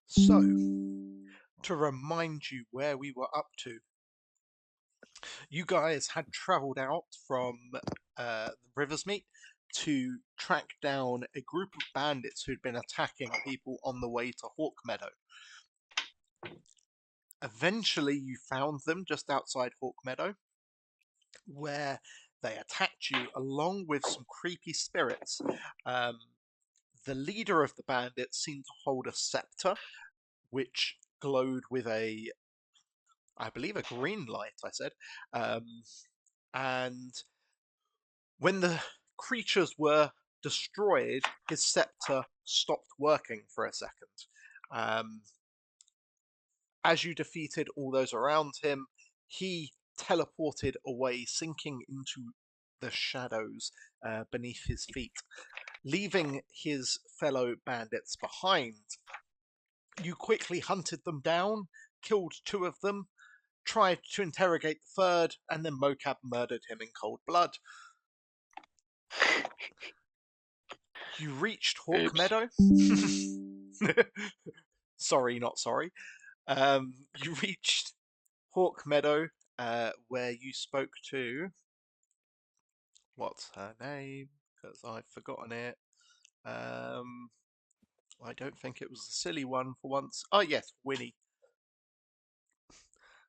So, to remind you where we were up to, you guys had travelled out from the Riversmeet to track down a group of bandits who'd been attacking people on the way to Hawk Meadow. Eventually, you found them just outside Hawk Meadow, where they attacked you along with some creepy spirits. The leader of the bandits seemed to hold a scepter, which glowed with I believe a green light, I said. And when the creatures were destroyed, his scepter stopped working for a second. As you defeated all those around him, he teleported away, sinking into the shadows beneath his feet, leaving his fellow bandits behind. You quickly hunted them down, killed 2 of them, tried to interrogate the 3rd, and then Mocap murdered him in cold blood. You reached Hawk Meadow. Sorry, not sorry. You reached Hawk Meadow, where you spoke to... What's her name? Because I've forgotten it. I don't think it was the silly one for once. Oh, yes, Winnie.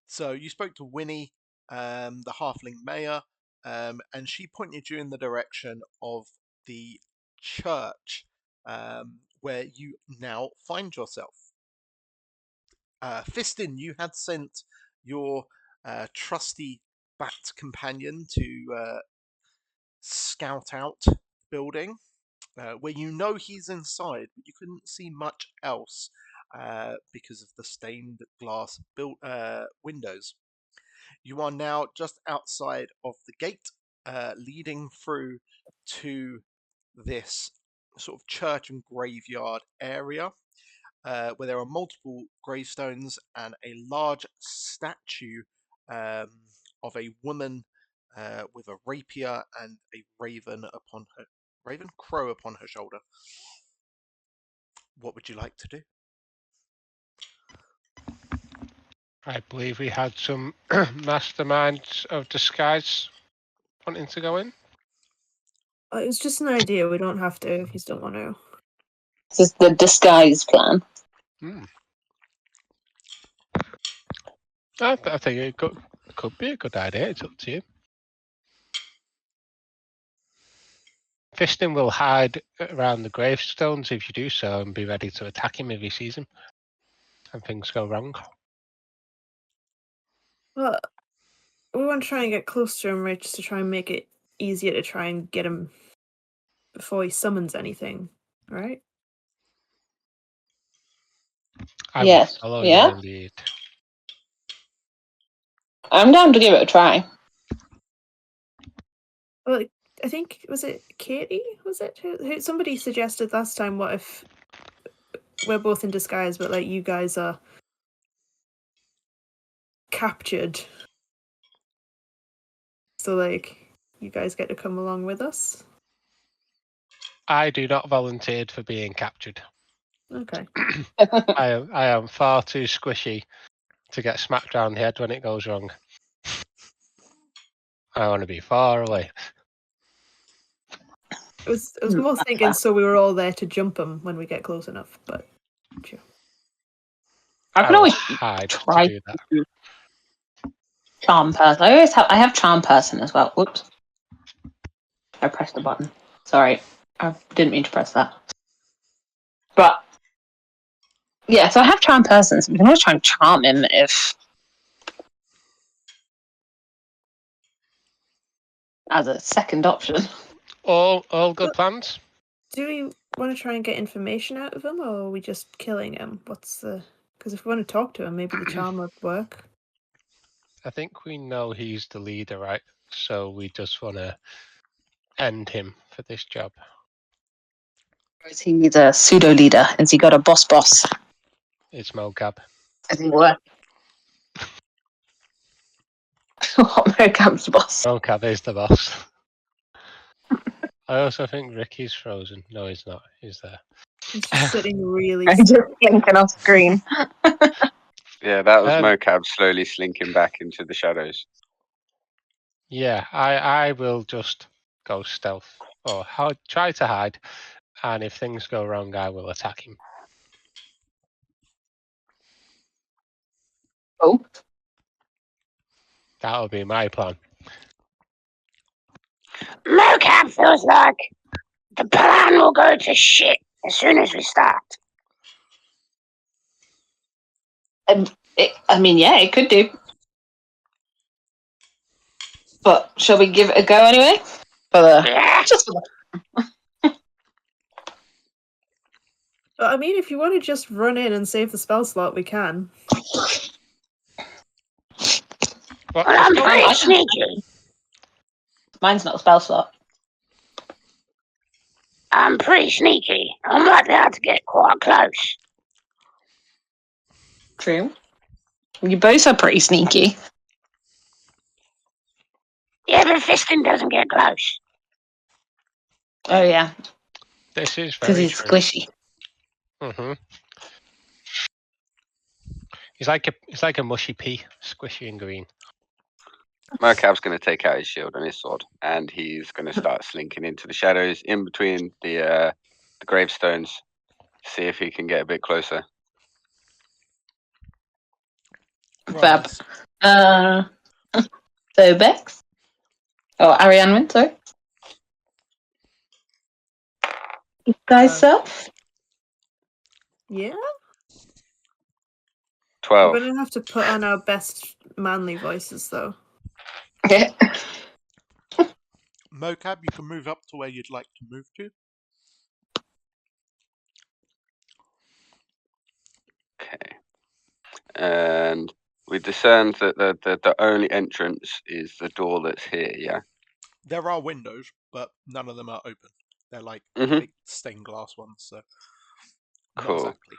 So you spoke to Winnie, the halfling mayor, and she pointed you in the direction of the church where you now find yourself. Fistin, you had sent your trusty bat companion to scout out the building, where you know he's inside, but you couldn't see much else because of the stained glass windows. You are now just outside of the gate, leading through to this sort of church and graveyard area, where there are multiple gravestones and a large statue of a woman with a rapier and a raven crow upon her shoulder. What would you like to do? I believe we had some masterminds of disguise wanting to go in. It was just an idea. We don't have to if you don't want to. This is the disguise plan. I think it could be a good idea. It's up to you. Fistin will hide around the gravestones if you do so and be ready to attack him if he sees him and things go wrong. Well, we want to try and get close to him, right, just to try and make it easier to try and get him before he summons anything, right? Yes. Follow Yeah. your lead. I'm down to give it a try. Well, I think, was it Katie? Was it? Who somebody suggested last time, what if we're both in disguise, but like you guys are captured? So like you guys get to come along with us? I do not volunteer for being captured. Okay. I am far too squishy to get smacked around the head when it goes wrong. I want to be far away. I was more thinking so we were all there to jump him when we get close enough, but sure. I can always hide try to do that. Charm person. I have charm person as well. Whoops. I pressed the button. Sorry. I didn't mean to press that. But yeah, so I have charm person, so we can always try and charm him if as a second option. All good plans? Do we want to try and get information out of him, or are we just killing him? Because if we want to talk to him, maybe the charm would work. I think we know he's the leader, right? So we just want to end him for this job. Or is he the pseudo leader? Has he got a boss? It's Mocap. Has he what? What Mocap's boss? Mocap is the boss. I also think Ricky's frozen. No, he's not. He's there. He's just sitting really I'm just still. blinking off screen. Yeah, that was Um, Mocap slowly slinking back into the shadows. Yeah, I will just go stealth or try to hide, and if things go wrong, I will attack him. Oh, That'll be my plan. Mocap feels like the plan will go to shit as soon as we start. I mean, yeah, it could do. But shall we give it a go anyway? Yeah. Just for the But I mean, if you want to just run in and save the spell slot, we can. What? Well, I'm I pretty can- sneaky. Mine's not a spell slot. I'm pretty sneaky. I might be able to get quite close. True. You both are pretty sneaky. Yeah, but fisting doesn't get close. Oh yeah, This is because very he's true. squishy. Mm-hmm. He's like a mushy pea, squishy and green. Mocap's going to take out his shield and his sword, and he's going to start slinking into the shadows in between the gravestones. See if he can get a bit closer. Right. Fab. So Bex. Oh, Ariane went, sorry. You guys self? Yeah, 12. we're gonna have to put on our best manly voices, though. Yeah. Mocap, you can move up to where you'd like to move to. Okay. And we discerned that the only entrance is the door that's here, yeah? There are windows, but none of them are open. They're like Mhm. big stained glass ones, so Cool. not exactly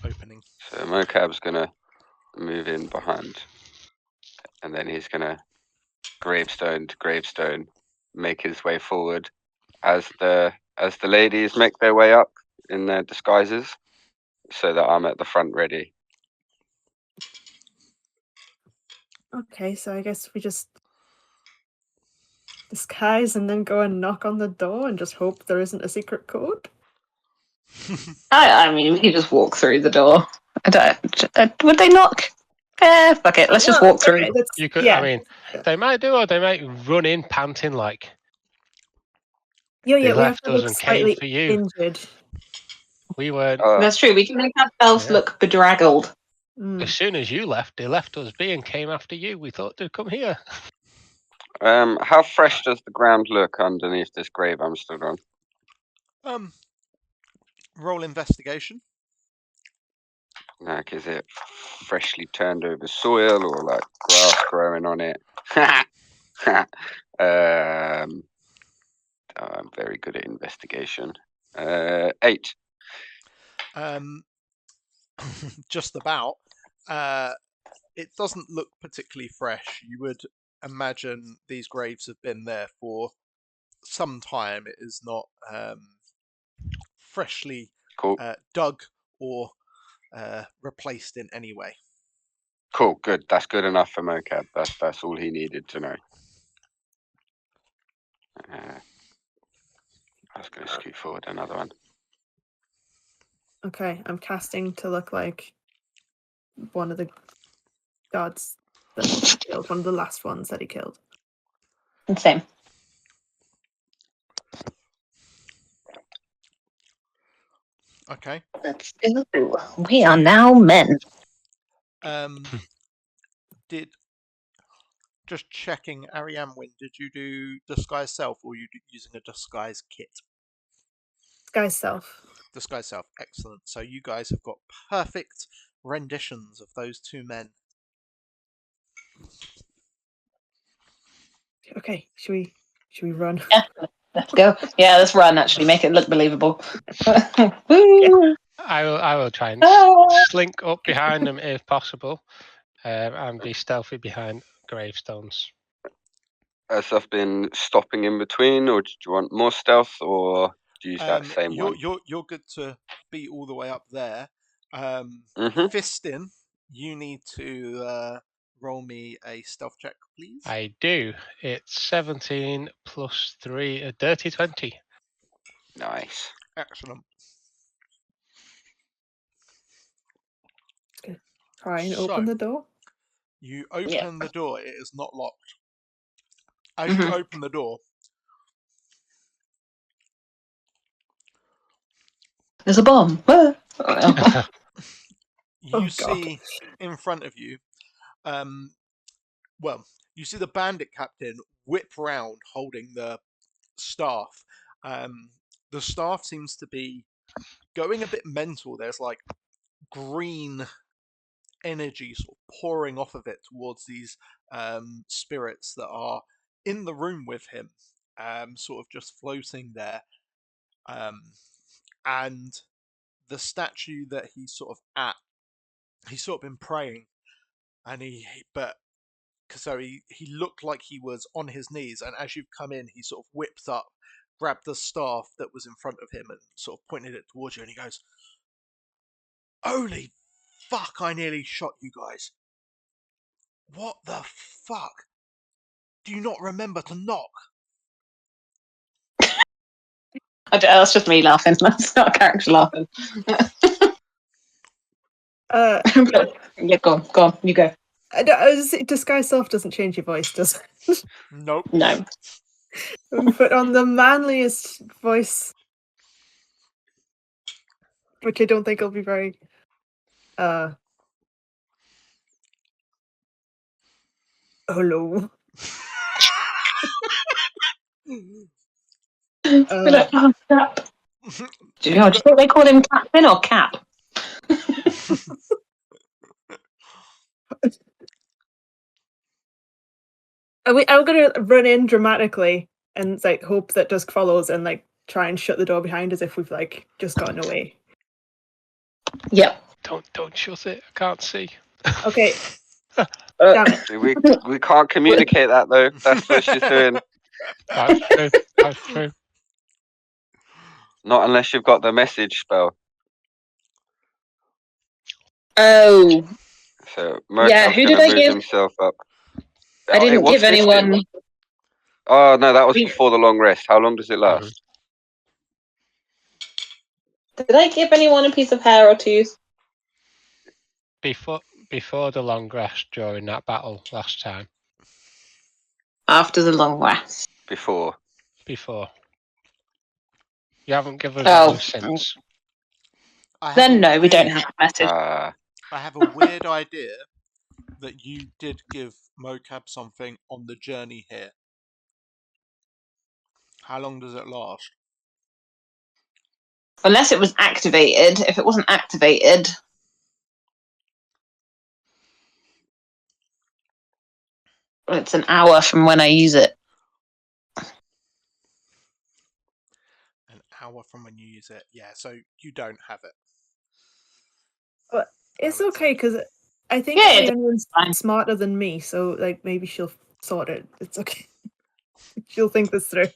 opening. So Mocap's going to move in behind. And then he's going to gravestone to gravestone make his way forward as the ladies make their way up in their disguises, so that I'm at the front ready. Okay, so I guess we just disguise and then go and knock on the door and just hope there isn't a secret code. I mean, we could just walk through the door. Would they knock? Fuck it. Let's just Well, walk through. okay, that's- You could. yeah. I mean, they might do, or they might run in panting like Yeah, they we have left to us look and came slightly for you. injured. We weren't. That's true. We can make ourselves Yeah. look bedraggled. Mm. As soon as you left, they left us be and came after you. We thought they'd come here. How fresh does the ground look underneath this grave I'm stood on? Roll investigation. Like, is it freshly turned over soil or like grass growing on it? I'm very good at investigation. 8. Just about. It doesn't look particularly fresh. You would imagine these graves have been there for some time. It is not freshly Cool. dug or replaced in any way. Cool. Good. That's good enough for Mocap. That's all he needed to know. I was going to scoot forward another one. Okay, I'm casting to look like one of the gods that he killed, one of the last ones that he killed. Same. Okay. Let's go. We are now men. Did just checking, Ariamwin, did you do disguise self or are you using a disguise kit? Disguise self. Disguise self, excellent. So you guys have got perfect renditions of those two men. Okay, should we run? Yeah, let's go. Yeah, let's run. Actually, make it look believable. Woo! I will try and Ah! slink up behind them if possible, and be stealthy behind gravestones. Has stuff been stopping in between, or do you want more stealth, or use that same one. You're good to be all the way up there. Mhm. Fistin, you need to roll me a stealth check, please. I do. It's 17 plus 3, a dirty 20. Nice. Excellent. Try and So- open the door. You open the door. It is not locked. As Mhm. you open the door, There's a bomb. Ah. you Oh, God. see in front of you, you see the bandit captain whip round holding the staff. The staff seems to be going a bit mental. There's like green energy sort of pouring off of it towards these spirits that are in the room with him, sort of just floating there. And the statue that he's sort of at, he's sort of been praying, and he looked like he was on his knees, and as you've come in, he sort of whipped up, grabbed the staff that was in front of him, and sort of pointed it towards you, and he goes, "Holy fuck, I nearly shot you guys. What the fuck? Do you not remember to knock?" That's just me laughing. That's not a character laughing. Yeah, go on. You go. Disguise self doesn't change your voice, does it? Nope. No. We put on the manliest voice, which I don't think will be very. Hello. We're like, oh, Cap. Do you think they call him Captain or Cap? Are we gonna run in dramatically and like hope that Dusk follows and like try and shut the door behind us if we've like just gotten away? Yep. Don't shut it. I can't see. Okay. Damn it. We can't communicate that though. That's what she's doing. That's true. That's true. Not unless you've got the message spell. Oh. So Yeah, Murtab's who gonna did I move give? himself up. I It didn't was give 15. anyone. Oh no, that was before the long rest. How long does it last? Did I give anyone a piece of hair or tooth? Before the long rest during that battle last time. After the long rest. Before. You haven't given Oh. us any since. Then no, we don't have a message. I have a weird idea that you did give Mocap something on the journey here. How long does it last? Unless it was activated. If it wasn't activated, it's an hour from when I use it. An hour from when you use it. Yeah, so you don't have it. But it's I would okay say. because I think Yeah, Leon's fine. smarter than me, so like maybe she'll sort it. It's okay. She'll think this through.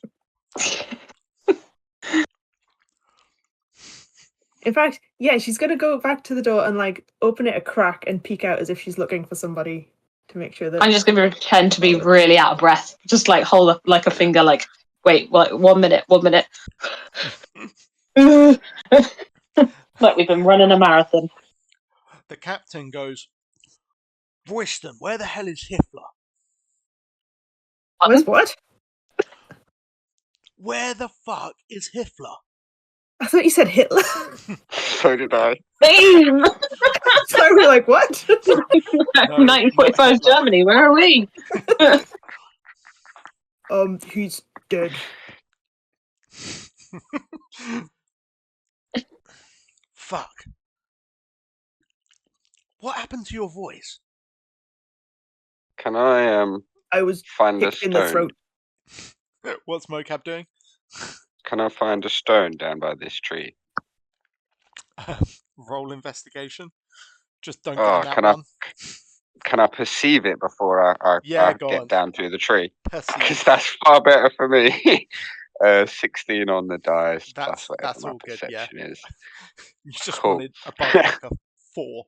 In fact, yeah, she's gonna go back to the door and like open it a crack and peek out as if she's looking for somebody to make sure that. I'm just going to pretend to be really out of breath. Just like hold up like a finger, like, wait, like 1 minute. Like we've been running a marathon. The captain goes, "Royston, where the hell is Hitler? Where's what? Where the fuck is Hitler?" I thought you said Hitler. So did I. Same! So we're like, what? 1945 Germany, where are we? He's dead. Fuck. What happened to your voice? Can I I was find a kicked in the stone? throat. What's Mocap doing? Can I find a stone down by this tree? Roll investigation. Just don't Oh, get that one. Can I perceive it before I Yeah, go get on. down to the tree? Perceive. Because that's far better for me. 16 on the dice That's plus whatever my all good. Yeah, perception is. you just Cool. wanted above like a 4.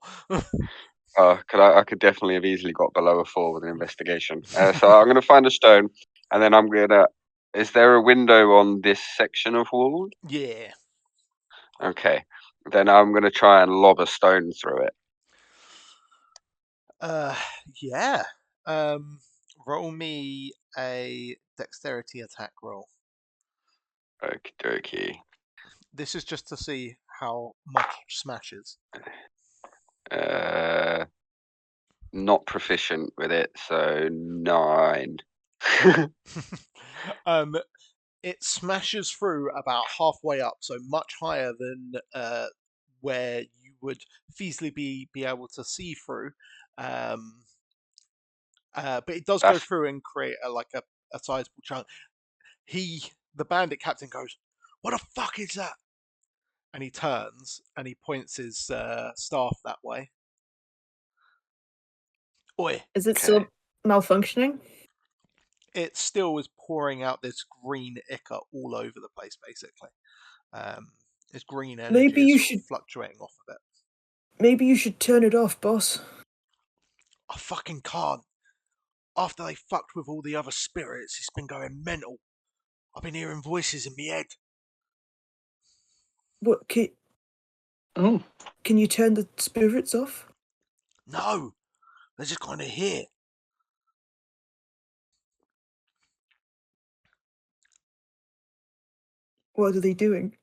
I could definitely have easily got below a 4 with an investigation. So I'm going to find a stone, and then I'm going to. Is there a window on this section of wall? Yeah. Okay. Then I'm going to try and lob a stone through it. Yeah. Roll me a dexterity attack roll. Okie dokie. This is just to see how much smashes. Not proficient with it, so 9. It smashes through about halfway up, so much higher than where you would feasibly be able to see through. But it does go through and create a sizable chunk. The bandit captain, goes, "What the fuck is that?" And he turns and he points his staff that way. Oi! Is it still malfunctioning? It still is pouring out this green ichor all over the place, basically. This green energy Maybe you is should fluctuating off of it. Maybe you should turn it off, boss. I fucking can't. After they fucked with all the other spirits, it's been going mental. I've been hearing voices in my head. What can you turn the spirits off? No, they're just kind of here. What are they doing?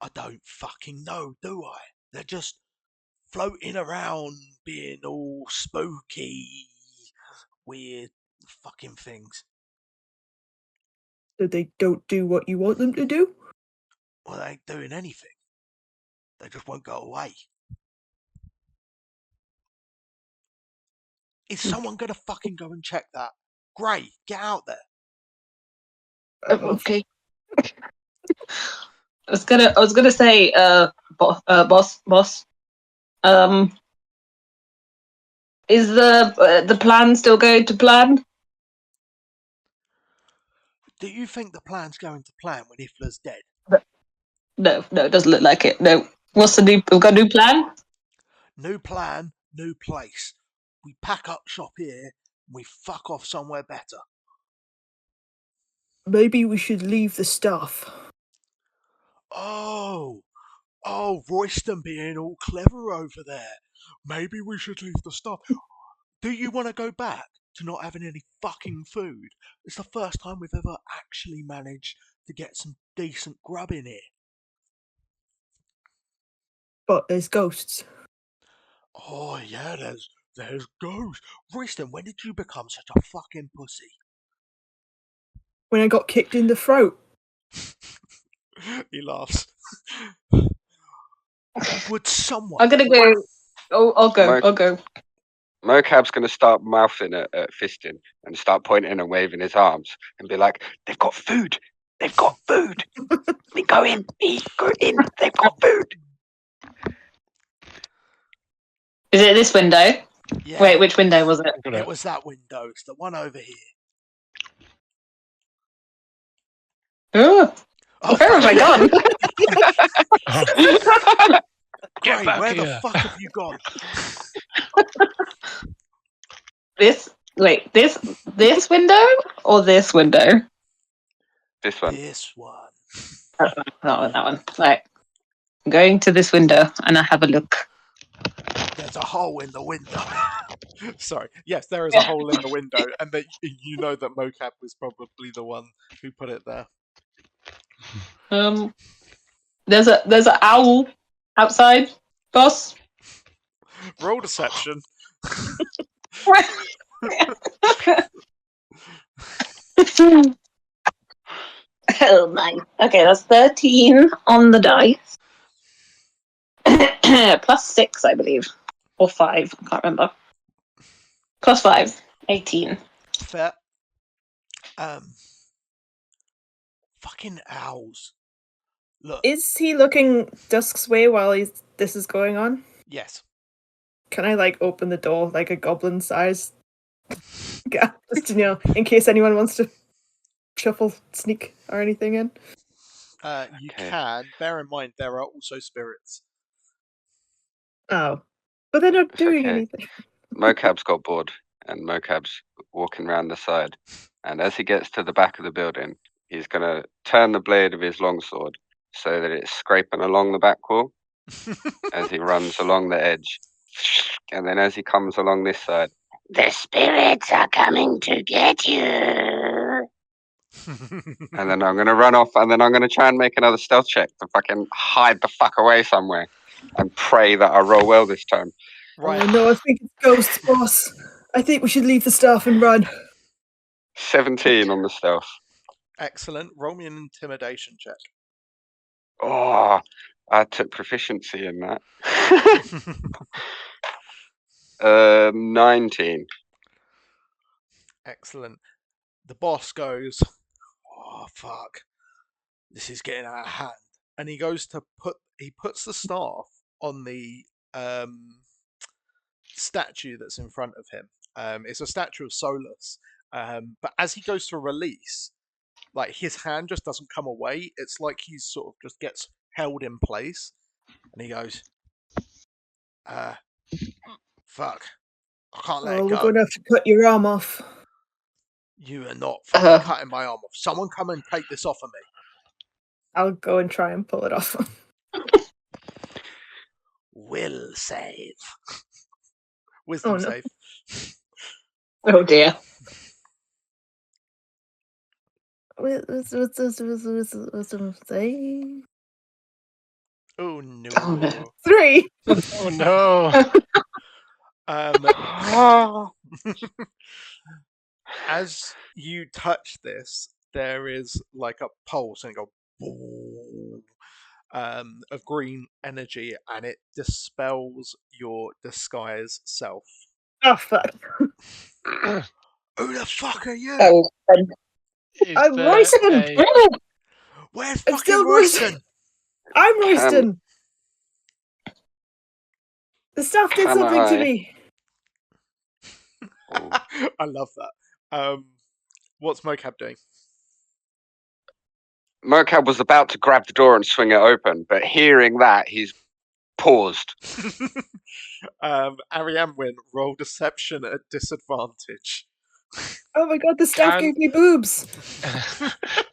I don't fucking know, do I? They're just floating around, being all spooky, weird fucking things. So they don't do what you want them to do? Well, they ain't doing anything. They just won't go away. Is someone gonna fucking go and check that? Gray, get out there. Okay. I was gonna say, boss. Is the plan still going to plan? Do you think the plan's going to plan when Ifla's dead? No, it doesn't look like it. No. What's the new? We've got a new plan. New plan, new place. We pack up shop here, and we fuck off somewhere better. Maybe we should leave the stuff. Oh, Royston being all clever over there. Maybe we should leave the stuff. Do you want to go back to not having any fucking food? It's the first time we've ever actually managed to get some decent grub in here. But there's ghosts. Oh yeah, there's ghosts. Royston, when did you become such a fucking pussy? When I got kicked in the throat. He laughs. Would someone? I'm gonna go. Oh, I'll go. Mocap's going to start mouthing at Fistin and start pointing and waving his arms and be like, "They've got food! They've got food! We go in! Go in! They've got food!" Is it this window? Yeah. Wait, which window was it? It was that window. It's the one over here. Oh, where have I gone? Gray, where the fuck have you gone? This window or this window? This one. This one. That one. Right. I'm going to this window and I have a look. There's a hole in the window. Sorry. Yes, there is a hole in the window, and that you know that Mocap was probably the one who put it there. There's an owl outside, boss. Roll deception. Oh my. Okay, that's 13 on the dice. Plus 6, I believe. Or 5, I can't remember. Plus 5, 18. Fair. Fucking owls. Look. Is he looking Dusk's way while this is going on? Yes. Can I open the door like a goblin size gap? Just in case anyone wants to shuffle, sneak, or anything in? You Okay. can. Bear in mind, there are also spirits. Oh. But they're not It's doing okay. anything. Mocap's got bored, and Mocap's walking around the side. And as he gets to the back of the building, he's going to turn the blade of his longsword so that it's scraping along the back wall as he runs along the edge. And then as he comes along this side, The spirits are coming to get you. and then I'm going to run off, and then I'm going to try and make another stealth check to fucking hide the fuck away somewhere and pray that I roll well this time. Right. Oh no, I think it's ghosts, boss. I think we should leave the staff and run. 17 on the stealth. Excellent. Roll me an intimidation check. Oh, I took proficiency in that. 19. Excellent. The boss goes, "Oh fuck, this is getting out of hand," and he goes to puts the staff on the statue that's in front of him. It's a statue of Solus, but as he goes to release, like his hand just doesn't come away. It's like he's sort of just gets held in place, and he goes, "Fuck, I can't let Oh, it we're go. going to have to cut your arm off. You are not fucking Uh. cutting my arm off. Someone come and take this off of me." I'll go and try and pull it off. Will save. Wisdom Oh, no. save. Oh dear. What's say? Oh no. Oh, no. 3. Oh no! As you touch this, there is like a pulse and it goes of green energy, and it dispels your disguise self. Oh, fuck. Who the fuck are you? That was fun. Is I'm there Royston! a- Where's I'm fucking still Royston? I'm Royston! The staff did Can something to I- me. I love that. What's Mocap doing? Mocap was about to grab the door and swing it open, but hearing that, he's paused. Arianwin, roll deception at disadvantage. Oh my god, the staff Can- gave me boobs.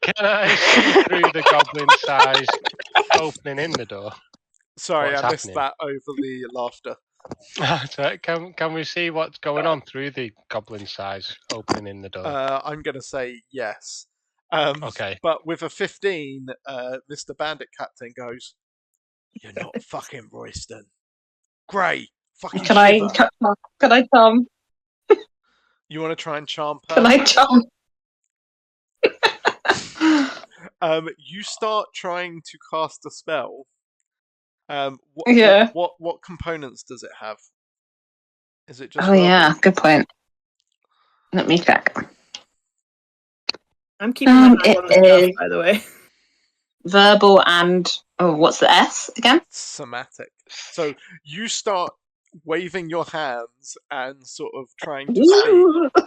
Can I see through the goblin-sized opening in the door? Sorry, What's I missed happening? that over the laughter. So can we see what's going on through the goblin-sized opening in the door? I'm going to say yes. Okay. But with a 15, Mr. Bandit Captain goes, "You're not fucking Royston. Grey, fucking Can I? shiver." Can I charm? You want to try and charm Can I person? charm? You start trying to cast a spell. Yeah. What components does it have? Is it just Oh yeah, verbal? good point. Let me check. I'm keeping my eye on the It staff, is by the way. verbal and what's the S again? Somatic. So you start waving your hands and sort of trying to speak.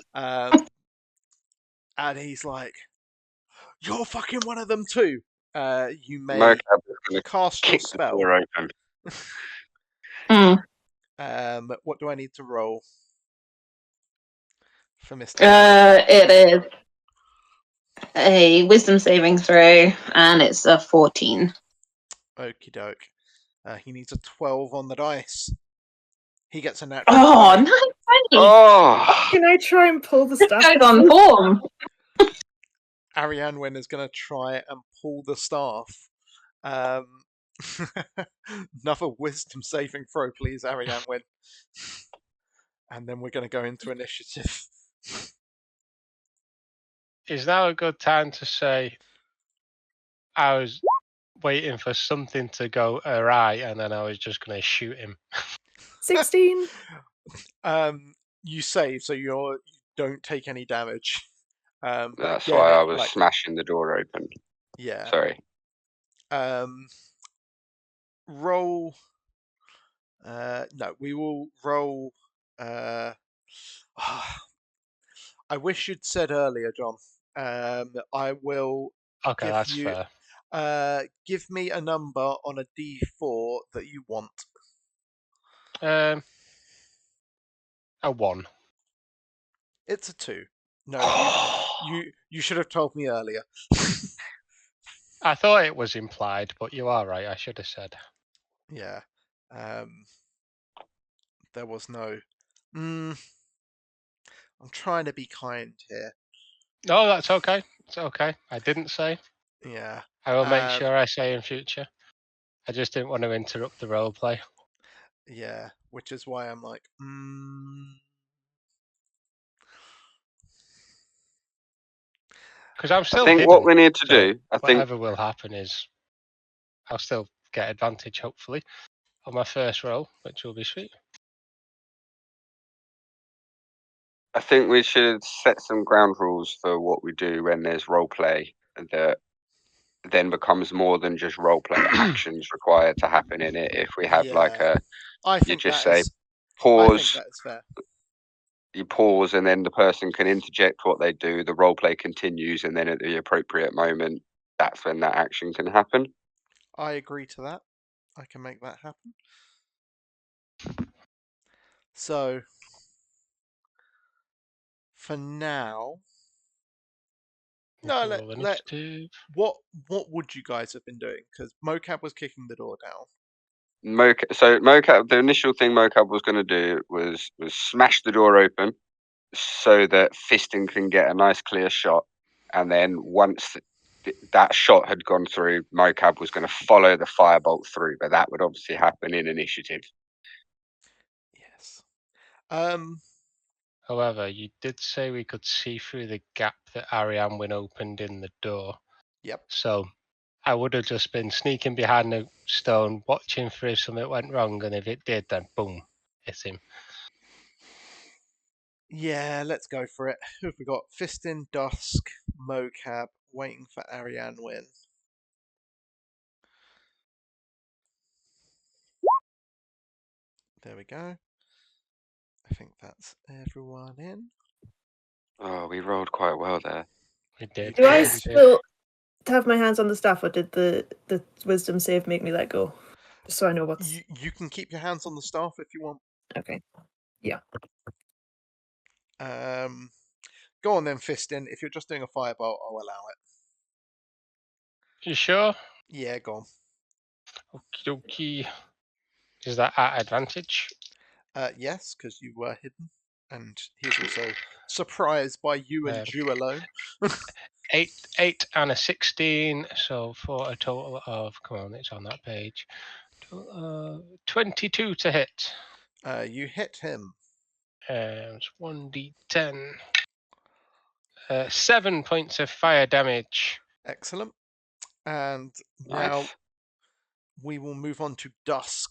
And he's like, "You're fucking one of them too. You may Mocap is going to cast your kick the spell." door open. What do I need to roll for Mr. It is a wisdom saving throw, and it's a 14. Okie doke. He needs a 12 on the dice. He gets a natural Oh, 20. nice! Oh! Can I try and pull the This staff guy's off? on form. Arianwin is going to try and pull the staff. Another wisdom saving throw, please, Arianwin. And then we're going to go into initiative. Is now a good time to say I was waiting for something to go awry and then I was just going to shoot him? 16. You save, so you don't take any damage. But That's again, why I was smashing the door open. Yeah. Sorry. Roll. No, we will roll. I wish you'd said earlier, John. I will Okay, give that's you. fair. Give me a number on a D4 that you want. A 1. It's a 2. No, you should have told me earlier. I thought it was implied, but you are right. I should have said. Yeah. There was no. I'm trying to be kind here. No, that's okay. It's okay. I didn't say. Yeah. I will make sure I say in future. I just didn't want to interrupt the role play. Yeah, which is why I'm like, Because I'm still I think hidden. what we need to so do, I think whatever will happen is I'll still get advantage, hopefully, on my first roll, which will be sweet. we should set some ground rules for what we do when there's role play that then becomes more than just role play actions required to happen in it. If we have like yeah. I you think just that say is. I think pause, that is fair. you pause, and then the person can interject what they do. The role play continues, and then at the appropriate moment, that's when that action can happen. I agree to that. I can make that happen. So, for now, no. Roll initiative. What would you guys have been doing? Because Mocap was kicking the door down. Mocap, the initial thing Mocap was going to do was smash the door open so that Fiston can get a nice clear shot, and then once that shot had gone through, Mocap was going to follow the firebolt through, but that would obviously happen in initiative. Yes. However, you did say we could see through the gap that Arianwin opened in the door. Yep. So I would have just been sneaking behind the stone, watching for if something went wrong, and if it did, then boom, hit him. Yeah, let's go for it. Who have we got? Fistin, Dusk, Mocap, waiting for Ariane win. There we go. I think that's everyone in. Oh, we rolled quite well there. We did. Do I we did. still have my hands on the staff, or did the wisdom save make me let go? Just so I know what's You can keep your hands on the staff if you want. okay. Yeah. Go on then, Fistin. If you're just doing a firebolt, I'll allow it. You sure? Yeah, go on. Okie dokie. Is that at advantage? Yes, because you were hidden, and he's also surprised by you and Jew alone. 8 and a 16, so for a total of, come on, it's on that page. 22 to hit. You hit him. It's 1d10. 7 points of fire damage. Excellent. And Nice. now we will move on to Dusk.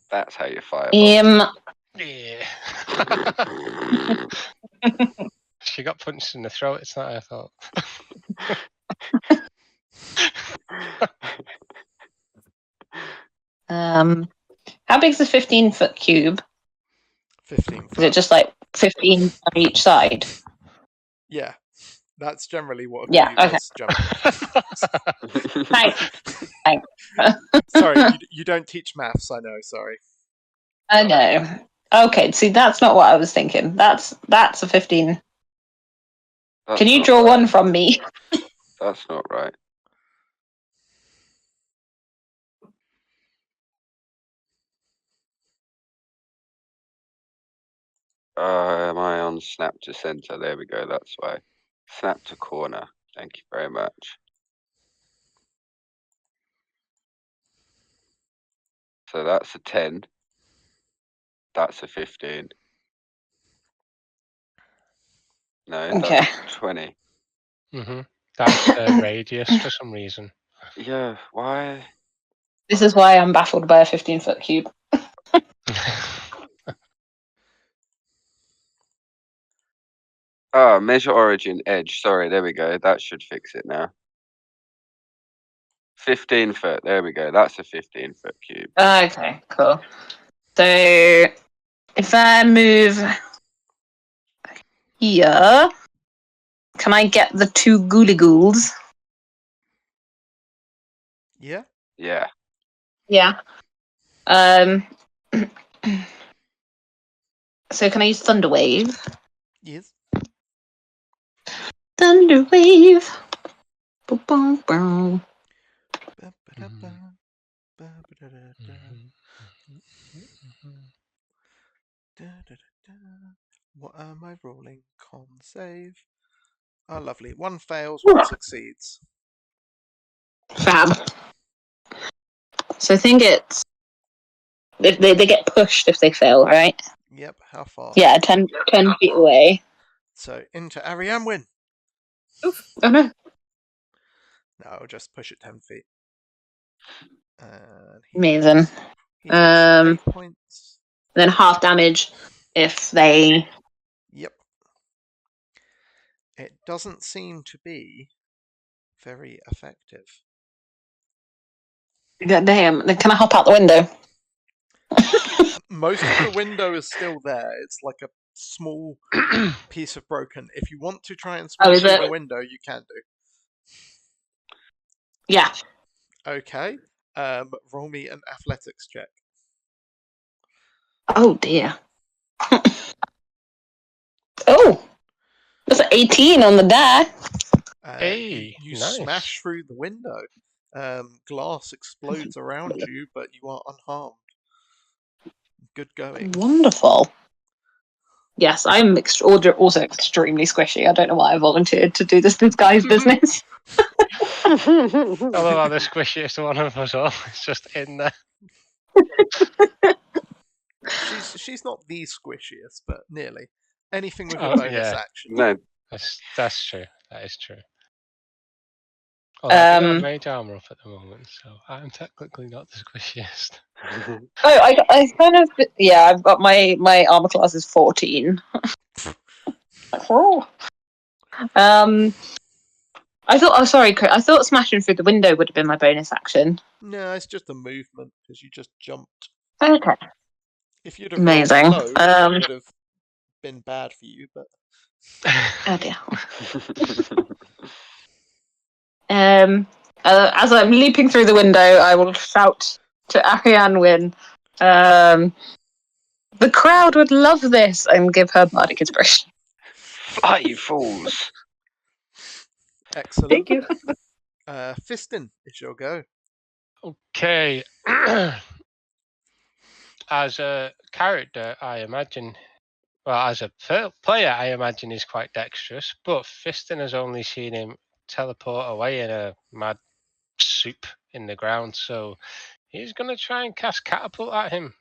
That's how you fire. Yeah. She got punched in the throat. It's not her fault. How big is the 15-foot cube? 15 foot. Is it just like 15 on each side? Yeah, that's generally what a Yeah, cube okay. is. Generally. Thanks. Sorry, you don't teach maths. I know. Sorry. I know. Okay, see, that's not what I was thinking. That's a 15. That's Can you not draw right. one from me? That's not right. Am I on snap to center? There we go. That's why. Snap to corner. Thank you very much. So that's a 10. That's a 15. No, Okay. that's 20. That's the radius for some reason. Yeah, why? This is why I'm baffled by a 15-foot cube. Oh, measure origin edge. Sorry, there we go. That should fix it now. 15 foot. There we go. That's a 15-foot cube. Okay, cool. So If I move here, can I get the 2 ghouly ghouls? Yeah. Yeah. Yeah. So can I use Thunder Wave? Yes. Thunder Wave. Boom, boom, boom. What am I rolling? Con save. Oh, lovely. 1 fails, 1 succeeds. Fab. So I think it's they get pushed if they fail, right? Yep. How far? Yeah, 10 feet away. So into Arianwin. Oof. Oh no. No, I'll just push it 10 feet. And Amazing. he takes 8 points. Then half damage if they. Yep. It doesn't seem to be very effective. Damn. Then can I hop out the window? Most of the window is still there. It's like a small piece of broken. If you want to try and swing is through it? the window, you can do. Yeah. Okay. Roll me an athletics check. Oh dear. Oh, that's an 18 on the die. Hey, you nice. smash through the window. Glass explodes around you, but you are unharmed. Good going. Wonderful. Yes, I'm also extremely squishy. I don't know why I volunteered to do this guy's business. Although I'm the squishiest one of us all, it's just in there. She's not the squishiest, but nearly. Anything with a Oh, bonus yeah. action. No. That's true. That is true. Although I do have Um, mage armor up at the moment, so I'm technically not the squishiest. I kind of I've got my armor class is 14. Oh. I thought I thought smashing through the window would have been my bonus action. No, it's just a movement because you just jumped. Okay. If you'd have Amazing. rolled low, it would have been bad for you, but Oh dear. As I'm leaping through the window, I will shout to Ariane Wynn. The crowd would love this, and give her bardic inspiration. Fly, you fools! excellent. Thank you. Fiston, it's your go. Okay. As a character, I imagine, well, as a player, I imagine he's quite dexterous, but Fiston has only seen him teleport away in a mad soup in the ground, so he's going to try and cast Catapult at him.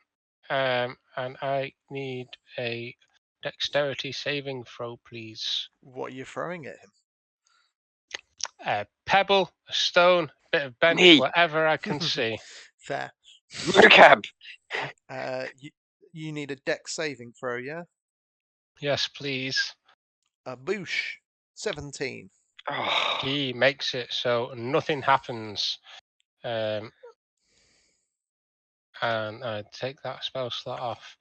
And I need a dexterity saving throw, please. What are you throwing at him? A pebble, a stone, bit of bench, Neat. whatever I can see. Fair. Mocap! You need a dex saving throw, yeah? Yes, please. A boosh. 17. Oh, He makes it so nothing happens. And I take that spell slot off.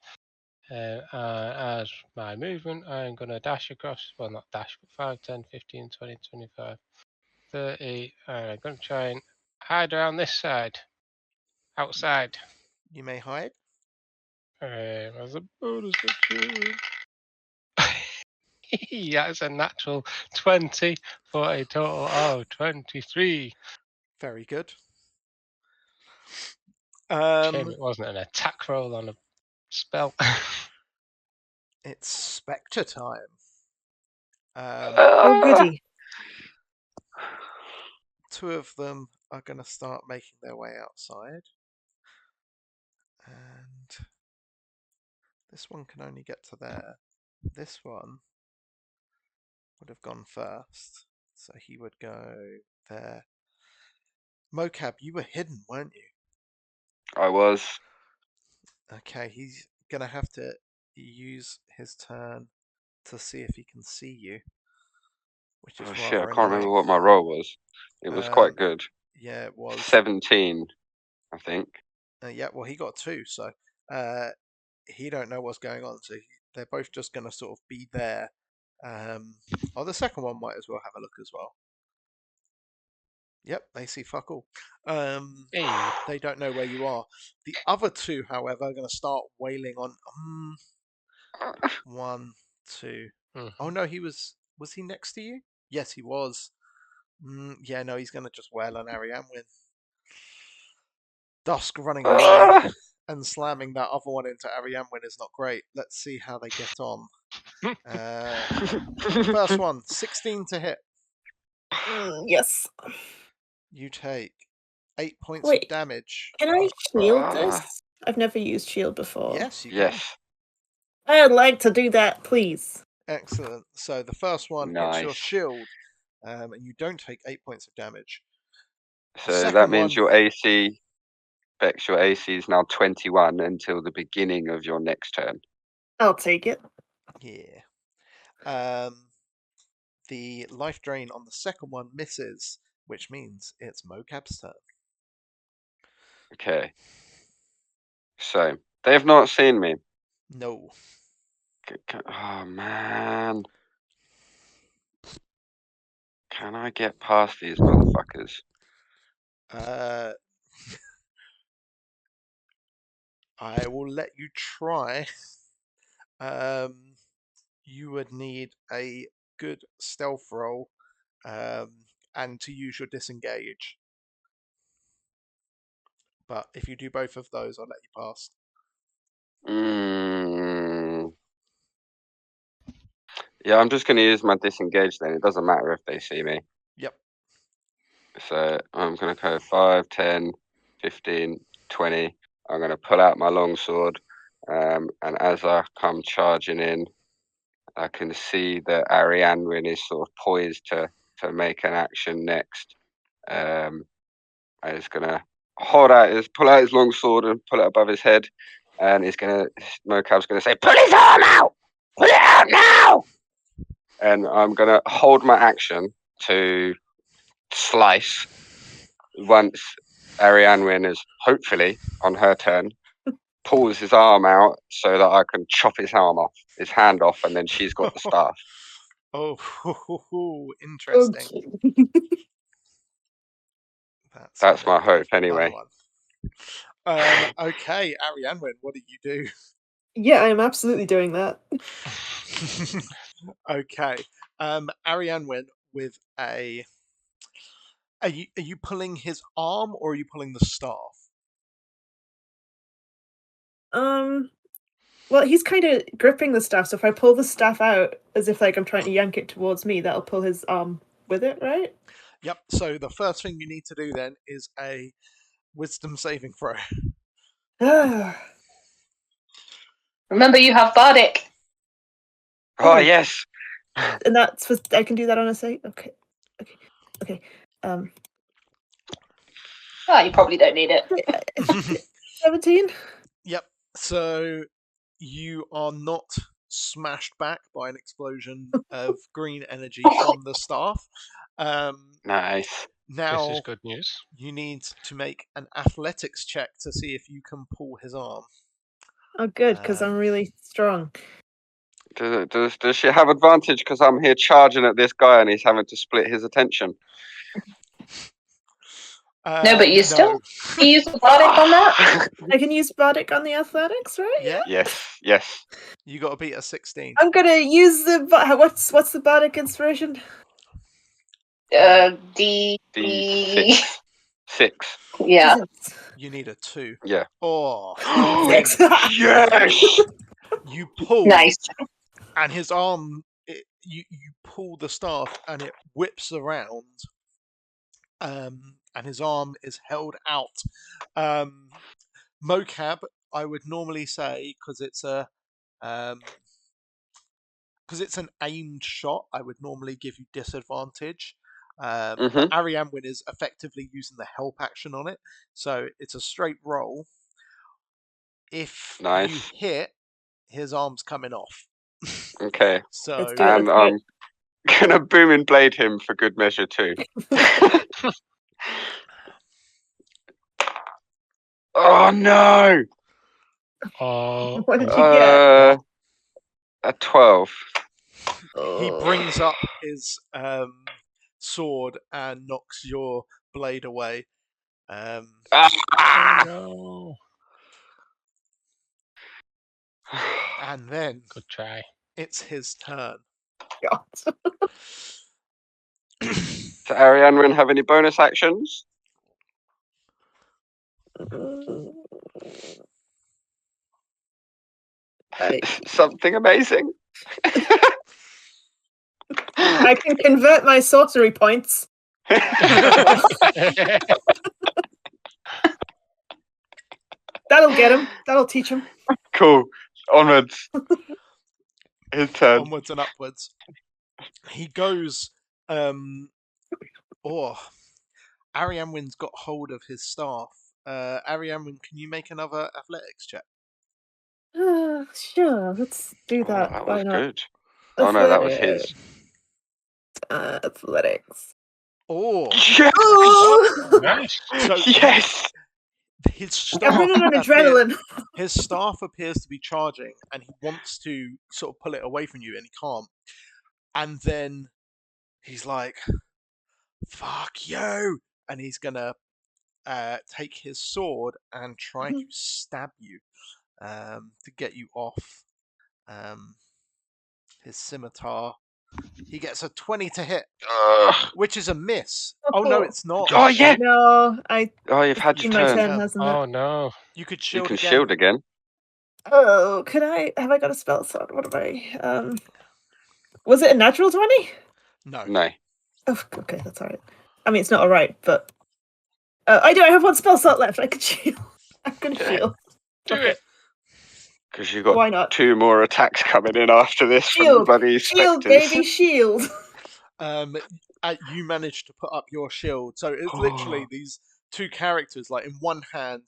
As my movement, I'm going to dash across, well, not dash, but 5, 10, 15, 20, 25, 30. I'm going to try and hide around this side, outside. You may hide. As a bonus action. Yeah, it's a natural 20 for a total of 23. Very good. Shame it wasn't an attack roll on a spell. It's Spectre time. Oh, goody. 2 of them are going to start making their way outside. And this one can only get to there. This one would have gone first. So he would go there. Mocap, you were hidden, weren't you? I was. Okay, he's going to have to use his turn to see if he can see you. Which is Oh rather shit, I can't annoying. remember what my roll was. It was quite good. Yeah, it was. 17, I think. Yeah, well, he got 2, so he don't know what's going on, so they're both just going to sort of be there. The second one might as well have a look as well. Yep, they see fuck all. Hey. They don't know where you are. The other two, however, are going to start wailing on. 1, 2. Oh no, he was he next to you? Yes, he was. Yeah, no, he's going to just wail on Arianwin. Dusk running away and slamming that other one into Arianwin is not great. Let's see how they get on. First one, 16 to hit. Yes. You take 8 points Wait. of damage. Can I shield this? I've never used shield before. Yes, you can. Yes. I'd like to do that, please. Excellent. So the first one hits your Nice. shield, and you don't take 8 points of damage. So Second that means one- your AC, Bex, your AC is now 21 until the beginning of your next turn. I'll take it. Yeah. The life drain on the second one misses, which means it's Mocap's turn. Okay. So they've not seen me. No. Oh man. Can I get past these motherfuckers? I will let you try. You would need a good stealth roll, and to use your disengage. But if you do both of those, I'll let you pass. Yeah, I'm just going to use my disengage then. It doesn't matter if they see me. Yep. So I'm going to go 5, 10, 15, 20. I'm going to pull out my longsword. And as I come charging in, I can see that Arianwin is sort of poised to make an action next. He's going to pull out his longsword and pull it above his head. And Mocap's going to say, "Pull his arm out! Pull it out now!" And I'm going to hold my action to slice once Arianwin is hopefully on her turn, pulls his arm out so that I can chop his hand off, and then she's got the staff. Oh, interesting. Okay. That's my hope anyway. Okay, Arianwin, what did you do? Yeah, I am absolutely doing that. Okay. Arianwin with a... Are you pulling his arm or are you pulling the staff? Well, he's kind of gripping the staff, so if I pull the staff out as if like I'm trying to yank it towards me, that'll pull his arm with it, right? Yep. So the first thing you need to do then is a wisdom saving throw. Remember, you have Bardic. Oh, yes. And that's I can do that on a save. Okay. Oh, you probably don't need it. 17. Yep. So you are not smashed back by an explosion of green energy from the staff. Nice. Now This is good news. you need to make an athletics check to see if you can pull his arm. Oh, good, because I'm really strong. Does she have advantage because I'm here charging at this guy and he's having to split his attention? No, but you still you use the Bardic on that? I can use Bardic on the athletics, right? Yeah. Yes. You got to beat a 16. I'm gonna use the what's the Bardic inspiration? D6. 6. Yeah. You need a 2. Yeah. Oh. Six. Yes. You pull. Nice. And his arm, you pull the staff and it whips around, and his arm is held out. Mocap, I would normally say, because it's an aimed shot, I would normally give you disadvantage. But Arianwin is effectively using the help action on it, so it's a straight roll. If you hit, his arm's coming off. Okay. So and I'm gonna booming blade him for good measure too. Oh no! Oh, What did you get? A 12. He brings up his sword and knocks your blade away. Ah! no. And then Good try. it's his turn. God. Does Arianne have any bonus actions? Something amazing. I can convert my sorcery points. That'll get him. That'll teach him. Cool. Onwards. His turn. Onwards and upwards. He goes. Arianwin's got hold of his staff. Arianwin, can you make another athletics check? Sure, let's do that. That Why was not? good. Oh no, that was his. Athletics. Oh, Yes! Oh! Nice. so Yes! his I'm staff, running on adrenaline. his staff appears to be charging, and he wants to sort of pull it away from you, and he can't. And then he's like, "Fuck you!" And he's gonna take his sword and try to stab you to get you off his scimitar. He gets a 20 to hit, which is a miss. Oh no, it's not. Oh yeah! No, You've had in your my turn. turn, hasn't it? Oh no. You could You shield can again. shield again. Oh, have I got a spell slot? What have I? Was it a natural 20? No. No. Oh, okay, that's alright. I mean, it's not alright, but I have one spell slot left. I could shield. I'm gonna shield. Do Okay. it. Because you've got Why not? 2 more attacks coming in after this from the Shield, bloody shield, spectres. baby, shield. You managed to put up your shield, so it's literally these two characters. Like in one hand,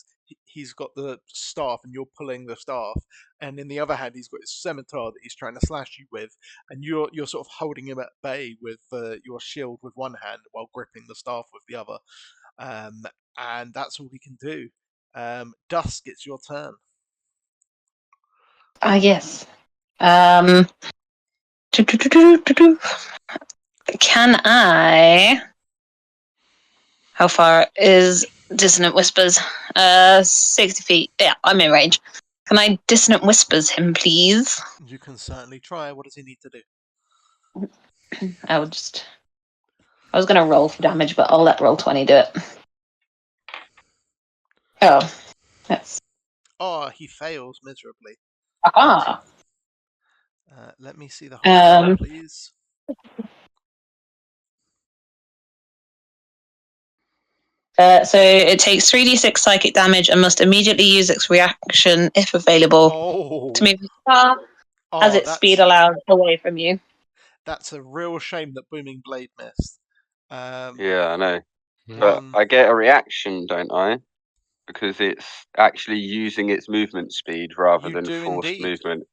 he's got the staff, and you're pulling the staff, and in the other hand, he's got his scimitar that he's trying to slash you with, and you're sort of holding him at bay with your shield with one hand while gripping the staff with the other. And that's all he can do. Dusk, it's your turn. Yes. Can I? How far is Dissonant Whispers? 60 feet. Yeah, I'm in range. Can I Dissonant Whispers him, please? You can certainly try. What does he need to do? I was going to roll for damage, but I'll let roll 20 do it. Oh, that's. Oh, he fails miserably. Ah. Let me see the whole thing, please. So it takes 3d6 psychic damage and must immediately use its reaction, if available, to move far as its speed allows away from you. That's a real shame that Booming Blade missed. Yeah, I know. But I get a reaction, don't I? Because it's actually using its movement speed rather than forced movement.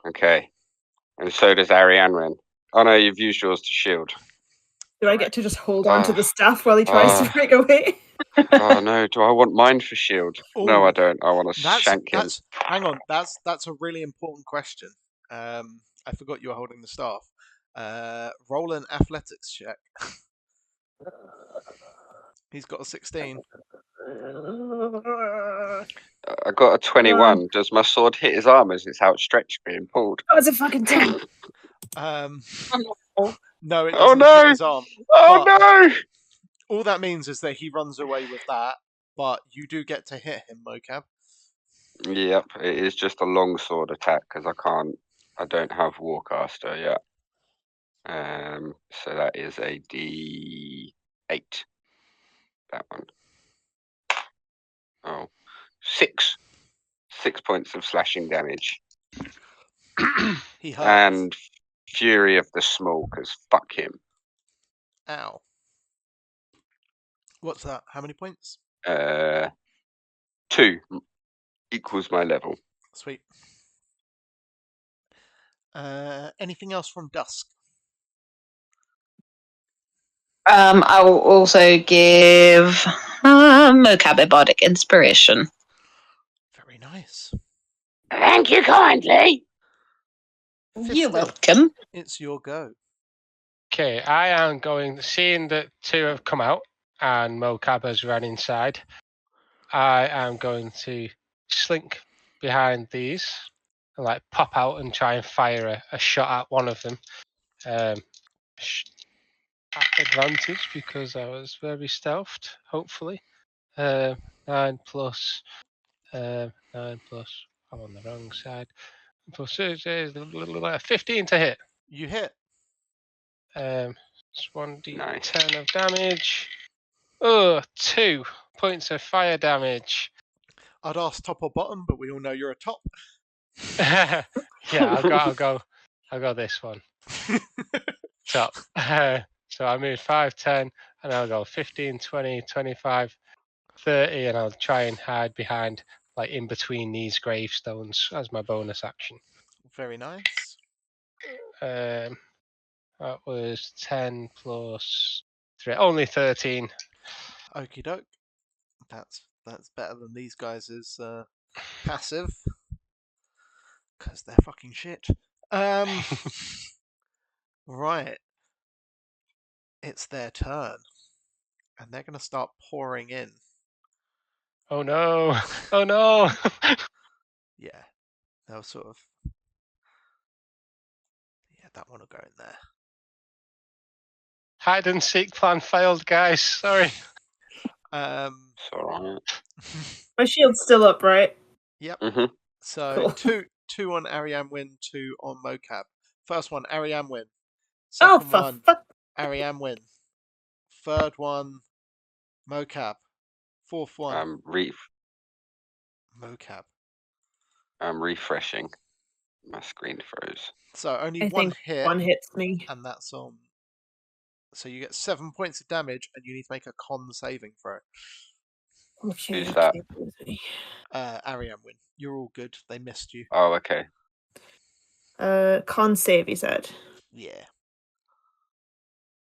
Okay. And so does Arianne. Oh no, you've used yours to shield. Do I get to just hold on to the staff while he tries to break away? Oh no, do I want mine for shield? No, I don't. I want to shank him. Hang on, that's a really important question. I forgot you were holding the staff. Roll an athletics check. He's got a 16. I got a 21. Does my sword hit his arm as it's outstretched being pulled? Oh, it's a fucking 10. No, it doesn't hit his arm. Oh no! All that means is that he runs away with that, but you do get to hit him, Mocap. Yep, it is just a longsword attack because I don't have Warcaster yet. So that is a D8. That one. Oh, 6. 6 points of slashing damage. He hurts. And Fury of the Small, because fuck him. Ow. What's that? How many points? 2 equals my level. Sweet. Anything else from Dusk? I will also give Mocap a bardic inspiration. Very Nice. Thank you kindly. You're Fiston, welcome. it's your go. Okay, I am going, seeing that 2 have come out and Mocap has ran inside, I am going to slink behind these and like pop out and try and fire a shot at one of them. At advantage because I was very stealthed, hopefully. 9 plus, 9 plus, I'm on the wrong side. Plus 15 to hit. You hit. It's 1d10 Nice. of damage. Oh, 2 points of fire damage. I'd ask top or bottom, but we all know you're a top. Yeah, I'll go this one. Top. So I move 5, 10, and I'll go 15, 20, 25, 30, and I'll try and hide behind, like in between these gravestones as my bonus action. Very nice. That was 10 plus 3, only 13. Okie doke. That's better than these guys' passive. Because they're fucking shit. Right. It's their turn. And they're going to start pouring in. Oh no! Oh no! Yeah. They'll sort of... Yeah, that one will go in there. Hide and seek plan failed, guys. Sorry. It's alright. My shield's still up, right? Yep. Mm-hmm. So Cool. two on Ariane Win, 2 on Mocap. First one, Ariane Win. Oh, Second for one, fuck. Ariane Win. Third one, Mocap. Fourth one, Mocap. I'm refreshing. My screen froze. So only I one think hit, one hits me. and that's on. So you get 7 points of damage, and you need to make a con saving throw. Okay, Who's that? okay. Ariane Win. You're all good. They missed you. Oh, okay. Con save, he said. Yeah.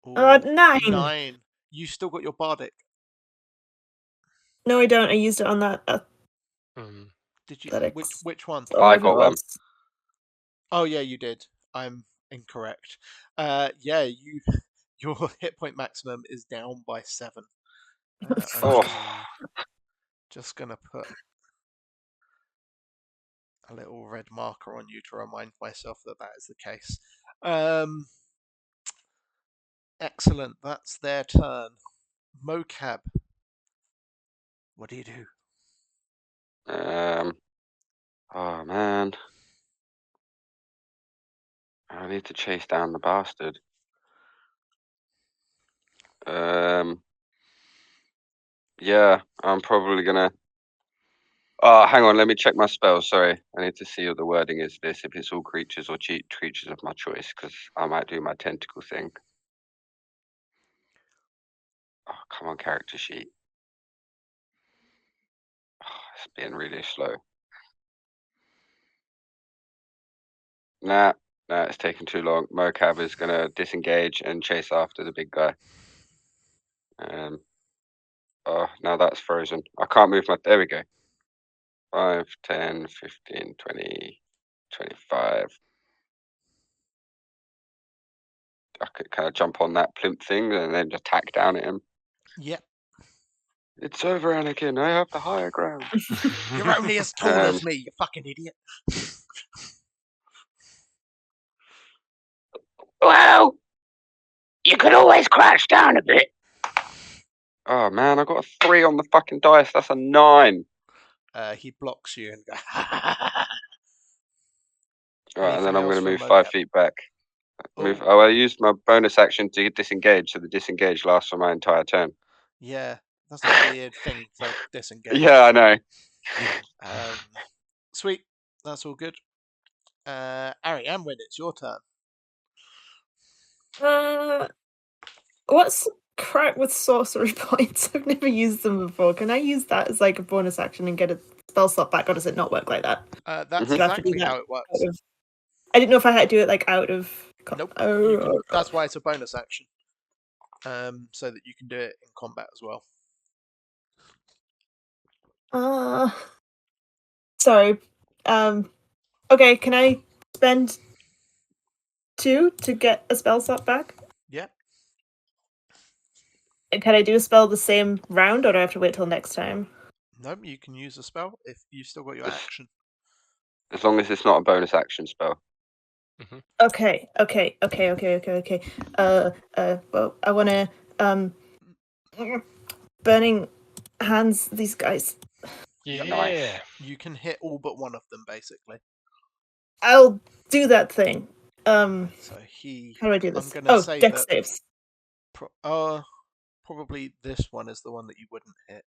9. 9. You still got your bardic. No, I don't. I used it on that Did you? athletics. Which one? or I whatever got it one. was. Oh yeah, you did. I'm incorrect. Yeah, your hit point maximum is down by 7. I'm Oh, just gonna put a little red marker on you to remind myself that that is the case. Excellent. That's their turn. Mocap. What do you do? oh man. I need to chase down the bastard. Yeah, I'm probably gonna. Oh, hang on, let me check my spells. Sorry, I need to see what the wording is. This if it's all creatures or creatures of my choice, because I might do my tentacle thing. Oh, come on, character sheet. Oh, it's being really slow. Nah, it's taking too long. Mocap is gonna disengage and chase after the big guy. Oh, now that's frozen. I can't move my. There we go. 5, 10, 15, 20, 25. I could kind of jump on that plimp thing and then attack down at him. Yep. It's over, Anakin. I have the higher ground. You're only as tall as me, you fucking idiot. Well, you could always crouch down a bit. Oh man, I got a 3 on the fucking dice. That's a 9. He blocks you and goes. Right, and then Anything I'm going else to from move 5 Mocap? feet back. Move. Ooh. Oh, I used my bonus action to disengage, so the disengage lasts for my entire turn. Yeah, that's a weird thing for disengage. Yeah, I know. Sweet, that's all good. Ariane, when it's your turn. What's the crack with sorcery points? I've never used them before. Can I use that as like a bonus action and get a spell slot back, or does it not work like that? That's Do I have to do exactly that how it works. I didn't know if I had to do it like out of. Nope. Oh, that's why it's a bonus action. So that you can do it in combat as well. Sorry. Okay, can I spend 2 to get a spell slot back? Yeah. And can I do a spell the same round, or do I have to wait till next time? No, you can use a spell if you've still got your Yes. action. As long as it's not a bonus action spell. Okay. Well, I want to burning hands these guys. Yeah. Nice. You can hit all but one of them, basically. I'll do that thing. So he. How do I do I'm this? gonna say Dex that. saves. Probably this one is the one that you wouldn't hit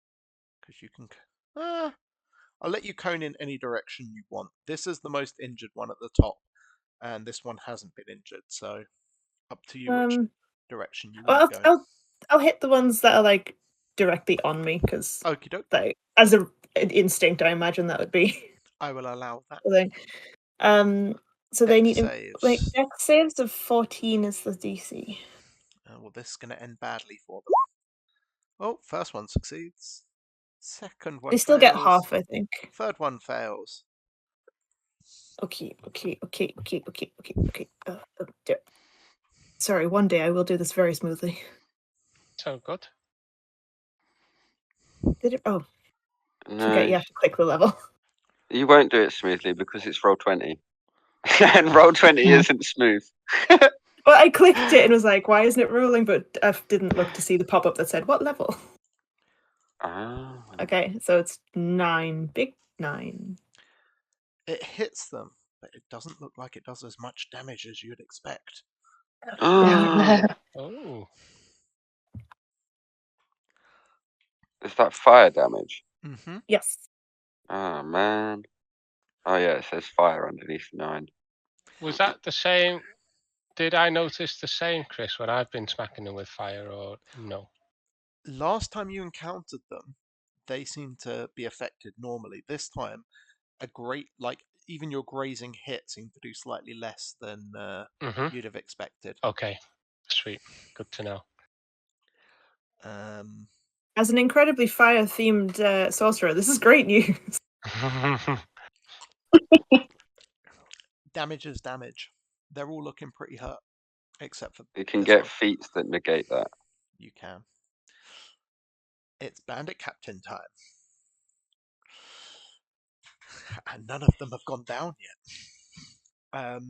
because you can. I'll let you cone in any direction you want. This is the most injured one at the top, and this one hasn't been injured. So up to you which direction you want to go. I'll hit the ones that are like directly on me because Okie doke. like as an instinct, I imagine that would be. I will allow that. the thing. So they need Saves. like dex saves of 14 is the DC. Well, this is going to end badly for them. Oh, first one succeeds. Second one They still fails. get half, I think. Third one fails. Okay. Sorry, one day I will do this very smoothly. So good. Did it? Oh, No, forget you have to click the level. you won't do it smoothly because it's roll 20. And roll 20 isn't smooth. Well, I clicked it and was like, why isn't it rolling? But I didn't look to see the pop-up that said, what level? Ah. Okay, so it's 9. Big 9. It hits them, but it doesn't look like it does as much damage as you'd expect. Oh. Is that fire damage? Mm-hmm. Yes. Oh, man. Oh, yeah, it says fire underneath 9. Was that the same? Did I notice the same, Chris, when I've been smacking them with fire, or no? Last time you encountered them, they seemed to be affected normally. This time, even your grazing hit seemed to do slightly less than you'd have expected. Okay, sweet. Good to know. As an incredibly fire-themed sorcerer, this is great news. Damage is damage. They're all looking pretty hurt, except for You can this get one. feats that negate that. You can. It's Bandit Captain time. And none of them have gone down yet.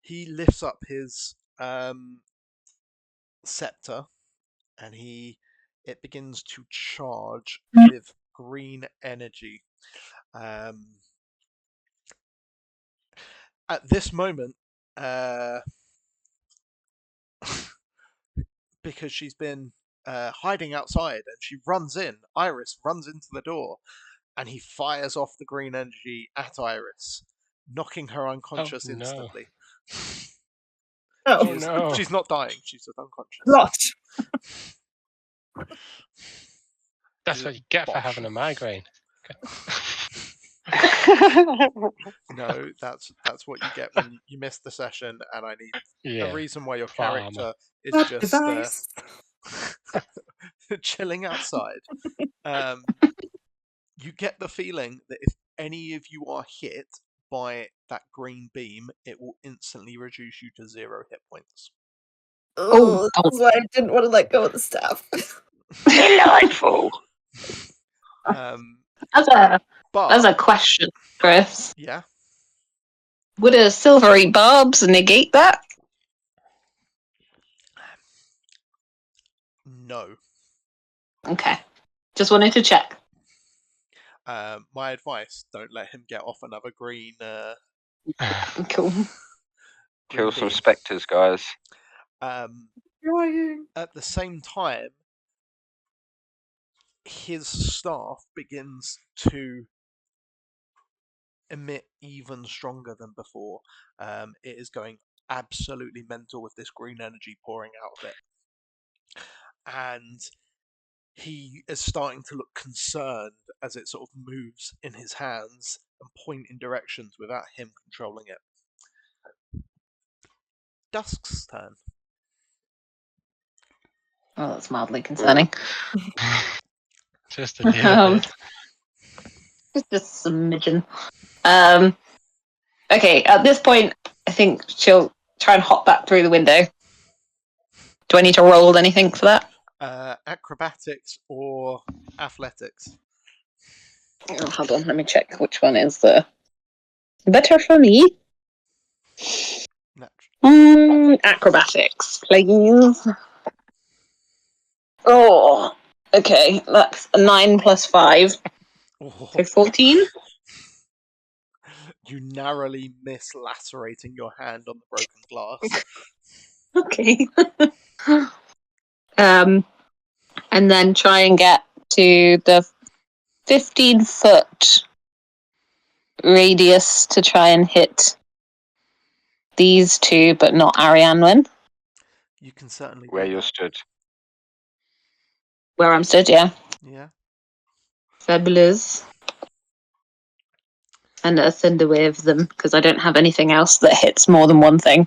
He lifts up his scepter and it begins to charge with green energy. At this moment, because she's been hiding outside and she runs in, Iris runs into the door and he fires off the green energy at Iris, knocking her unconscious instantly. Oh, no. She's not dying, she's just unconscious. Lost. That's what you get for having a migraine. No, that's what you get when you miss the session, and I need a reason why your character is just chilling outside. You get the feeling that if any of you are hit by that green beam, it will instantly reduce you to 0 hit points. Oh, that's why I didn't want to let go of the staff. Delightful. That's a question, Chris. Yeah. Would a silvery barbs negate that? No. Okay. Just wanted to check. My advice: don't let him get off another green. Cool. Kill some spectres, guys. At the same time, his staff begins to emit even stronger than before. It is going absolutely mental with this green energy pouring out of it. And he is starting to look concerned as it sort of moves in his hands and point in directions without him controlling it. Dusk's turn. Oh, that's mildly concerning. Just a little bit. Just a smidgen. Okay, at this point, I think she'll try and hop back through the window. Do I need to roll anything for that? Acrobatics or athletics? Oh, hold on, let me check which one is the better for me. Acrobatics, please. Oh, okay, that's a 9 plus 5, Oh, so 14. you narrowly miss lacerating your hand on the broken glass. Okay. And then try and get to the 15-foot radius to try and hit these two, but not Arianwen. You can certainly Where do you're that. stood. Where I'm stood, yeah. Yeah. Fabulous. And send away of them, because I don't have anything else that hits more than one thing.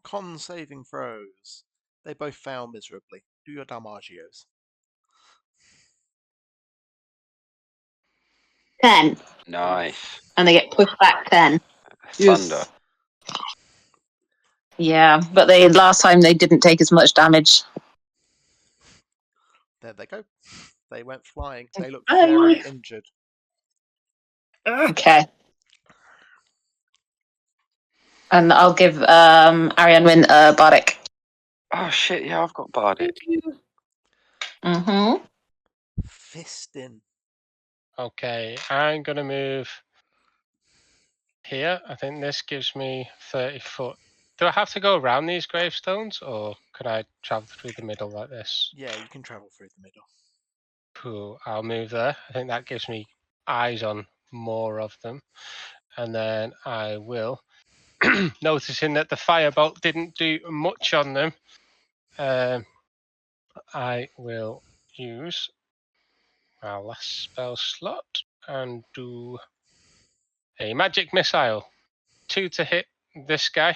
Con saving throws. They both fail miserably. Do your damagios. 10. Nice. And they get pushed back 10. Thunder. Yeah, but last time they didn't take as much damage. There they go. They went flying. They look Bye. very injured. Okay. And I'll give Arianwen a bardic. Oh shit! Yeah, I've got Bardic. Mm-hmm. Fistin. Okay, I'm gonna move here. I think this gives me 30 foot. Do I have to go around these gravestones, or can I travel through the middle like this? Yeah, you can travel through the middle. Cool. I'll move there. I think that gives me eyes on more of them, and then I will. Noticing that the firebolt didn't do much on them, I will use our last spell slot and do a magic missile. 2 to hit this guy,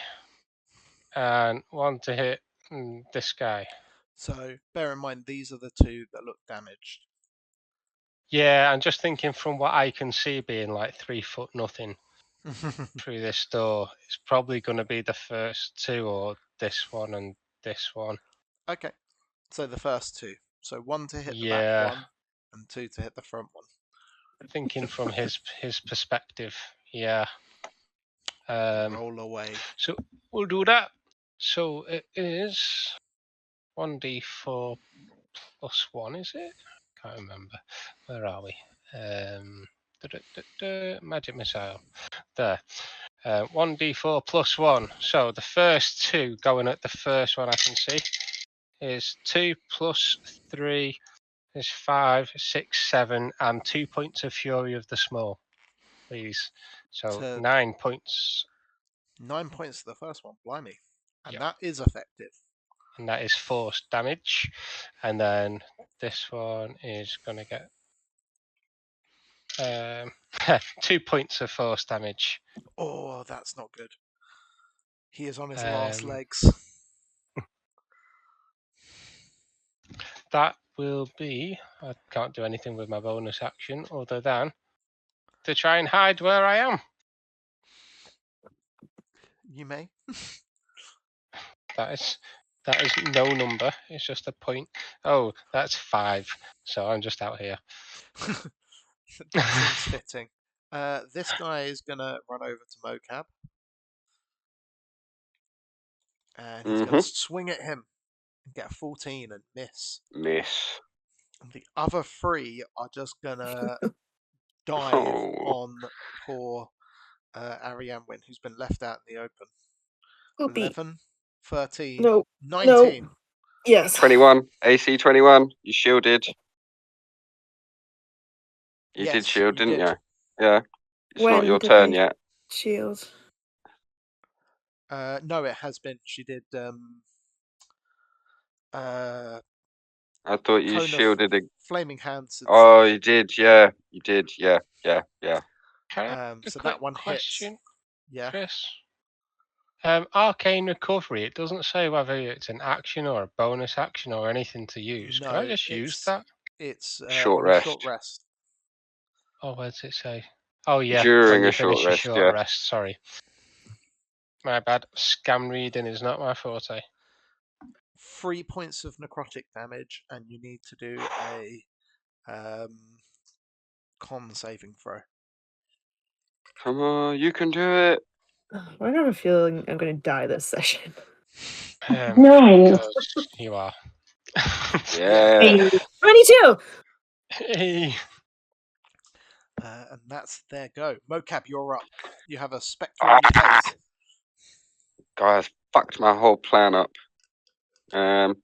and 1 to hit this guy. So bear in mind these are the two that look damaged. Yeah, I'm just thinking from what I can see being like 3 foot nothing through this door, it's probably going to be the first two or this one and this one. Okay. So the first two. So 1 to hit the Yeah. back one and 2 to hit the front one. Thinking from his perspective, yeah. Roll away. So we'll do that. So it is 1d4 plus 1, is it? Can't remember. Where are we? Magic missile. There. 1d4 plus 1. So the first two going at the first one I can see is 2 plus 3 is 5, 6, 7, and 2 points of Fury of the Small, please. So 9 points. 9 points to the first one. Blimey. And Yep. that is effective. And that is force damage. And then this one is going to get 2 points of force damage. Oh, that's not good. He is on his last legs. That will be... I can't do anything with my bonus action other than to try and hide where I am. You may. That is no number. It's just a point. Oh, that's 5. So I'm just out here. That seems fitting. This guy is going to run over to Mocap. And he's going to swing at him and get a 14 and miss. Miss. And the other 3 are just going to dive on poor Arianwen, who's been left out in the open. Poopy. 11, 13, No. 19. No. Yes. 21. AC 21. You shielded. You Yes, did shield, you didn't did. you? Yeah. It's When not your did turn I yet. shield? No, it has been. She did. I thought you Cone of shielded a... Flaming Hands. Oh, you did, yeah. You did, yeah. Can I ask a So quick that one question, hits. Yeah. Chris? Arcane Recovery, it doesn't say whether it's an action or a bonus action or anything to use. Can I No, just use that? it's Short on a rest. short rest. Oh, where does it say? Oh, yeah. During when you a short finish a rest, short yeah. rest. Sorry. My bad. Scam reading is not my forte. 3 points of necrotic damage, and you need to do a con saving throw. Come on, you can do it. I have a feeling I'm going to die this session. No. Because you are. Yeah. 22! Hey. And that's their go. Mocap, you're up. You have a spectre in your face. Guys, fucked my whole plan up. I'm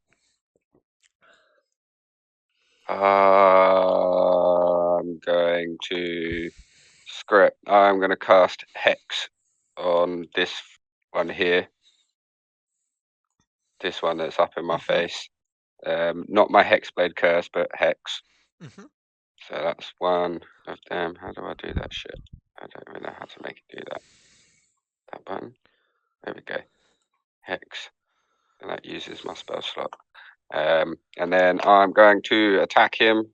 going to I'm going to cast Hex on this one here. This one that's up in my face. Not my Hexblade curse, but Hex. Mm-hmm. So that's one of them. How do I do that shit? I don't really know how to make it do that. That button. There we go. Hex. And that uses my spell slot. And then I'm going to attack him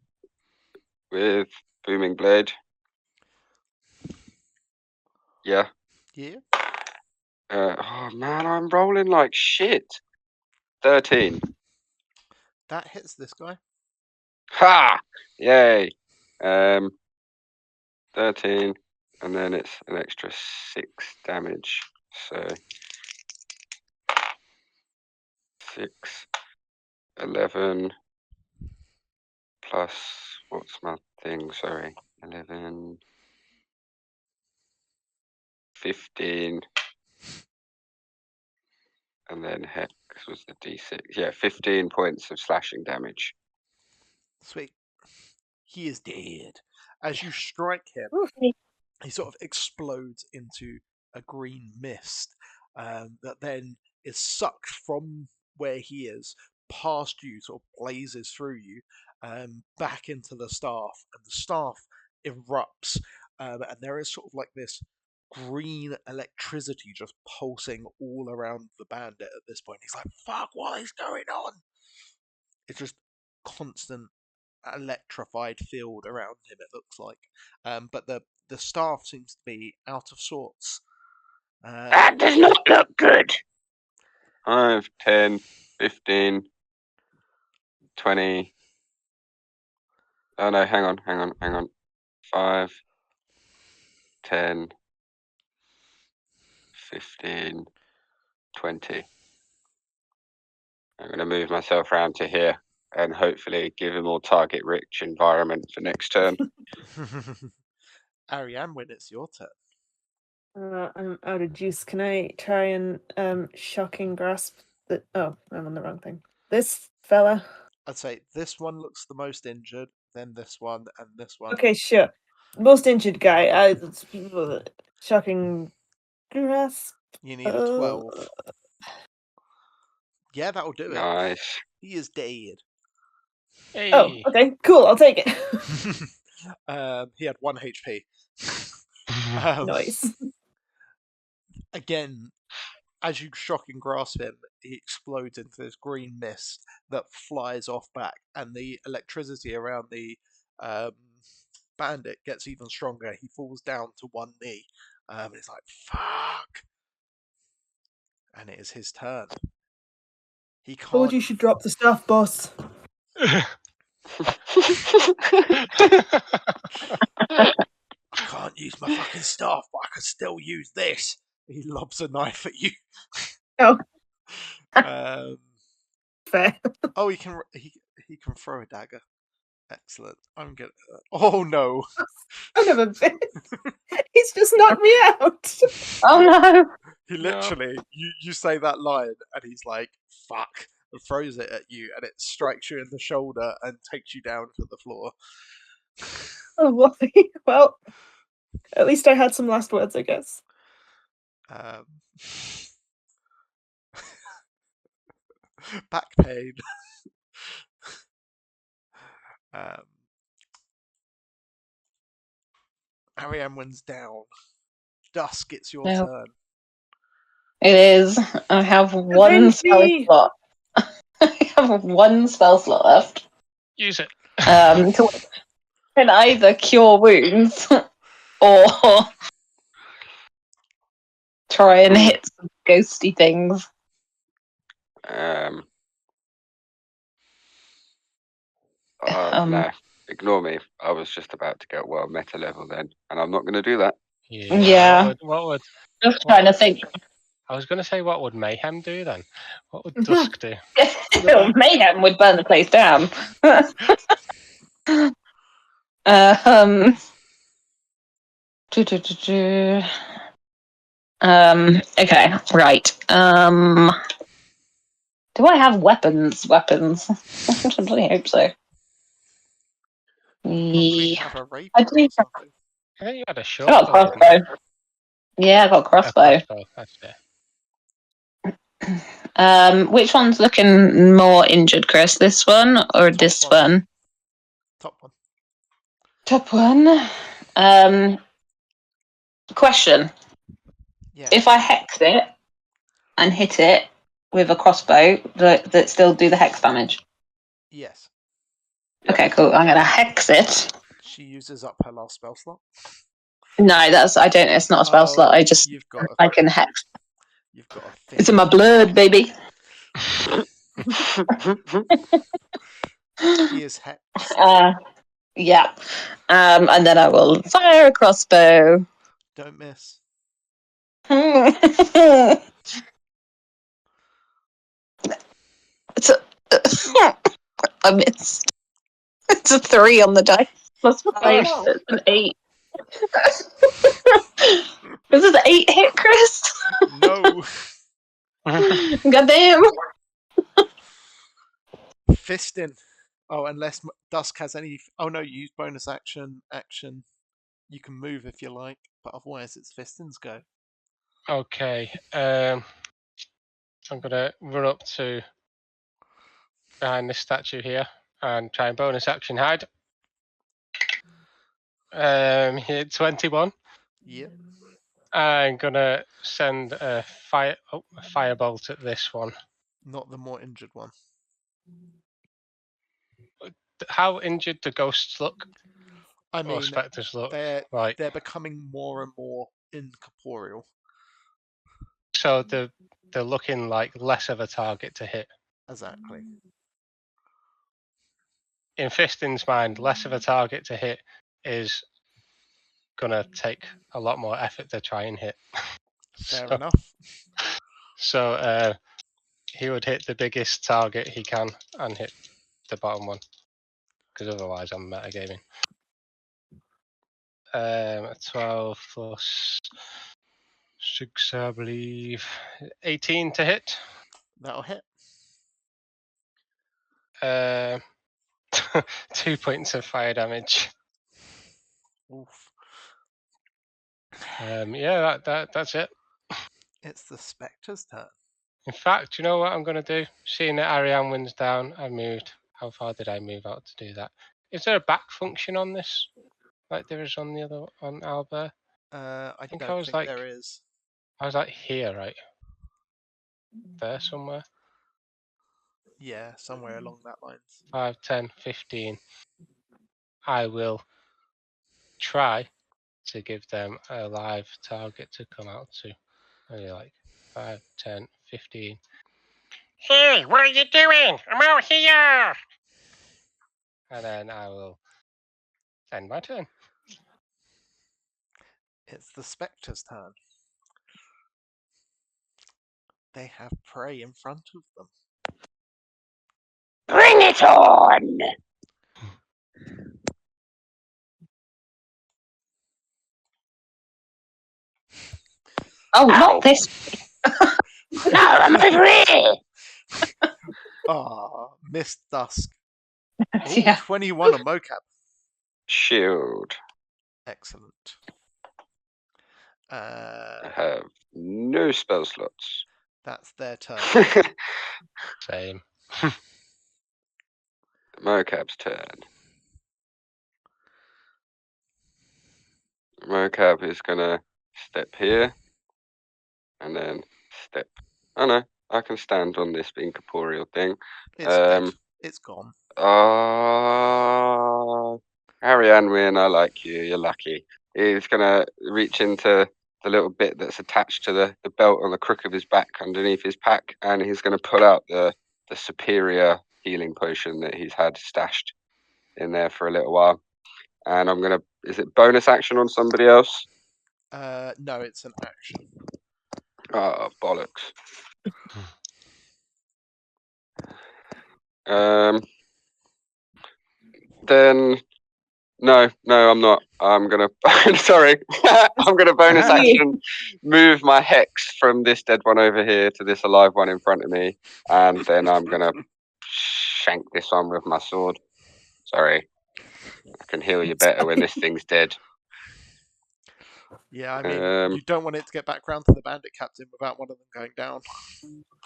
with Booming Blade. Yeah. Yeah. Oh man, I'm rolling like shit. 13. That hits this guy. Ha! Yay. 13. And then it's an extra 6 damage. So 6, 11 plus what's my thing? Sorry. 11, 15. And then Hex was the D6. Yeah, 15 points of slashing damage. Sweet. He is dead. As you strike him, he sort of explodes into a green mist that then is sucked from where he is past you, sort of blazes through you, back into the staff, and the staff erupts, and there is sort of like this green electricity just pulsing all around the bandit at this point. He's like, fuck, what is going on? It's just constant electrified field around him, it looks like. But the staff seems to be out of sorts. That does not look good. 5, 10, 15, 20. Oh no, hang on. 5, 10, 15, 20. I'm going to move myself around to here and hopefully give a more target-rich environment for next turn. Ariane, when it's your turn. I'm out of juice. Can I try and shocking grasp the... Oh, I'm on the wrong thing. This fella. I'd say this one looks the most injured, then this one, and this one. Okay, sure. Most injured guy. Shocking grasp. You need a 12. Yeah, that'll do it. Nice. He is dead. Hey. Oh, okay, cool. I'll take it. He had 1 HP. Nice. Again, as you shock and grasp him, he explodes into this green mist that flies off back, and the electricity around the bandit gets even stronger. He falls down to one knee, and he's like, fuck! And it is his turn. He can't... Told you should drop the stuff, boss. I can't use my fucking staff, but I can still use this. He lobs a knife at you. Oh. Fair. Oh, he can throw a dagger. Excellent. I'm gonna... Oh no! Son of a bitch. He's just knocked me out. Oh no! He literally, you say that line, and he's like, fuck, and throws it at you, and it strikes you in the shoulder and takes you down to the floor. Oh boy. Well, at least I had some last words, I guess. Back pain. Ariane wins down. Dusk, it's your No. turn. It is. I have one spell Avenge me! slot. I have one spell slot left. Use it. To can either cure wounds or try and hit some ghosty things. No, ignore me. I was just about to get meta level then, and I'm not going to do that. Yeah. What would Just trying to think. I was going to say, what would Mayhem do then? What would Dusk do? Mayhem would burn the place down. Okay, right. Do I have weapons? I hope so. Probably have a rapier I do. or something. I think you had a I short got a crossbow. Yeah, I got a crossbow. That's it. Which one's looking more injured, Chris? This one or this one? Top one. Top one. Question. Yeah. If I hex it and hit it with a crossbow, that still do the hex damage? Yes. Okay, cool. I'm gonna hex it. She uses up her last spell slot. No, I don't. It's not a spell slot. I can hex. You've got a thing. It's in my blood, baby. She is hex. Yeah. And then I will fire a crossbow. Don't miss. I missed. It's a 3 on the dice. Plus 5. Oh. It's an 8. Is it 8 hit, Chris? No. Goddamn. Fisting. Oh, unless Dusk has any. Oh no, you use bonus action. You can move if you like, but otherwise it's Fisting's go. Okay. I'm gonna run up to behind this statue here and try and bonus action hide. Hit 21. Yep. I'm gonna send a firebolt at this one. Not the more injured one. How injured do ghosts look? I mean, or specters look? They're becoming more and more incorporeal. So they're looking like less of a target to hit. Exactly. In Fisting's mind, less of a target to hit is gonna take a lot more effort to try and hit. Fair enough. So he would hit the biggest target he can and hit the bottom one, because otherwise I'm metagaming. 12 plus 6, I believe. 18 to hit. That'll hit. 2 points of fire damage. Oof. Yeah, that's it. It's the Spectre's turn. In fact, you know what I'm going to do? Seeing that Ariane wins down, I moved. How far did I move out to do that? Is there a back function on this, like there is on the other on Albert? I think don't I was think like there is. I was like here, right? There somewhere. Yeah, somewhere along that lines. 5, 10, 15. I will try to give them a live target to come out to. Only like 5, 10, 15. Hey, what are you doing? I'm out here! And then I will end my turn. It's the Spectre's turn. They have prey in front of them. Bring it on! Oh, not this. No, I'm over here! Ah, Miss Dusk. Yeah. 21 on mocap. Shield. Excellent. I have no spell slots. That's their turn. Same. Mocap's turn. Mocap is gonna step here and then step. Oh no, I can stand on this incorporeal thing. It's dead. It's gone. Ariane Wynn, I like you. You're lucky. He's gonna reach into the little bit that's attached to the belt on the crook of his back underneath his pack, and he's gonna pull out the superior healing potion that he's had stashed in there for a little while. And I'm gonna. Is it bonus action on somebody else? No, it's an action. Oh bollocks. Then no, I'm not. I'm gonna. Sorry, I'm gonna bonus action move my hex from this dead one over here to this alive one in front of me, and then I'm gonna shank this one with my sword. Sorry, I can heal you better when this thing's dead. Yeah, I mean, you don't want it to get back round to the bandit captain without one of them going down.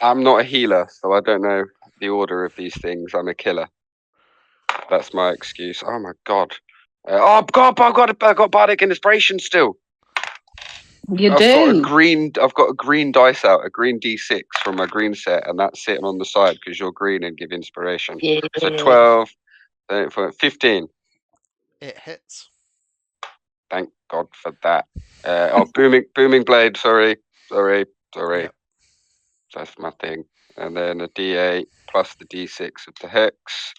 I'm not a healer, so I don't know the order of these things. I'm a killer. That's my excuse. Oh my god. Oh god, I got bardic inspiration still. You I've do. got a green dice out, a green D6 from my green set, and that's sitting on the side because you're green and give inspiration. Yeah. So 12, 15. It hits. Thank God for that. Booming blade. Sorry. Yep. That's my thing. And then a D8 plus the D6 of the hex.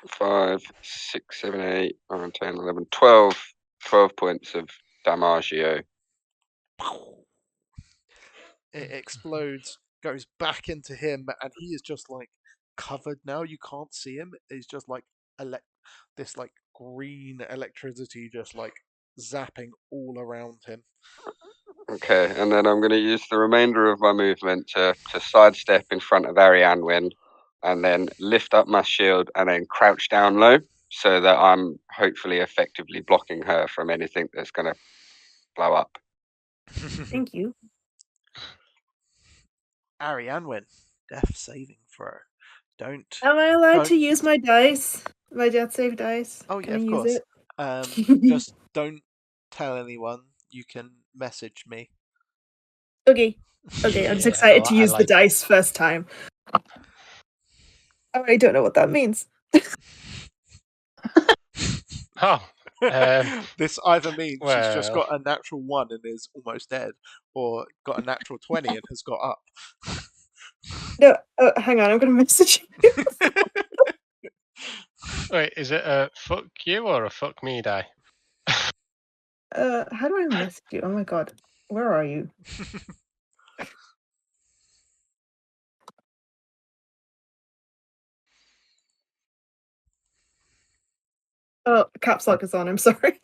5, 6, 7, 8, 9, 10, 11, 12. 12 points of damaggio. It explodes, goes back into him, and he is just like covered now. You can't see him. It's just like this like green electricity just like zapping all around him. Okay, and then I'm going to use the remainder of my movement to sidestep in front of Ariane Wynn, and then lift up my shield and then crouch down low so that I'm hopefully effectively blocking her from anything that's going to blow up. Thank you. Ariane Wynn, death saving throw. Don't. Am I allowed Don't- to use my dice? My death save dice? Oh Can yeah, I of use course. it? Just don't tell anyone. You can message me. Okay. Okay, I'm just Yeah, excited oh, to I use like the dice first time. Oh, I don't know what that means. Oh, This either means she's just well. got a natural 1 and is almost dead, or got a natural 20 and has got up. No, hang on, I'm gonna message you. Wait, is it a fuck you or a fuck me die? How do I message you? Oh my god. Where are you? Oh, caps lock is on, I'm sorry.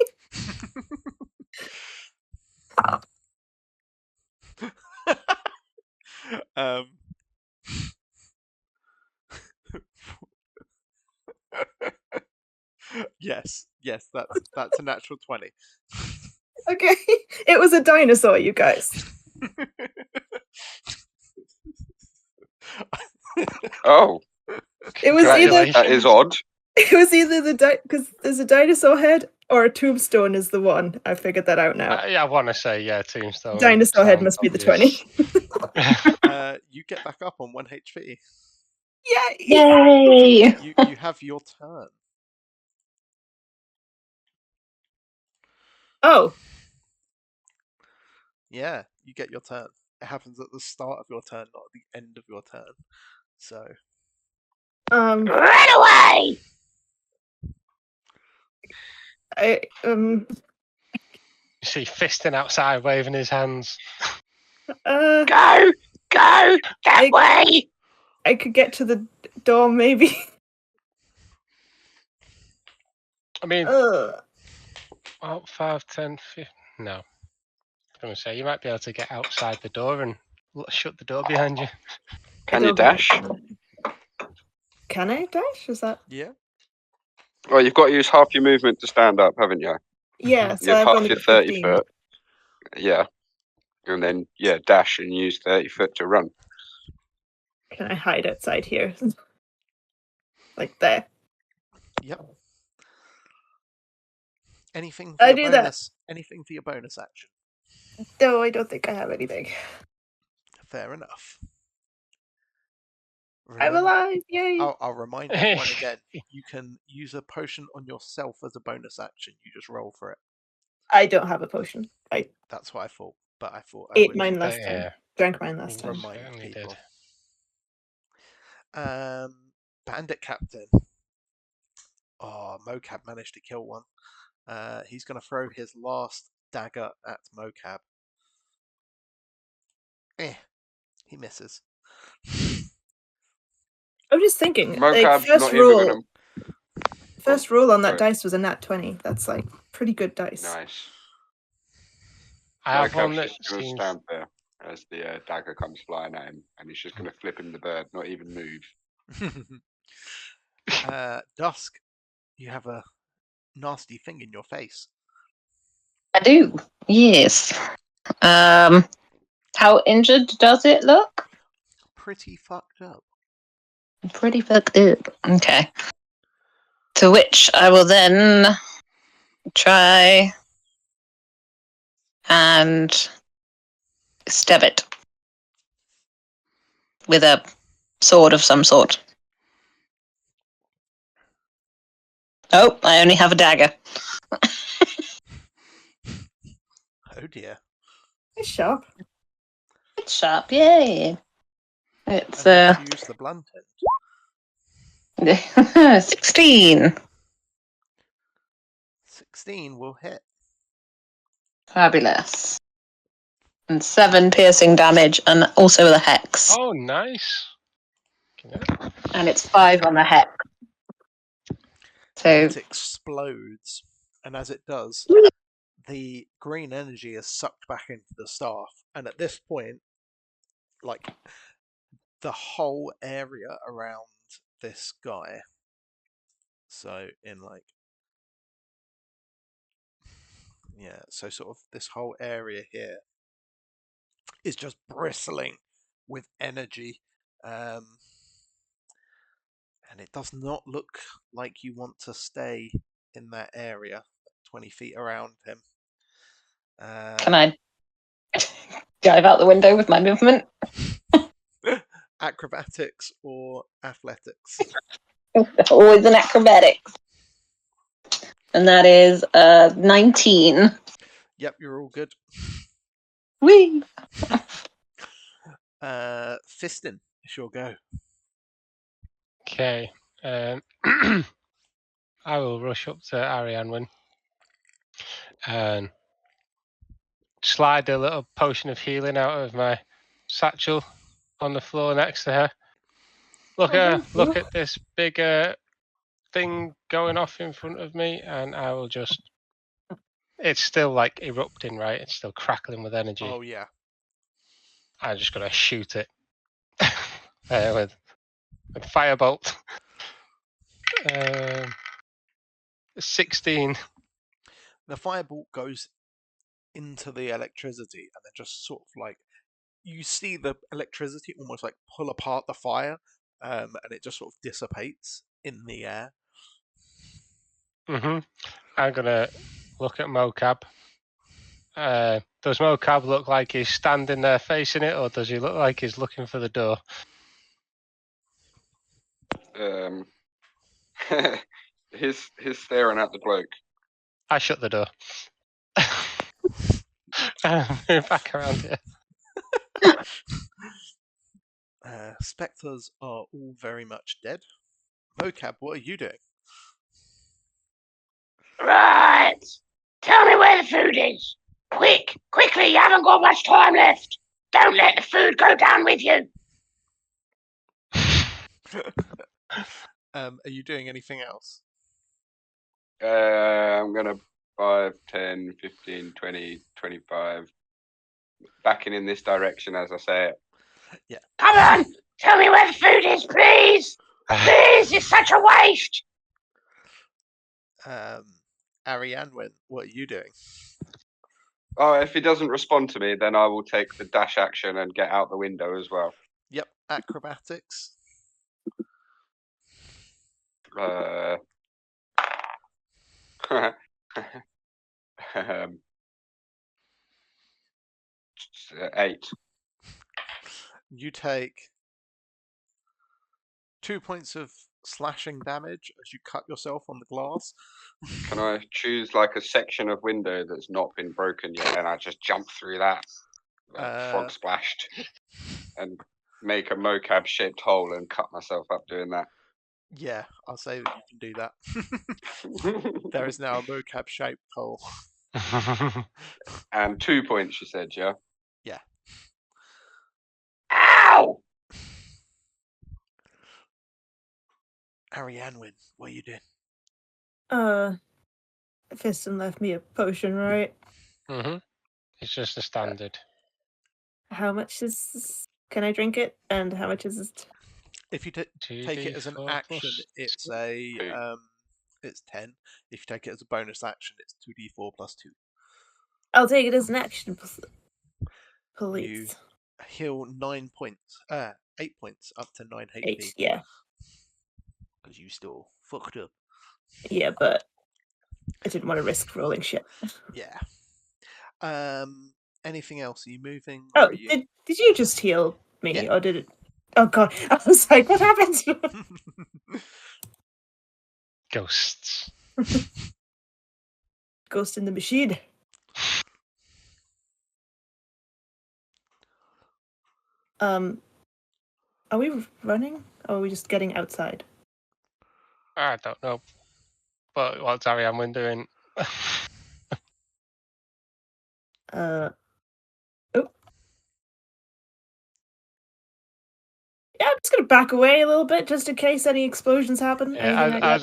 Yes, that's a natural 20. Okay. It was a dinosaur, you guys. Oh, It was either that is odd. it was either because there's a dinosaur head or a tombstone is the one. I figured that out now. Yeah, I want to say tombstone. Dinosaur head Sounds must be the obvious. 20. You get back up on 1 HP. Yay! Yay! You have your turn. Oh, Yeah, you get your turn. It happens at the start of your turn, not at the end of your turn. So Run away! You see Fiston outside waving his hands. uh, Go! That way! I could get to the door maybe. I mean, Ugh. well, 5, 10, 15. No. I'm going to say you might be able to get outside the door and shut the door behind you. Can you dash? Can I dash? Is that? yeah. Well, you've got to use half your movement to stand up, haven't you? Yeah, You so have I've half only your got 30 15. foot. Yeah. And then, dash and use 30 foot to run. Can I hide outside here? Like there. Yep. Anything for I your do that. bonus? Anything for your bonus action? No, I don't think I have anything. Fair enough. I'm alive! Yay! I'll remind everyone again. You can use a potion on yourself as a bonus action. You just roll for it. I don't have a potion. I That's what I thought, but I thought I ate would mine last time. Yeah. Drank mine last time. remind Certainly people. did. Bandit Captain. Oh, Mocap managed to kill one. He's going to throw his last dagger at Mocap. He misses. I'm just thinking, like, Mocap's first not even roll, gonna. first roll on that Sorry. dice was a nat 20. That's like pretty good dice. Nice. I have one Mocap's that just gonna seems. stand there as the dagger comes flying at him, and he's just gonna flip him the bird, not even move. Dusk, you have a nasty thing in your face. I do. Yes. How injured does it look? Pretty fucked up. Pretty fucked up. Okay. To which I will then try and stab it with a sword of some sort. Oh, I only have a dagger. Oh dear. It's sharp. It's sharp, yay. It's And let's use the blunt end. 16. 16 will hit. Fabulous. And 7 piercing damage, and also with a hex. Oh, nice. And it's 5 on the hex. So It explodes, and as it does, the green energy is sucked back into the staff, and at this point, like, the whole area around this guy, so in like, yeah, so sort of this whole area here is just bristling with energy, and it does not look like you want to stay in that area 20 feet around him. can I dive out the window with my movement? Acrobatics or athletics? Always an acrobatics. And that is 19. Yep, you're all good. Whee! Fistin, it's your go. Okay. I will rush up to Arianwen and slide a little potion of healing out of my satchel on the floor next to her. Look at this big thing going off in front of me, and I will just. It's still like erupting, right? It's still crackling with energy. Oh yeah. I'm just gonna shoot it with firebolt. 16. The firebolt goes into the electricity, and then just sort of like you see the electricity almost like pull apart the fire, and it just sort of dissipates in the air. I'm gonna look at Mocap. Does Mocap look like he's standing there facing it, or does he look like he's looking for the door? He's staring at the bloke. I shut the door. Move back around here. Spectres are all very much dead. Mocap, what are you doing? Right. Tell me where the food is. Quickly, you haven't got much time left. Don't let the food go down with you. Are you doing anything else? I'm gonna 5, 10, 15, 20, 25. Backing in this direction as I say it. Yeah. Come on, tell me where the food is, please. Please, it's such a waste. Arianwen, what are you doing? Oh, if he doesn't respond to me, then I will take the dash action and get out the window as well. Yep, acrobatics. 8. You take 2 points of slashing damage as you cut yourself on the glass. Can I choose like a section of window that's not been broken yet, and I just jump through that, frog splashed, and make a mocap-shaped hole and cut myself up doing that? Yeah, I'll say that you can do that. There is now a mocap-shaped hole. And 2 points, you said, yeah? Yeah. Ow! Arianwin, what are you doing? Fiston left me a potion, right? It's just a standard. How much is this? Can I drink it? And how much is it? If you take it as an 2d4 action, plus it's 2. it's 10. If you take it as a bonus action, it's 2d4 plus 2. I'll take it as an action, You please. heal 9 points, 8 points up to 9 HP. 8, yeah. Because you still fucked up. Yeah, but I didn't want to risk rolling shit. Yeah. Anything else? Are you moving? Oh, Or are you... did you just heal me, Yeah. or did it? Oh god, I was like, what happened? Ghosts. Ghost in the machine. Are we running, or are we just getting outside? I don't know. But what's Arianwin doing? Oh. Yeah, I'm just gonna back away a little bit just in case any explosions happen. Yeah,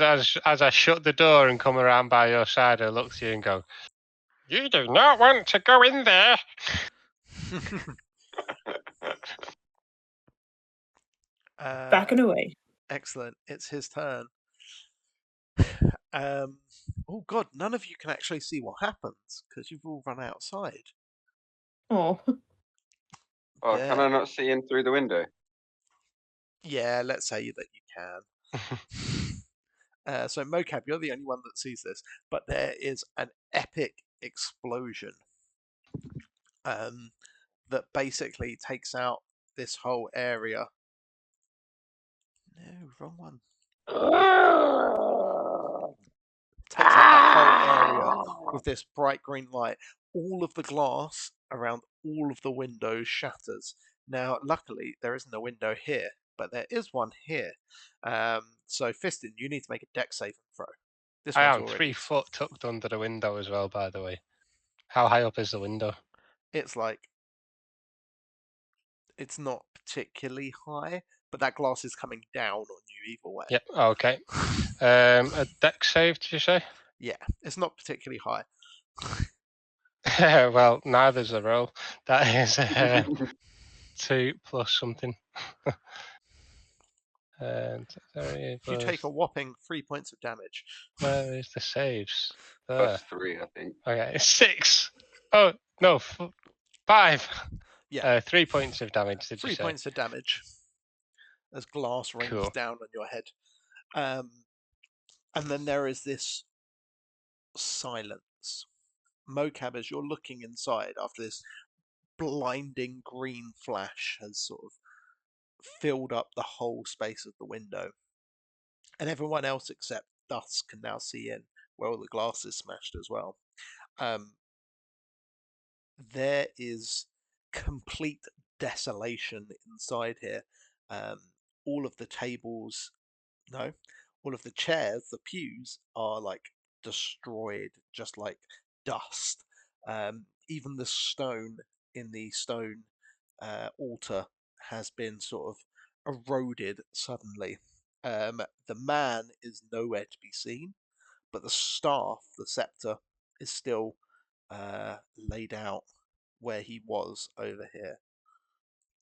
as I shut the door and come around by your side, I look to you and go, "You do not want to go in there." Backing away. Excellent. It's his turn. Oh god, none of you can actually see what happens because you've all run outside. Oh. Oh, can I not see in through the window? Yeah, let's say that you can. So Mocap, you're the only one that sees this, but there is an epic explosion that basically takes out this whole area. No, wrong one. Takes out that whole area with this bright green light. All of the glass around all of the windows shatters. Now, luckily, there isn't a window here, but there is one here. So, Fiston, you need to make a dex saving throw. This I one's am already... 3 foot tucked under the window as well, by the way. How high up is the window? It's like... It's not particularly high, but that glass is coming down on you either way. Yep, okay. A dex save, did you say? Yeah, it's not particularly high. Well, neither's a roll. That is 2 plus something. And You take a whopping 3 points of damage. Where is the saves? There. Plus 3, I think. Okay, 6. Oh no, 5. Yeah. 3 points of damage. Did you 3 say? points of damage as glass rains Cool. down on your head. And then there is this silence. Mocap, as you're looking inside after this blinding green flash has sort of filled up the whole space of the window, and everyone else except Dusk can now see in where all the glass is smashed as well. There is complete desolation inside here. All of the tables, no, all of the chairs, the pews are like destroyed, just like dust. Even the stone in the stone altar has been sort of eroded suddenly. The man is nowhere to be seen, but the staff, the scepter, is still laid out where he was over here,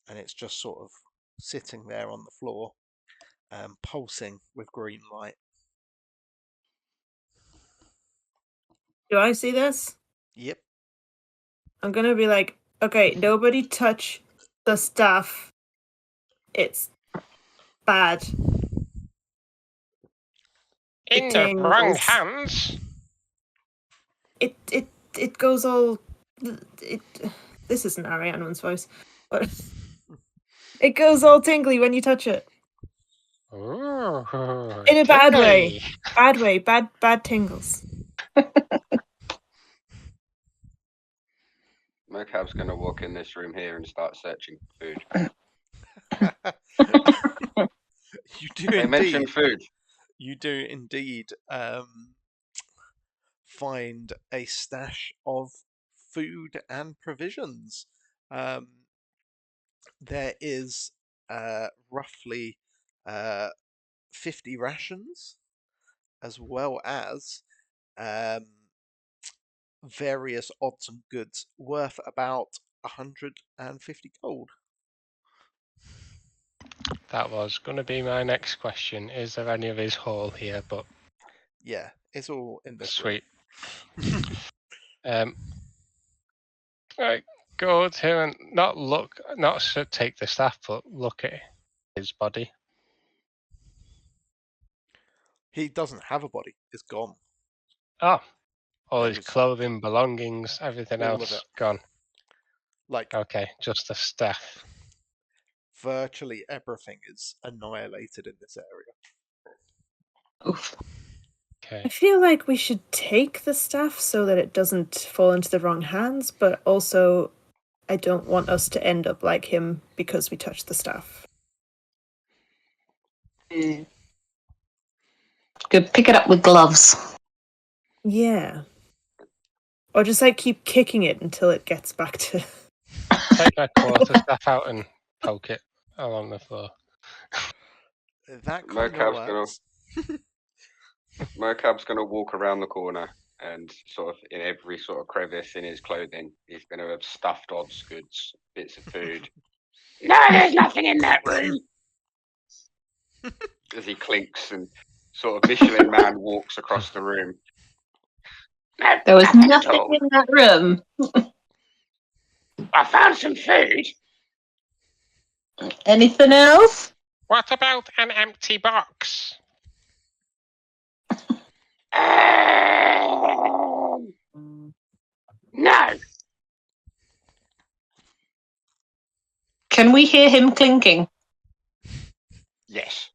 and it's just sort of sitting there on the floor, pulsing with green light. Do I see this? Yep. I'm gonna be like, okay, nobody touch the stuff. It's bad. In the wrong hands. It goes all. This isn't Arianne's voice, but it goes all tingly when you touch it. Ooh, In a bad way. tingly. Bad way. Bad tingles. Mocap's gonna walk in this room here and start searching for food. You do They indeed. mentioned food. You do indeed find a stash of food and provisions. There is roughly 50 rations, as well as various odds and goods worth about 150 gold. That was going to be my next question. Is there any of his haul here? But Yeah, it's all in this sweet. room. Right, go to him and not take the staff, but look at his body. He doesn't have a body. It's gone. Oh, all That his was clothing, belongings, everything all of else it. gone. Like, Okay, just the staff. virtually everything is annihilated in this area. Oof. I Okay. feel like we should take the staff so that it doesn't fall into the wrong hands, but also I don't want us to end up like him because we touched the staff. Good. Pick it up with gloves. Yeah. Or just like keep kicking it until it gets back to. Take my quarter staff out and poke it along the floor. That kind of Mocap's gonna works. Mocap's gonna walk around the corner and sort of in every sort of crevice in his clothing, he's gonna have stuffed odds, goods, bits of food. No, there's nothing in that room. As he clinks and sort of Michelin Man walks across the room. No, There was nothing at nothing all. in that room. I found some food. Anything else? What about an empty box? No. Can we hear him clinking? Yes.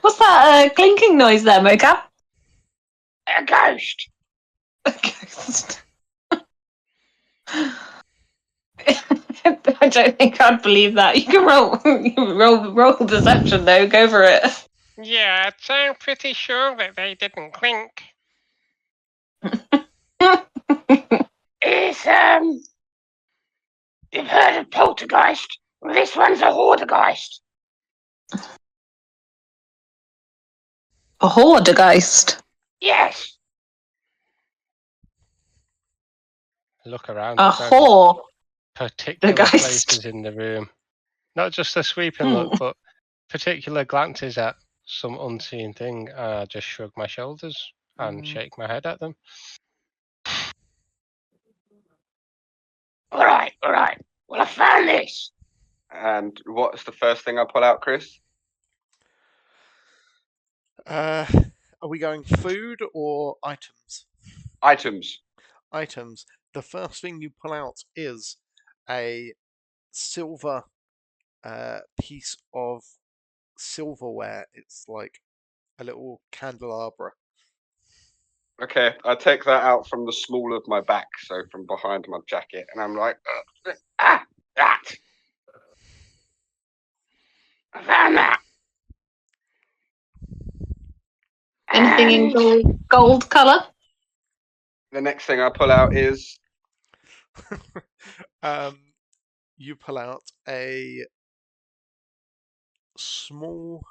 What's that clinking noise there, Mocha? A ghost. A ghost. I don't think I'd believe that. You can roll deception though. Go for it. Yeah, I'm pretty sure that they didn't clink. It's you've heard of poltergeist? Well, this one's a hordegeist. A hordegeist. Yes. Look around. A Is there any whore. particular geist. places in the room? Not just a sweeping look, but particular glances at some unseen thing. I just shrug my shoulders and shake my head at them. All right. Well, I found this. And what's the first thing I pull out, Chris? Are we going food or items? Items. Items. The first thing you pull out is a silver piece of silverware. It's like a little candelabra. Okay, I take that out from the small of my back, so from behind my jacket, and I'm like, That. I found that. Anything in And gold colour? the next thing I pull out is You pull out a small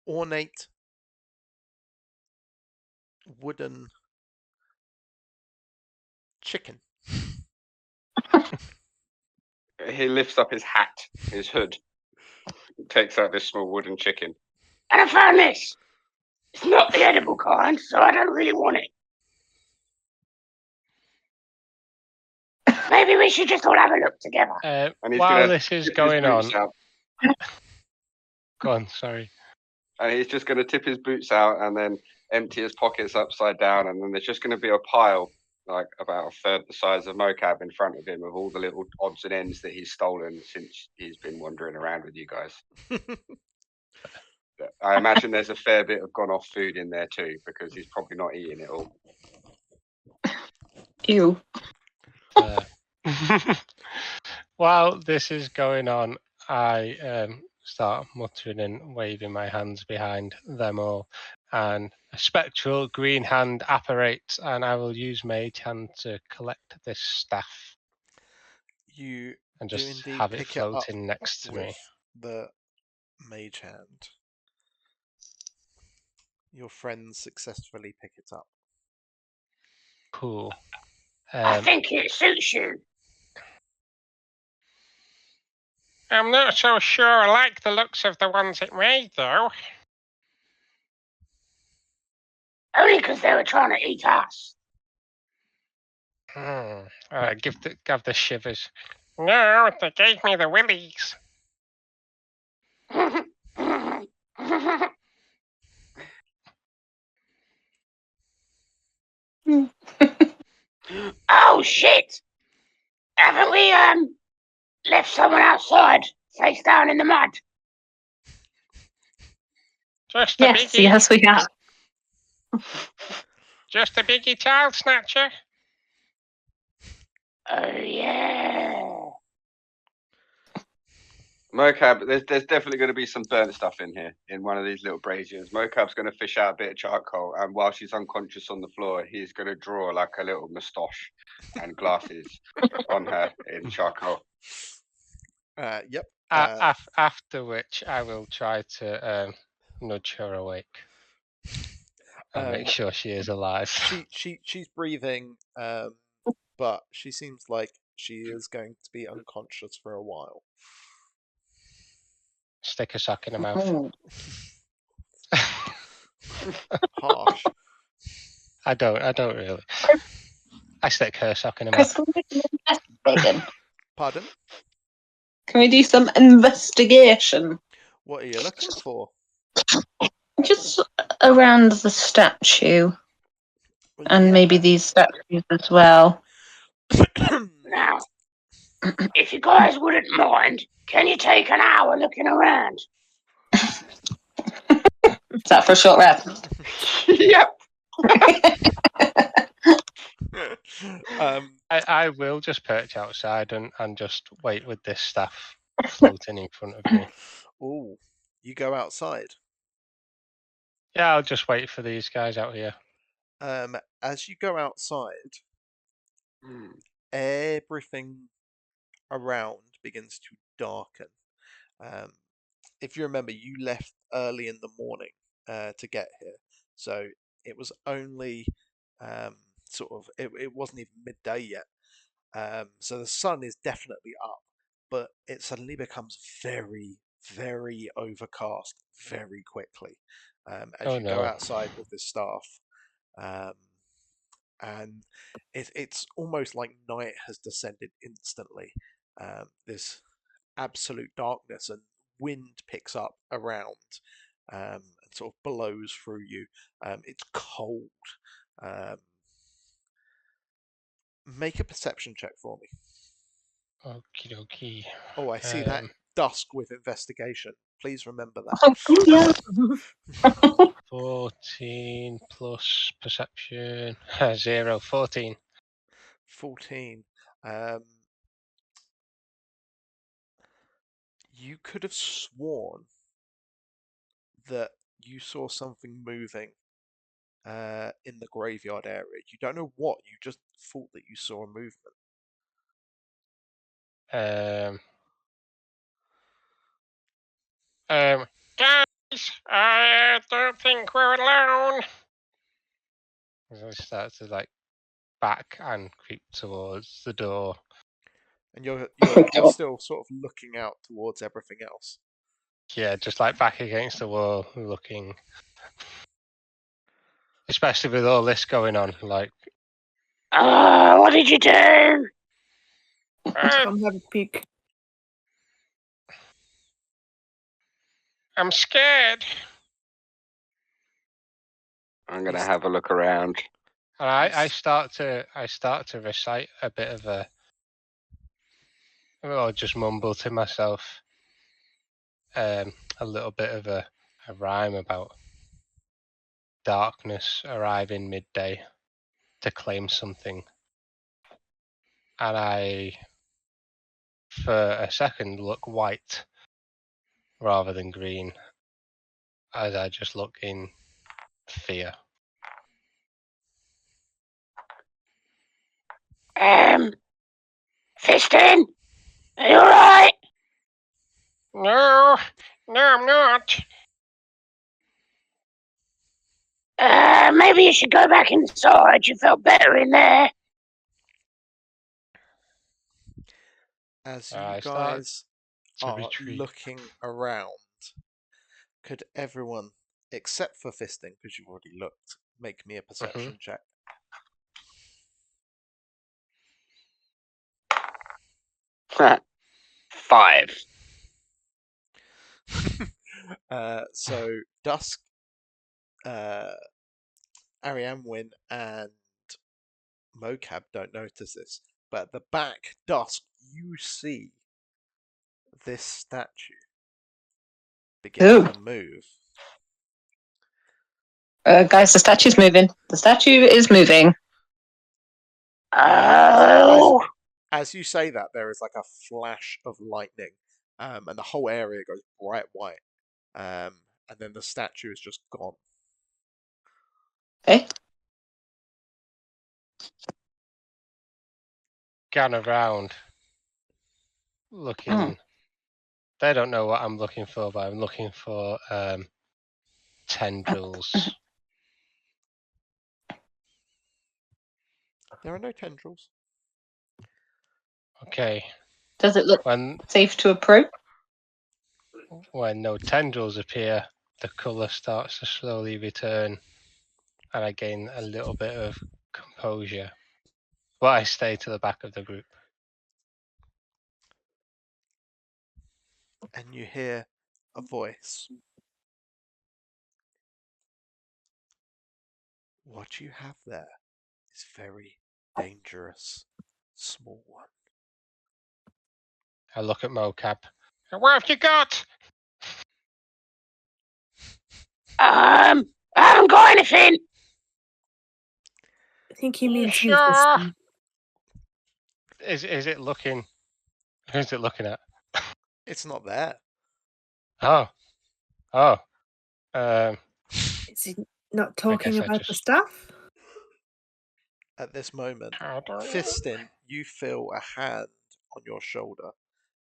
ornate wooden chicken. he lifts up his hat, his hood, takes out this small wooden chicken. I found this. It's not the edible kind, so I don't really want it. Maybe we should just all have a look together. And he's While gonna this is tip his going on, boots out. go on. Sorry. And he's just going to tip his boots out and then empty his pockets upside down, and then there's just going to be a pile like about a third the size of Mocap in front of him of all the little odds and ends that he's stolen since he's been wandering around with you guys. I imagine there's a fair bit of gone off food in there too, because he's probably not eating it all. Ew. While this is going on, I start muttering and waving my hands behind them all, and a spectral green hand apparates, and I will use Mage Hand to collect this staff You and do just indeed have it pick it up floating next to me. with the mage hand. Your friends successfully pick it up. Cool. I think it suits you. I'm not so sure I like the looks of the ones it made, though. Only because they were trying to eat us. Give the shivers. No, they gave me the willies. Oh shit! Haven't we left someone outside, face down in the mud? Just a Yes, biggie. yes, we have. Just a biggie child snatcher. Oh yeah. Mocap, there's definitely going to be some burnt stuff in here in one of these little braziers. Mocap's going to fish out a bit of charcoal, and while she's unconscious on the floor, he's going to draw like a little moustache and glasses on her in charcoal. Yep. After which, I will try to nudge her awake and make sure she is alive. She's breathing, but she seems like she is going to be unconscious for a while. Stick a sock in her mouth. Harsh. I don't really. I stick her sock in her Chris, mouth. can we do some investigating? Pardon? Can we do some investigation? What are you looking for? Just around the statue, and Yeah. maybe these statues as well. Now, if you guys wouldn't mind, can you take an hour looking around? Is that for a short rest? Yep. I will just perch outside and just wait with this staff floating in front of me. Oh, you go outside. Yeah, I'll just wait for these guys out here. As you go outside, everything around begins to darken. If you remember, you left early in the morning to get here, so it was only it wasn't even midday yet. So the sun is definitely up, but it suddenly becomes very, very overcast very quickly as you go outside with the staff. And it's almost like night has descended instantly. This absolute darkness, and wind picks up around and sort of blows through you. It's cold. Make a perception check for me. Okie dokie. Oh, I see that dusk with investigation. Please remember that. Yeah. 14 plus perception. 0, 14. 14. You could have sworn that you saw something moving in the graveyard area. You don't know what, you just thought that you saw a movement. Guys, I don't think we're alone. I start to back and creep towards the door. And you're still sort of looking out towards everything else. Yeah, just back against the wall, looking. Especially with all this going on, What did you do? Come have a peek. I'm scared. I'm going to have a look around. And I start to recite a bit of or just mumble to myself, a little bit of a rhyme about darkness arriving midday to claim something. And I, for a second, look white rather than green, as I just look in fear. Fiston, are you alright? No, I'm not. Maybe you should go back inside. You felt better in there. As you I start guys to are retreat. looking around, could everyone, except for Fisting, because you've already looked, make me a perception check? Five. So Dusk, Ariane Wynn, and Mocap don't notice this, but at the back, Dusk, you see this statue begin Ooh. to move. Guys, the statue's moving. The statue is moving. Oh, As you say that, there is like a flash of lightning, and the whole area goes bright white, and then the statue is just gone. Okay. Scan around, looking. They don't know what I'm looking for, but I'm looking for tendrils. There are no tendrils. Okay. Does it look When safe to approach? no tendrils appear, the colour starts to slowly return, and I gain a little bit of composure. But I stay to the back of the group. And you hear a voice. What you have there is very dangerous, small one. I look at Mocap. What have you got? I haven't got anything. I think he means Sure. Fiston. Is it looking? Who's it looking at? It's not there. Oh. Is he not talking guess I about the just- staff? At this moment, How do I- Fistin, you feel a hand on your shoulder,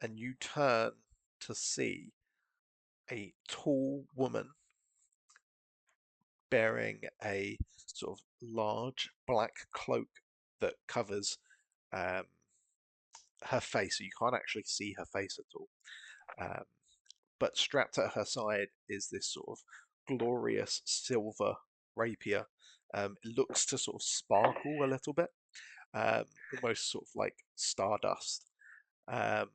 and you turn to see a tall woman bearing a sort of large black cloak that covers her face, so you can't actually see her face at all. But strapped at her side is this sort of glorious silver rapier. It looks to sort of sparkle a little bit, almost sort of like stardust. And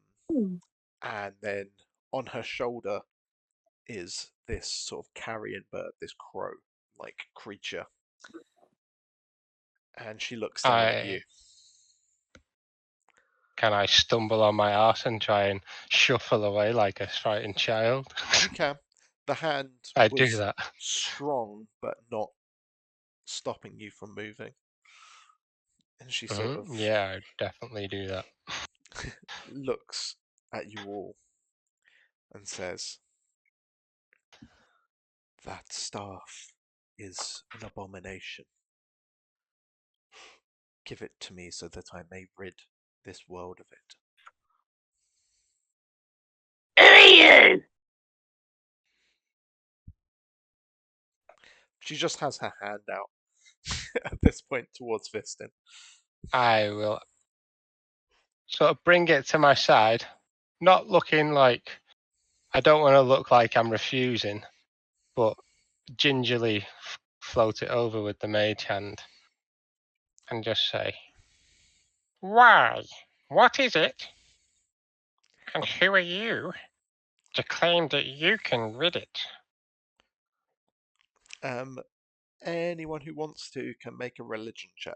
then on her shoulder is this sort of carrion bird, this crow-like creature. And she looks down at you. Can I stumble on my arse and try and shuffle away like a frightened child? You can. The hand I was do that. strong, but not stopping you from moving. And she sort of Yeah, I definitely do that. looks at you all and says, "That staff is an abomination. Give it to me so that I may rid this world of it." Who are you? She just has her hand out at this point towards Fistin. I will sort of bring it to my side, not looking like I don't want to look like I'm refusing, but gingerly float it over with the mage hand and just say, "Why? What is it? And who are you to claim that you can rid it?" Anyone who wants to can make a religion check.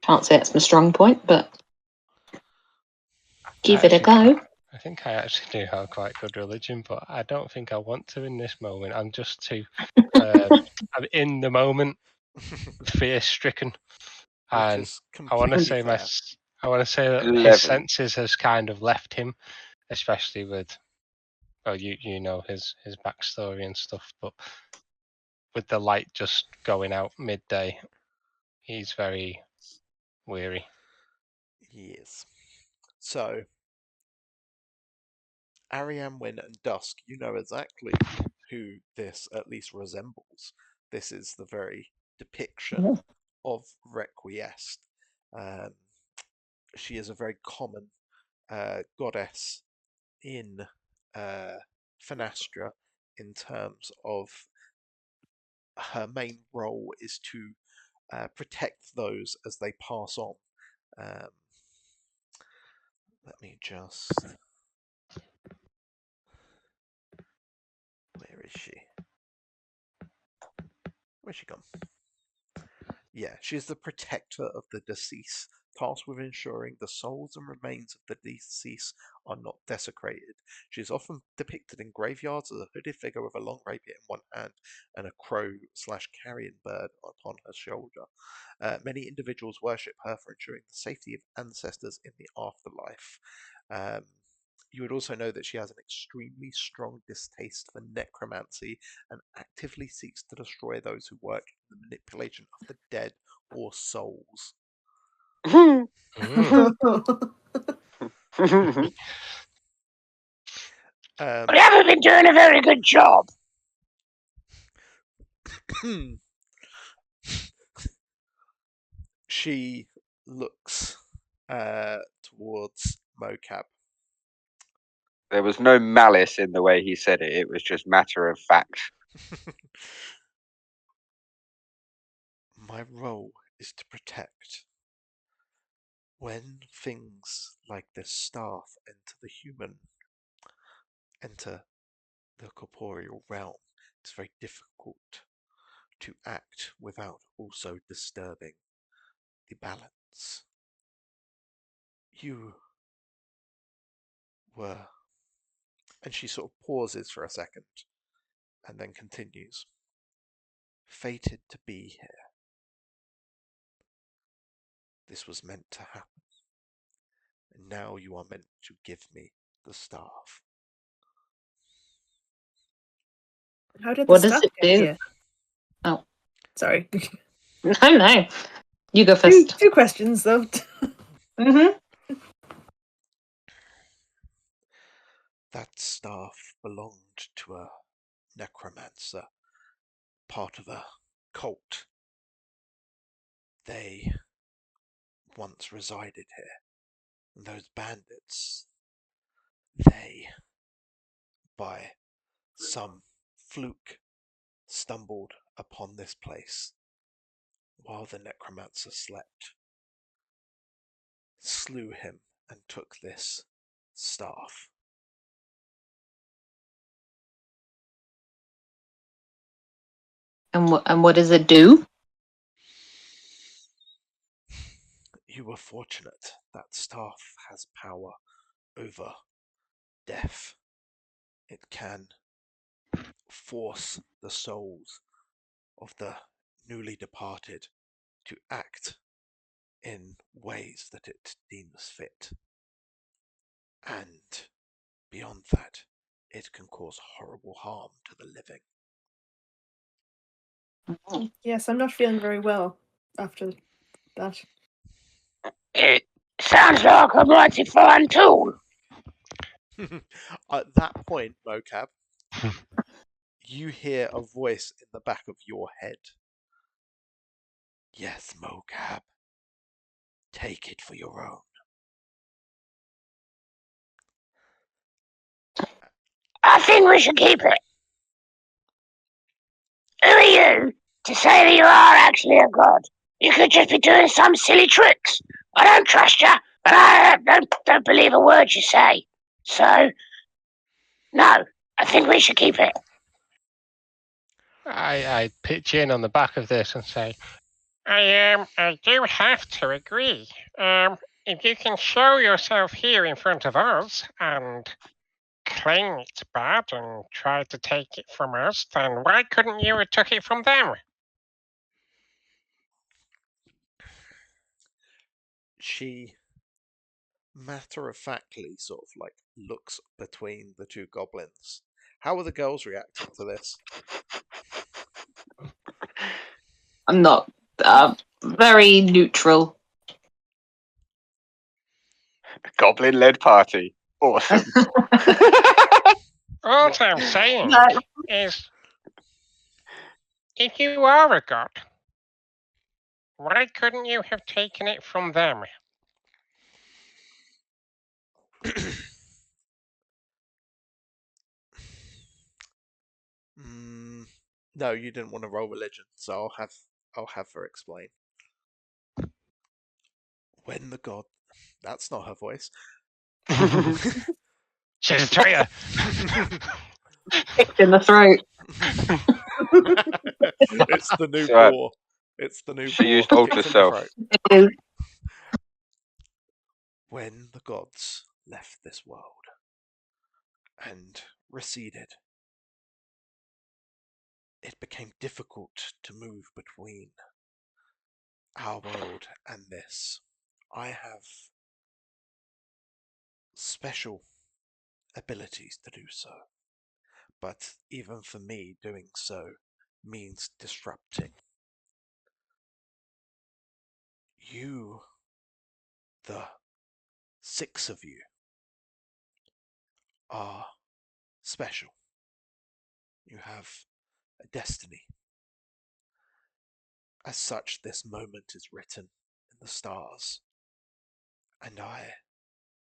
Can't say it's my strong point, but give it a Actually, go. I think I actually do have quite good religion, but I don't think I want to in this moment. I'm just too. I'm in the moment, fear-stricken, Which and is I want to completely say fair. I want to say that 11. his senses has kind of left him, especially with. Well, you know his backstory and stuff, but with the light just going out midday, he's very weary. Yes. So, Ariane, Wynn, and Dusk, you know exactly who this at least resembles. This is the very depiction of Requiesced. She is a very common goddess in Finastra in terms of her main role is to protect those as they pass on. Let me just. Where is she? Where's she gone? Yeah, she is the protector of the deceased, tasked with ensuring the souls and remains of the deceased are not desecrated. She is often depicted in graveyards as a hooded figure with a long rapier in one hand and a crow/carrion bird upon her shoulder. Many individuals worship her for ensuring the safety of ancestors in the afterlife. You would also know that she has an extremely strong distaste for necromancy and actively seeks to destroy those who work in the manipulation of the dead or souls. Mm. We haven't been doing a very good job. She looks towards Mocap. There was no malice in the way he said it. It was just matter of fact. My role is to protect. When things like this staff enter the corporeal realm, it's very difficult to act without also disturbing the balance. You were. And she sort of pauses for a second and then continues. Fated to be here. This was meant to happen. And now you are meant to give me the staff. How did the What does staff it get do? here? Oh. Sorry. No. You go first. Two questions though. Mm-hmm. That staff belonged to a necromancer, part of a cult. They once resided here. And those bandits, they, by some fluke, stumbled upon this place while the necromancer slept, slew him, and took this staff. And what does it do? You were fortunate. That staff has power over death. It can force the souls of the newly departed to act in ways that it deems fit. And beyond that, it can cause horrible harm to the living. Yes, I'm not feeling very well after that. It sounds like a mighty fine tool. At that point, Mocap, you hear a voice in the back of your head. Yes, Mocap. Take it for your own. I think we should keep it. Who are you to say that you are actually a god? You could just be doing some silly tricks. I don't trust you, and I don't believe a word you say. So, no, I think we should keep it. I pitch in on the back of this and say, I do have to agree. If you can show yourself here in front of us and claim it's bad and try to take it from us, then why couldn't you have took it from them? She matter-of-factly sort of like looks between the two goblins. How are the girls reacting to this? I'm not very neutral. Goblin-led party. Awesome. All I'm saying is, if you are a god, why couldn't you have taken it from them? No, you didn't want to roll religion, so I'll have her explain. When the god, that's not her voice. She's a traitor. Kicked in the throat. It's the new So, boar. It's the new she boar. used Kicked Ultra in the Self. throat. It is. When the gods left this world and receded, it became difficult to move between our world and this. I have special abilities to do so, but even for me, doing so means disrupting. You, the 6 of you, are special. You have a destiny. As such, this moment is written in the stars, and I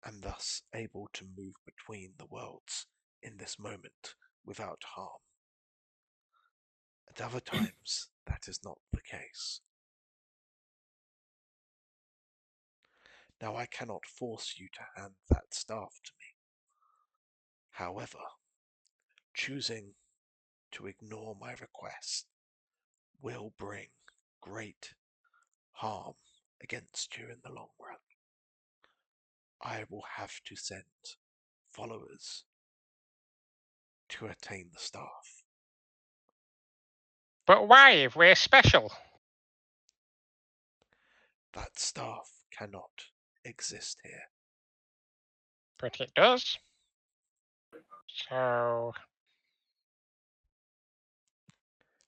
am thus able to move between the worlds in this moment without harm. At other times, that is not the case. Now, I cannot force you to hand that staff to me. However, choosing to ignore my request will bring great harm against you in the long run. I will have to send followers to attain the staff. But why, if we're special? That staff cannot exist here. But it does. So,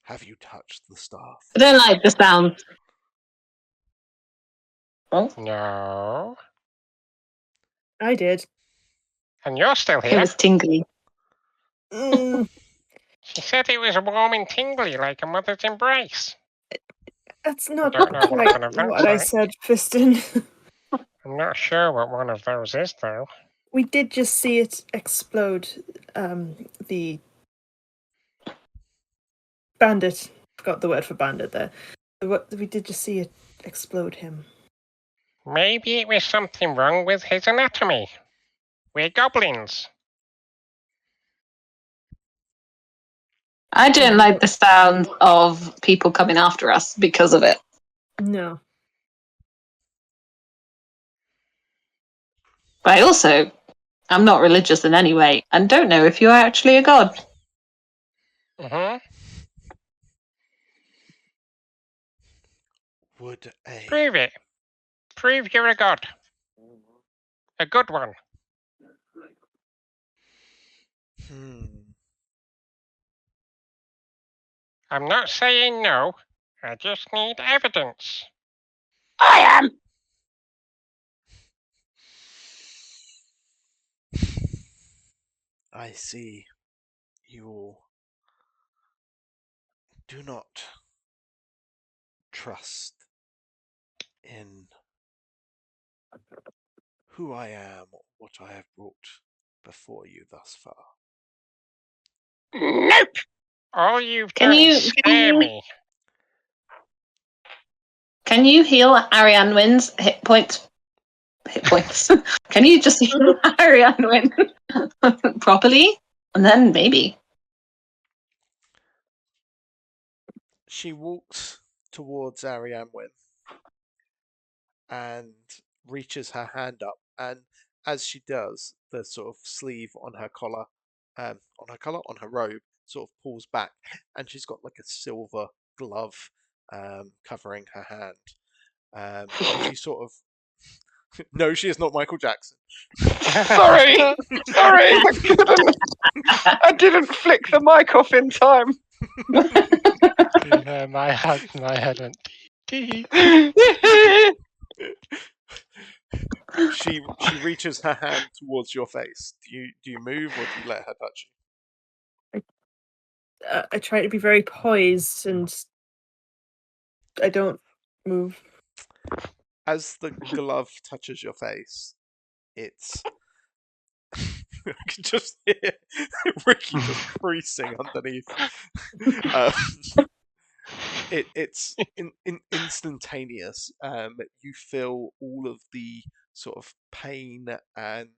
Have you touched the staff? I don't like the sound. Oh, no. I did. And you're still it here. was tingly. She said it was warm and tingly like a mother's embrace. That's not don't know what quite one of those what I like. said, Fiston. I'm not sure what one of those is, though. We did just see it explode. The bandit. Forgot the word for bandit there. We did just see it explode him. Maybe it was something wrong with his anatomy. We're goblins. I don't like the sound of people coming after us because of it. No. But I'm not religious in any way and don't know if you're actually a god. Mm-hmm. Would a Prove it. Prove you're a god. A good one. I'm not saying no. I just need evidence. I am. I see you do not trust in who I am or what I have brought before you thus far. Nope. All you've Can done you- is scare me. Can you heal Ariane Wynn's hit points? Can you just heal Ariane Wynn properly? And then maybe. She walks towards Arianwin and reaches her hand up, and as she does, the sort of sleeve on her robe, sort of pulls back, and she's got like a silver glove covering her hand. And she sort of no, she is not Michael Jackson. Sorry, I didn't flick the mic off in time. My head went. Tee. She reaches her hand towards your face. Do you move or do you let her touch you? I try to be very poised and I don't move. As the glove touches your face, it's I can just hear Ricky just creasing underneath. It's instantaneous. You feel all of the sort of pain and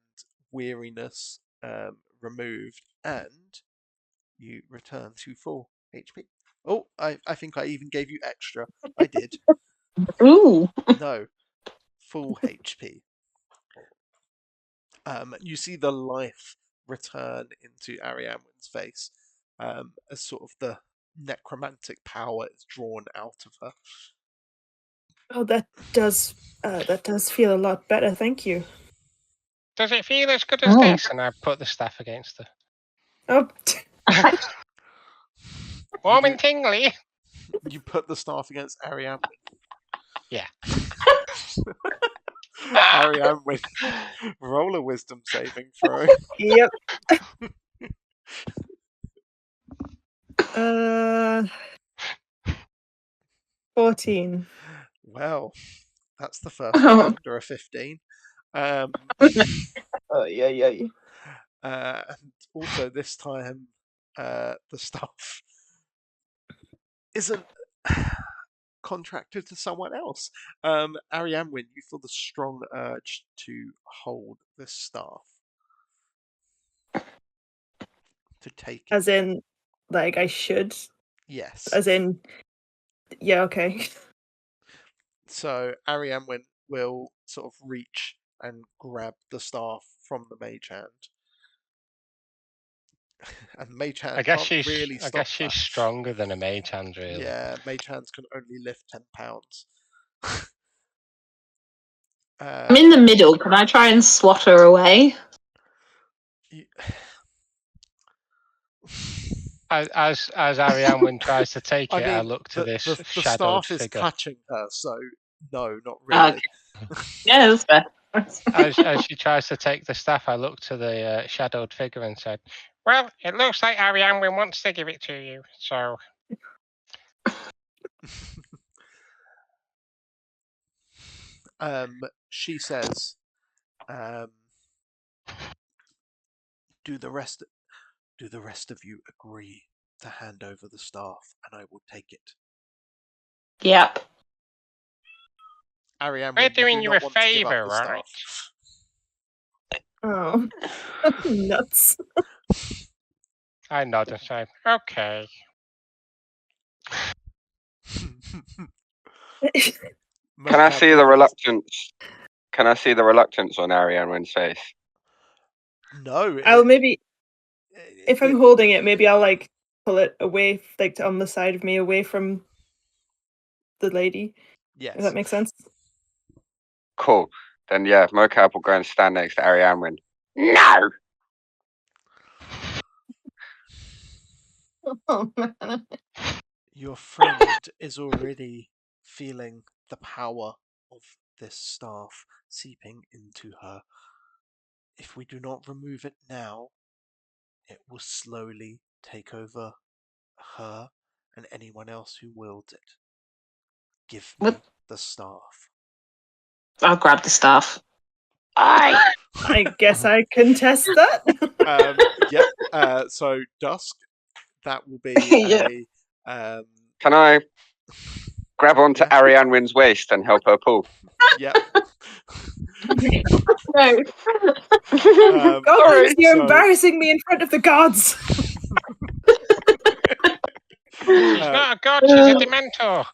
weariness removed, and you return to full HP. Oh, I think I even gave you extra. I did. Ooh. No, full HP. You see the life return into Arianwin's face as sort of the necromantic power is drawn out of her. Oh, that does feel a lot better. Thank you. Does it feel as good as this? And I put the staff against her. Oh, Warm and tingly. You put the staff against Arianwin. Yeah. Arianwin, roll a wisdom saving throw. yep. 14. Well, that's the first one under a 15. Yeah. And also this time, the staff isn't contracted to someone else. Arianwin, you feel the strong urge to hold this staff. To take it. As in, like, I should? Yes. As in, yeah, okay. So Arianwin will sort of reach and grab the staff from the mage hand. And mage hand I guess can't she's really stop that. stronger than a mage hand, really. Yeah, mage hands can only lift 10 pounds. I'm in the middle. Can I try and swat her away? As Arianwin tries to take it, I look to this the shadowed staff is figure. touching her, so no, not really. Yeah, that's fair. As she tries to take the staff, I look to the shadowed figure and said, "Well, it looks like Arianwin wants to give it to you, so." She says, do the rest of you agree to hand over the staff and I will take it? Yep. Arianwin, We're doing do you not a want to give up favour, the right? staff. Oh, nuts. I nod and say, "Okay." Can I see the reluctance? Can I see the reluctance on Arianwin's face? No. I'll maybe, if I'm holding it, maybe I'll like pull it away, like on the side of me, away from the lady. Yes. Does that make sense? Cool. Then yeah, Mocap will go and stand next to Arianwin. No! Oh, man. Your friend is already feeling the power of this staff seeping into her. If we do not remove it now, it will slowly take over her and anyone else who wields it. Give me the staff. I'll grab the staff. I guess I can test that. Yep. So Dusk, that will be a. Can I grab onto Arianwin's waist and help her pull? Yep. No. Goblins, you're embarrassing me in front of the gods. She's not a god, she's a Dementor.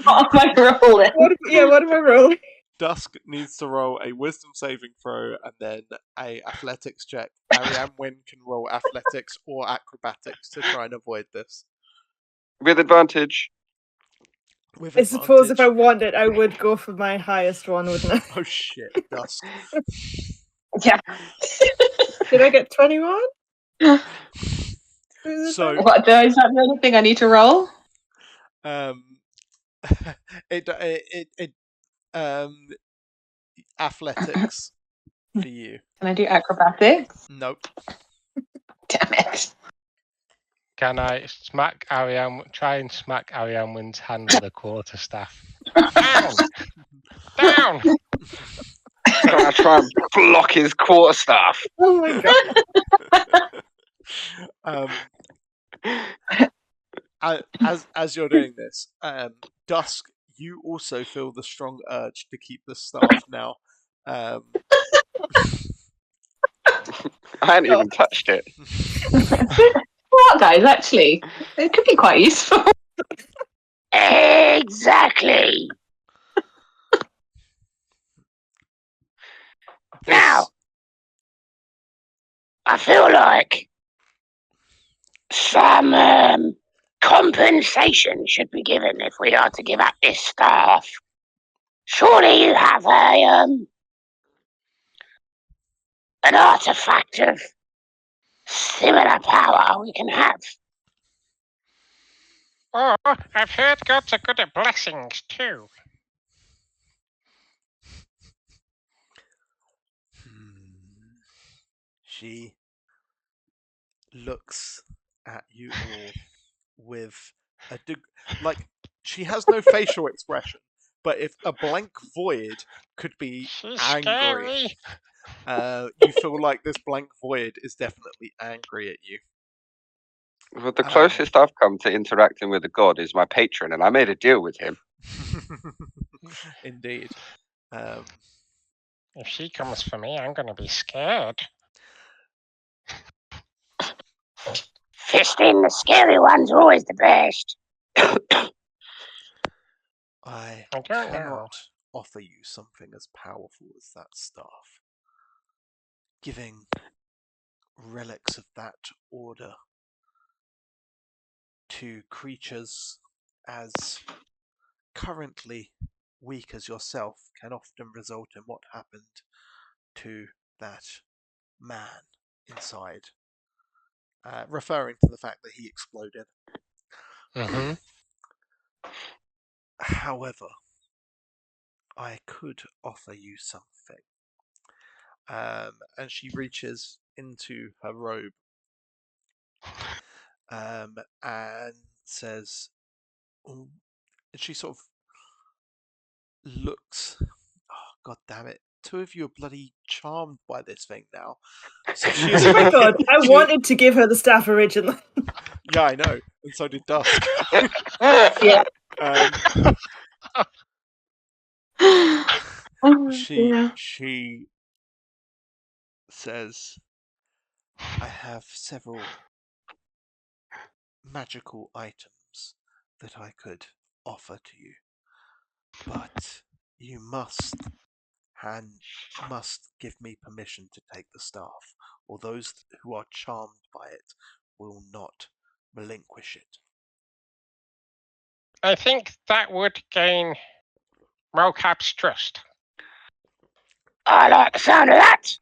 What am I rolling? What am I rolling? Dusk needs to roll a wisdom saving throw and then a athletics check. Ariane Wynn can roll athletics or acrobatics to try and avoid this. With advantage. With I suppose if I advantage. wanted, I would go for my highest one, wouldn't I? Oh shit, Dusk. Yeah. Did I get 21? So What, is that the only thing I need to roll? Athletics for you. Can I do acrobatics? Nope. Damn it. Can I try and smack Ariane Wynn's hand with a quarterstaff? Down! Down! Can I try and block his quarterstaff? Oh my god. As you're doing this, Dusk, you also feel the strong urge to keep the staff now. I hadn't even touched it. What, guys? Actually, it could be quite useful. Exactly. Now, I feel like some compensation should be given if we are to give up this staff. Surely you have an artifact of similar power we can have. Oh, I've heard gods are good at blessings too. She looks at you all with she has no facial expression, but if a blank void could be She's angry, scary. you feel like this blank void is definitely angry at you. Well, the closest I've come to interacting with a god is my patron, and I made a deal with him. Indeed. If she comes for me, I'm going to be scared. Fisting the scary ones are always the best. I don't cannot know. offer you something as powerful as that staff. Giving relics of that order to creatures as currently weak as yourself can often result in what happened to that man inside, referring to the fact that he exploded. Mm-hmm. However, I could offer you something. And she reaches into her robe and says, and she sort of looks, oh god damn it, two of you are bloody charmed by this thing now. So she's Oh my god, I wanted to give her the staff originally. Yeah, I know, and so did Dusk. Yeah. She says, I have several magical items that I could offer to you, but you must give me permission to take the staff, or those who are charmed by it will not relinquish it. I think that would gain Mocap's trust. I like the sound of that.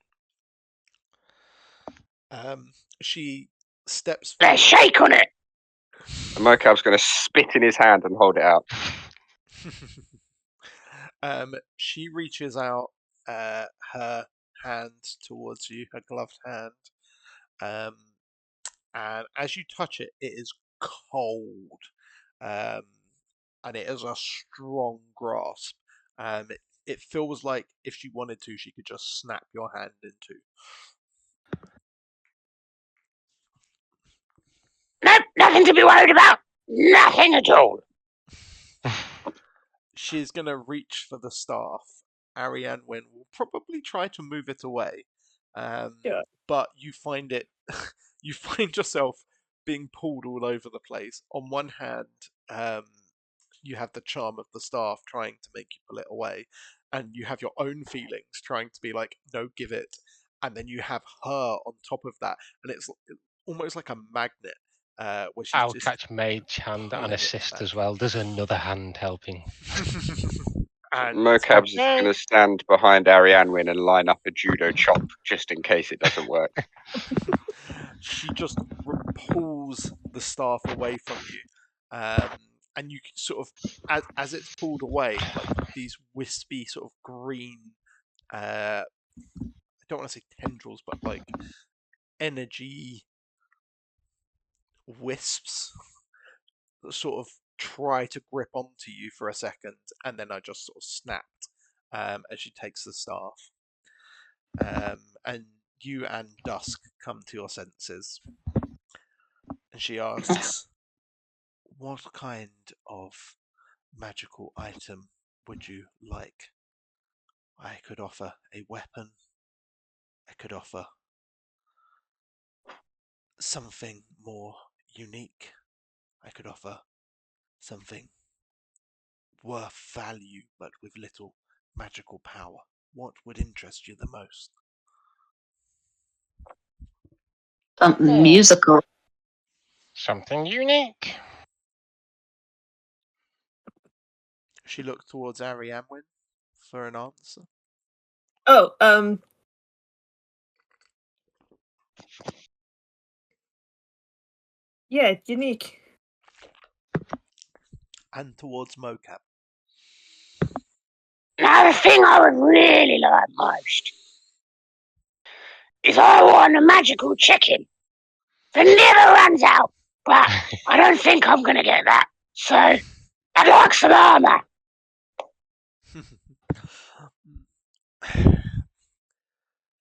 She steps forward. Let's shake on it. And Mocap's going to spit in his hand and hold it out. She reaches out her hand towards you, her gloved hand, and as you touch it, it is cold, and it is a strong grasp. It feels like if she wanted to, she could just snap your hand in two. Nope, nothing to be worried about. Nothing at all. She's going to reach for the staff. Ariane Wynn will probably try to move it away. But you find it, you find yourself being pulled all over the place. On one hand, you have the charm of the staff trying to make you pull it away, and you have your own feelings trying to be like, no, give it. And then you have her on top of that, and it's almost like a magnet, where she's I'll just catch Mage hand and pulling it assist back. as well. There's another hand helping. And Mocab's is Okay. going to stand behind Arianwin and line up a judo chop just in case it doesn't work. she just pulls the staff away from you, and you can sort of, as it's pulled away, like these wispy sort of green, I don't want to say tendrils, but like energy wisps that sort of try to grip onto you for a second, and then I just sort of snapped as she takes the staff. And you and Dusk come to your senses, and she asks, "What kind of magical item would you like? I could offer a weapon. I could offer something more unique. I could offer something worth value but with little magical power. What would interest you the most?" Something musical. Something unique. She looked towards Arianwin for an answer. Oh, yeah, unique. And towards Mocap. Now, the thing I would really like most is I want a magical chicken that never runs out, but I don't think I'm going to get that. So, I'd like some armor.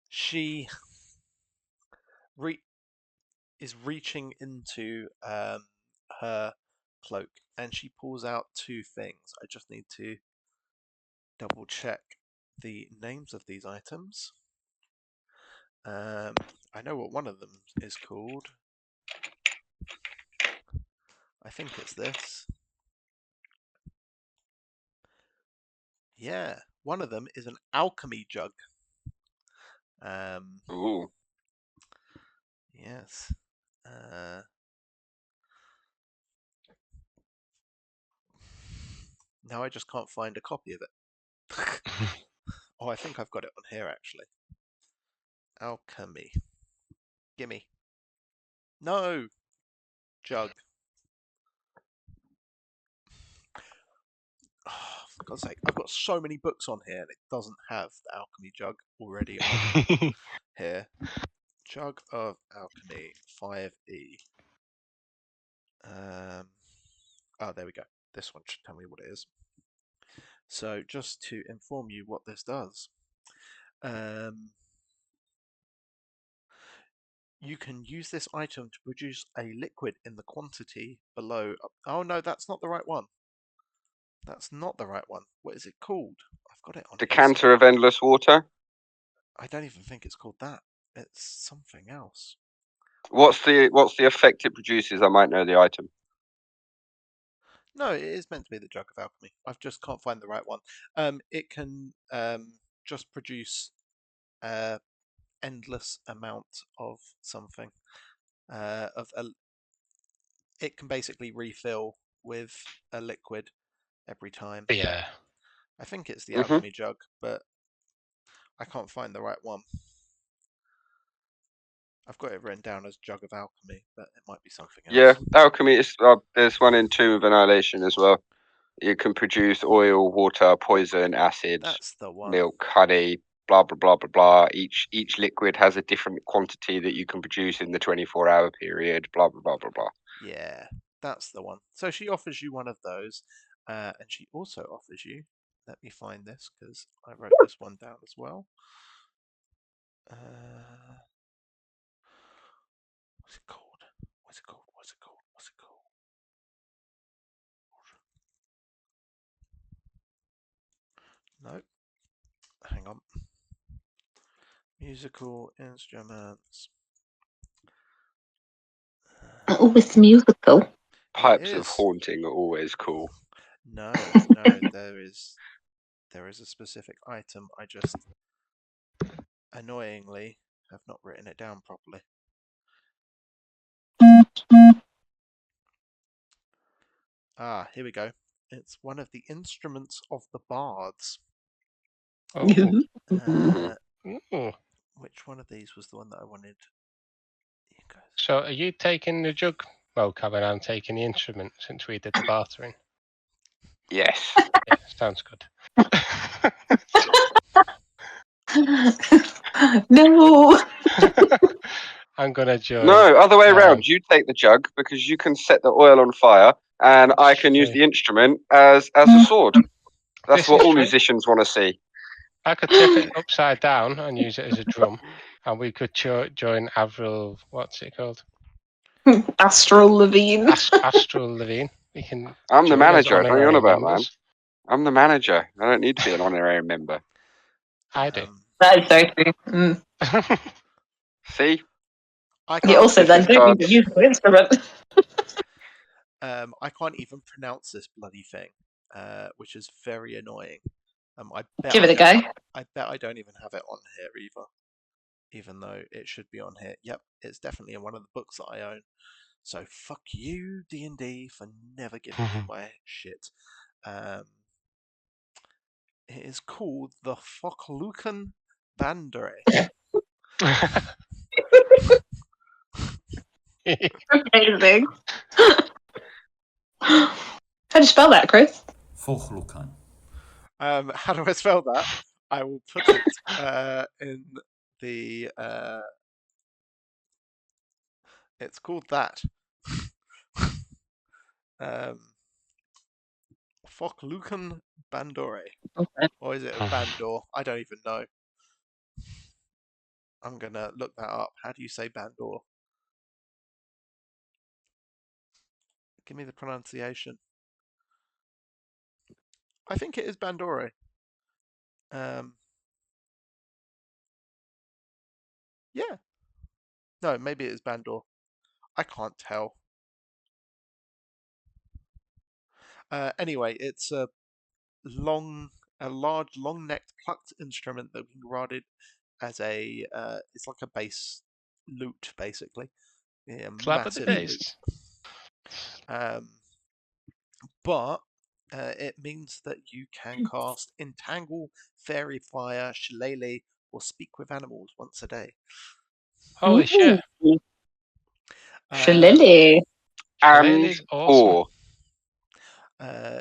She is reaching into her cloak, and she pulls out two things. I just need to double check the names of these items. I know what one of them is called. I think it's this. Yeah, one of them is an alchemy jug. Ooh. Yes. Now I just can't find a copy of it. Oh, I think I've got it on here actually. Alchemy. Gimme. No! Jug. Oh, for God's sake, I've got so many books on here and it doesn't have the alchemy jug already on here. Jug of Alchemy 5e. Oh, there we go. This one should tell me what it is. So, just to inform you what this does, you can use this item to produce a liquid in the quantity below. Oh no, that's not the right one. That's not the right one. What is it called? I've got it on here Decanter of endless water. I don't even think it's called that. It's something else. What's the effect it produces? I might know the item. No, it is meant to be the Jug of Alchemy. I just can't find the right one. It can just produce endless amount of something. It can basically refill with a liquid every time. Yeah. I think it's the Mhm. Alchemy Jug, but I can't find the right one. I've got it written down as Jug of Alchemy, but it might be something else. Yeah, alchemy is. There's one in Tomb of Annihilation as well. You can produce oil, water, poison, acid, That's the one. milk, honey, blah blah blah blah blah. Each liquid has a different quantity that you can produce in the 24-hour period. Blah blah blah blah blah. Yeah, that's the one. So she offers you one of those, and she also offers you. Let me find this because I wrote this one down as well. What's it called? What's it called? What's it called? What's it called? Nope. Hang on. Musical instruments. Oh, it's musical. Pipes of is. haunting are always cool. No, there is a specific item. I just annoyingly have not written it down properly. Ah, here we go. It's one of the instruments of the bards. Oh. Ooh. Which one of these was the one that I wanted? You guys. So are you taking the jug vocab and I'm taking the instrument since we did the bartering? Yes. Yeah, sounds good. No. I'm gonna join. No, other way around. You take the jug because you can set the oil on fire, and I can use true. the instrument as a sword. That's This what is all true. musicians want to see. I could tip it upside down and use it as a drum, and we could join Avril. What's it called? Astral Levine. Astral Levine. We can. I'm the join as manager. What are you on honorary about, man? members. I'm the manager. I don't need to be an honorary member. I do. That is so true. See? I You can't. also then Business don't need a cards. musical instrument. I can't even pronounce this bloody thing, which is very annoying. I bet Give it a go. I bet I don't even have it on here either, even though it should be on here. Yep, it's definitely in one of the books that I own. So fuck you, D&D, for never giving me my shit. It is called the Foklukan Bandere. Amazing. How do you spell that, Chris? Vochlukan. How do I spell that? I will put it in the. It's called that. Foklukan Bandore. Okay. Or is it a Bandor? I don't even know. I'm gonna look that up. How do you say Bandor? Give me the pronunciation. I think it is Bandore. Yeah. No, maybe it is Bandor. I can't tell. Anyway, it's a large, long-necked, plucked instrument that we can regarded as a. It's like a bass lute, basically. Yeah, Clap at the massive bass. lute. But it means that you can cast Entangle, Fairy Fire, Shillelagh, or Speak with Animals once a day. Holy shit. Shillelagh. Shillelagh's awesome.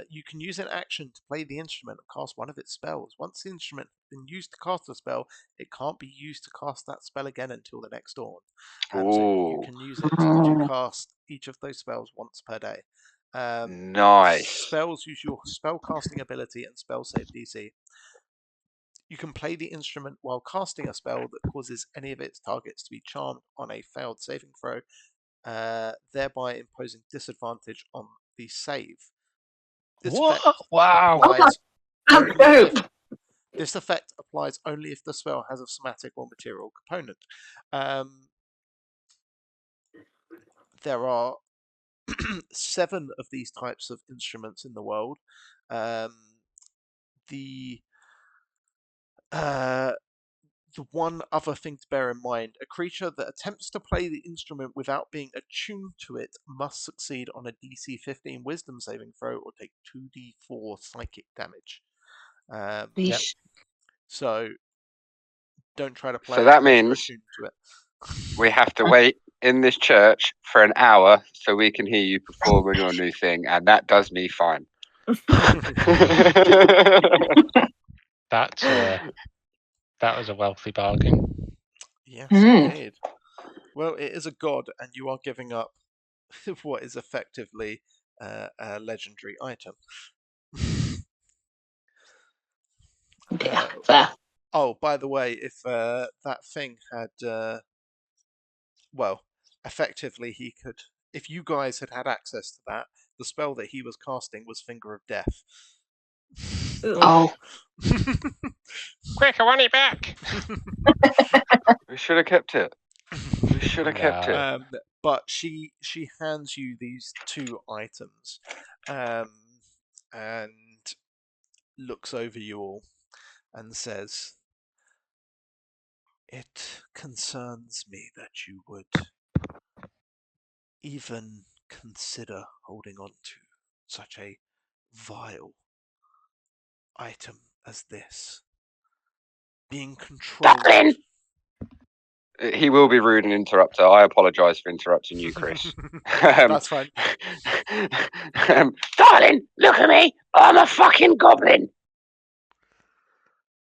You can use an action to play the instrument and cast one of its spells. Once the instrument has been used to cast a spell, it can't be used to cast that spell again until the next dawn. So you can use it to cast each of those spells once per day. Nice. Spells use your spell casting ability and spell save DC. You can play the instrument while casting a spell that causes any of its targets to be charmed on a failed saving throw, thereby imposing disadvantage on the save. This effect applies only if the spell has a somatic or material component. There are 7 of these types of instruments in the world. The one other thing to bear in mind, a creature that attempts to play the instrument without being attuned to it must succeed on a DC 15 wisdom saving throw or take 2d4 psychic damage. Yep. So don't try to play So it that unless you're means attuned to it. we have to wait in this church for an hour so we can hear you performing your new thing, and that does me fine. That was a wealthy bargain. Yes, indeed. Well, it is a god, and you are giving up what is effectively a legendary item. Fair. Oh, by the way, if that thing had, effectively he could, if you guys had access to that, the spell that he was casting was Finger of Death. Oh. Quick, I want it back. We should have kept it. We should have kept it. but she hands you these 2 items, and looks over you all and says, "It concerns me that you would even consider holding on to such a vile item as this. Being controlled." Darling! He will be rude and interrupt her. I apologise for interrupting you, Chris. That's fine. Darling, look at me. I'm a fucking goblin.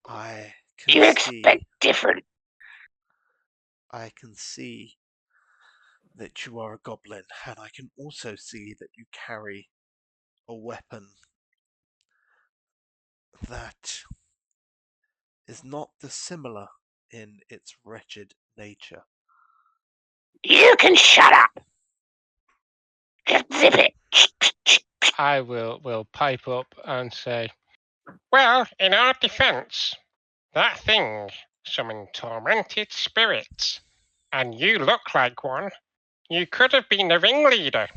I You can see. expect different. I can see that you are a goblin, and I can also see that you carry a weapon that is not dissimilar in its wretched nature. You can shut up. Just zip it. I will pipe up and say, well, in our defence, that thing summoned tormented spirits, and you look like one. You could have been the ringleader.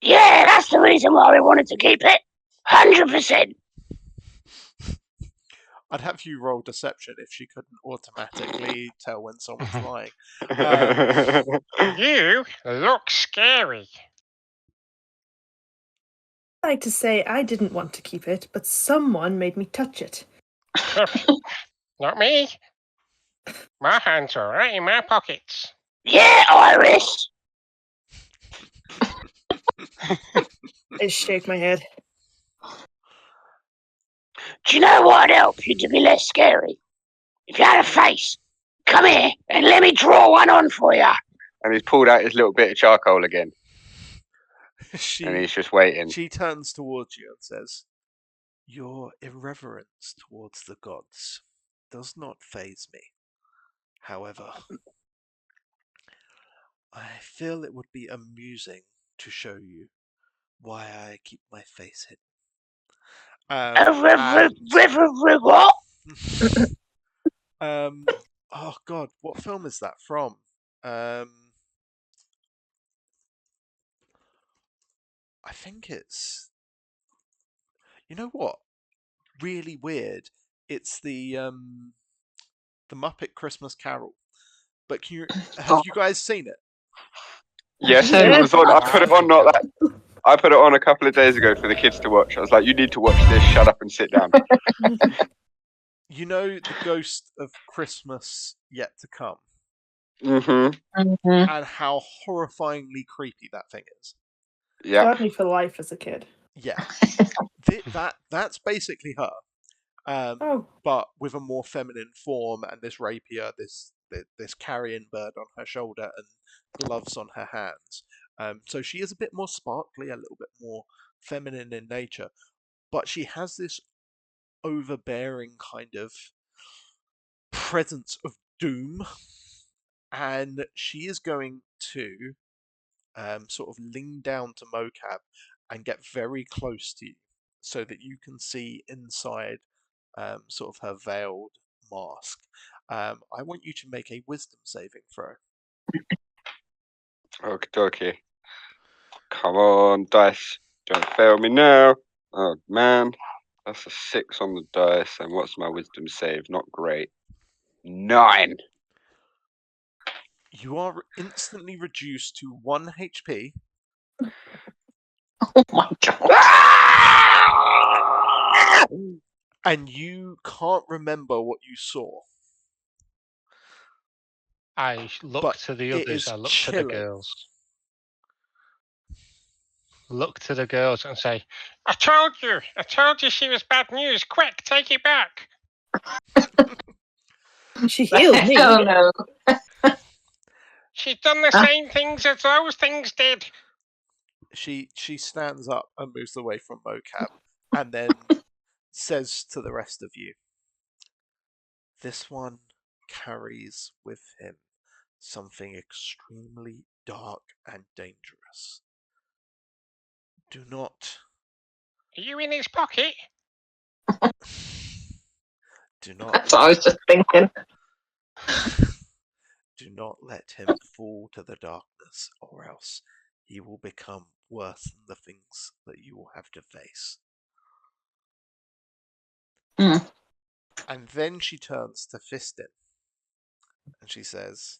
Yeah, that's the reason why we wanted to keep it. 100%. I'd have you roll deception if she couldn't automatically tell when someone's lying. You look scary. I'd like to say I didn't want to keep it, but someone made me touch it. Not me. My hands are right in my pockets. Yeah, Iris. I shake my head. Do you know what'd help you to be less scary? If you had a face, come here and let me draw one on for you. And he's pulled out his little bit of charcoal again, and She he's just waiting. turns towards you and says, "Your irreverence towards the gods does not faze me. However, I feel it would be amusing to show you why I keep my face hidden." What? Oh God, what film is that from? I think it's. You know what? Really weird. It's the Muppet Christmas Carol. But have you guys seen it? Yes, Yeah. it was on. I put it on I put it on a couple of days ago for the kids to watch. I was like, "You need to watch this. Shut up and sit down." You know the Ghost of Christmas Yet to Come, Mm-hmm. and how horrifyingly creepy that thing is. Yeah. Scarred me for life as a kid. Yeah, that's basically her, Oh, but with a more feminine form and this rapier, this carrion bird on her shoulder, and gloves on her hands. So she is a bit more sparkly, a little bit more feminine in nature, but she has this overbearing kind of presence of doom, and she is going to sort of lean down to Mocap and get very close to you so that you can see inside sort of her veiled mask. I want you to make a wisdom saving throw. Okie dokie. Come on, dice. Don't fail me now. Oh, man. That's a 6 on the dice. And what's my wisdom save? Not great. 9. You are instantly reduced to 1 HP, Oh my god. and you can't remember what you saw. I look But to the it others. is I look to the chilling. girls. Look to the girls and say, I told you she was bad news. Quick, take it back. she healed me. Oh no. She's done the same things as those things did. She stands up and moves away from Mocap, and then says to the rest of you, "This one carries with him something extremely dark and dangerous. Do not, Are you in his pocket? do not That's what I was just thinking. Do not let him fall to the darkness, or else he will become worse than the things that you will have to face. Mm. And then she turns to Fistin and she says,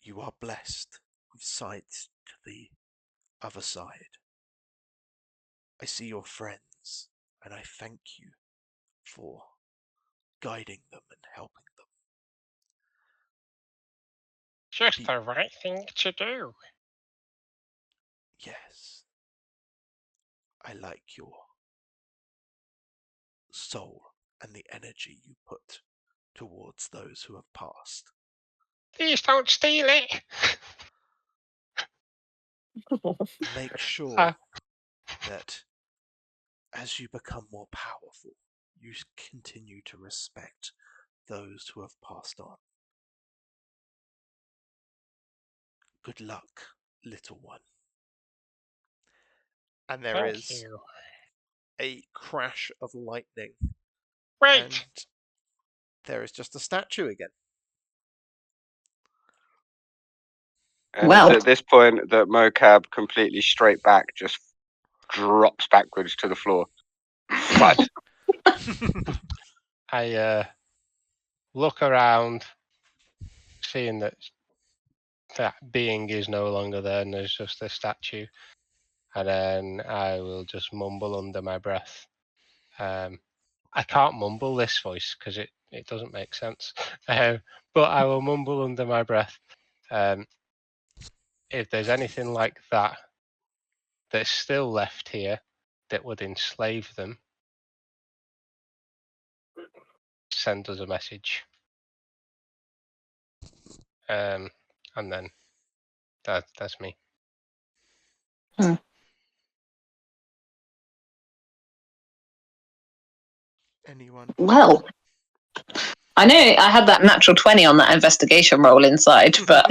"You are blessed with sight to the other side. I see your friends, and I thank you for guiding them and helping them. Just the right thing to do. Yes, I like your soul and the energy you put towards those who have passed. Please don't steal it. Make sure Uh, that as you become more powerful, you continue to respect those who have passed on. Good luck, little one." And there Thank is you. a crash of lightning, Wait. and there is just a statue again. And Well. it's at this point that Mocap, completely straight back, just drops backwards to the floor. Thud. I look around, seeing that being is no longer there and there's just a statue. And then I will just mumble under my breath. I can't mumble this voice because it doesn't make sense. But I will mumble under my breath. If there's anything like that that's still left here that would enslave them, send us a message. And then that's me. Anyone? Well, I know I had that natural 20 on that investigation roll inside, but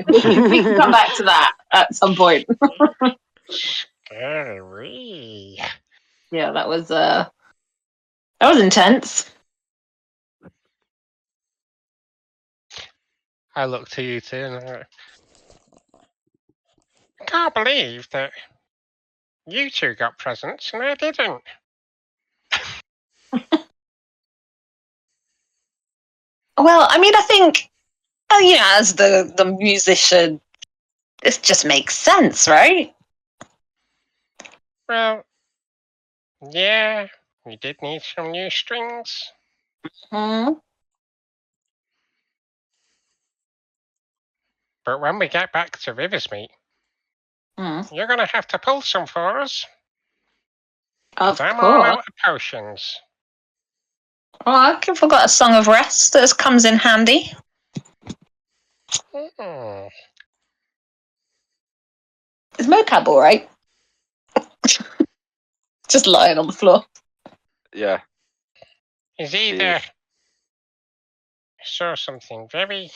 we can come back to that at some point. Scary. Yeah, that was intense. I look to you two and I can't believe that you two got presents and I didn't. Well, I mean, I think, as the musician, this just makes sense, right? Well, yeah, we did need some new strings. Hmm. But when we get back to Riversmeet, Hmm. you're going to have to pull some for us. Of I'm all course. out of potions. Well, I forgot a song of rest that comes in handy. Mm. Is Mocap all right? Just lying on the floor. Yeah. Is He either is. saw something very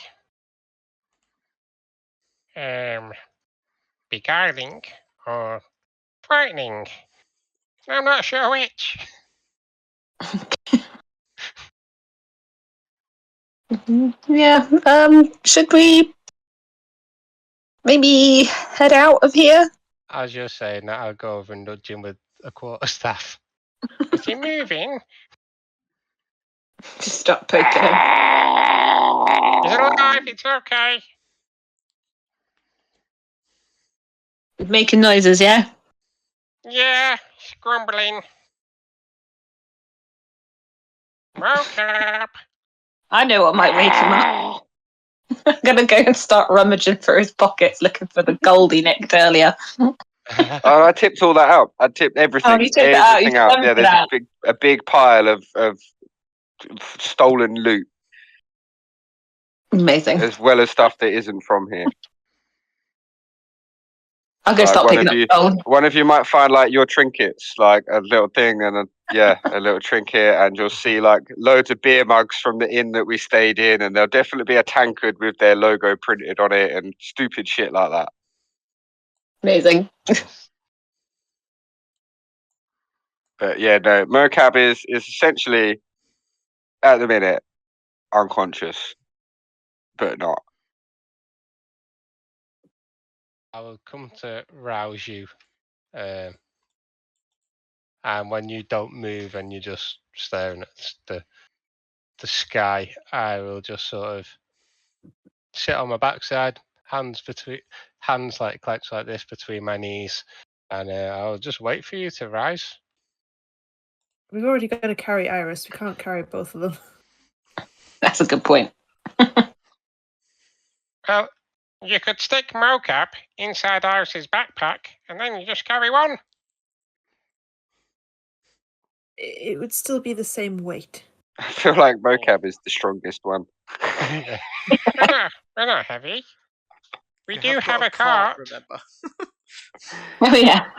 beguiling or frightening. I'm not sure which. Yeah. Should we maybe head out of here? As you're saying that, I'll go over and nudge him with a quarterstaff. Is he moving? Just start poking him. He's alive, it's okay. Making noises, yeah? Yeah, he's grumbling. Woke up. I know what might wake him up. I'm gonna go and start rummaging through his pockets looking for the gold he nicked earlier. Oh, I tipped all that out. I tipped everything. Oh, you took it out. You Everything took out. Yeah, everything there's out. a big pile of stolen loot, Amazing. as well as stuff that isn't from here. I'll go Like start picking up gold. one of you might find like your trinkets, like a little thing and a little trinket, and you'll see like loads of beer mugs from the inn that we stayed in, and there'll definitely be a tankard with their logo printed on it and stupid shit like that. Amazing. But yeah, no, Mocap is essentially at the minute unconscious, but not. I will come to rouse you, and when you don't move and you're just staring at the sky, I will just sort of sit on my backside, hands like clenched like this between my knees, and I'll just wait for you to rise. We've already got to carry Iris. We can't carry both of them. That's a good point. Well, you could stick Mocap inside Iris's backpack, and then you just carry one. It would still be the same weight. I feel like Mocap is the strongest one. Yeah. we're not heavy. We You do got have a cart. remember. Oh yeah.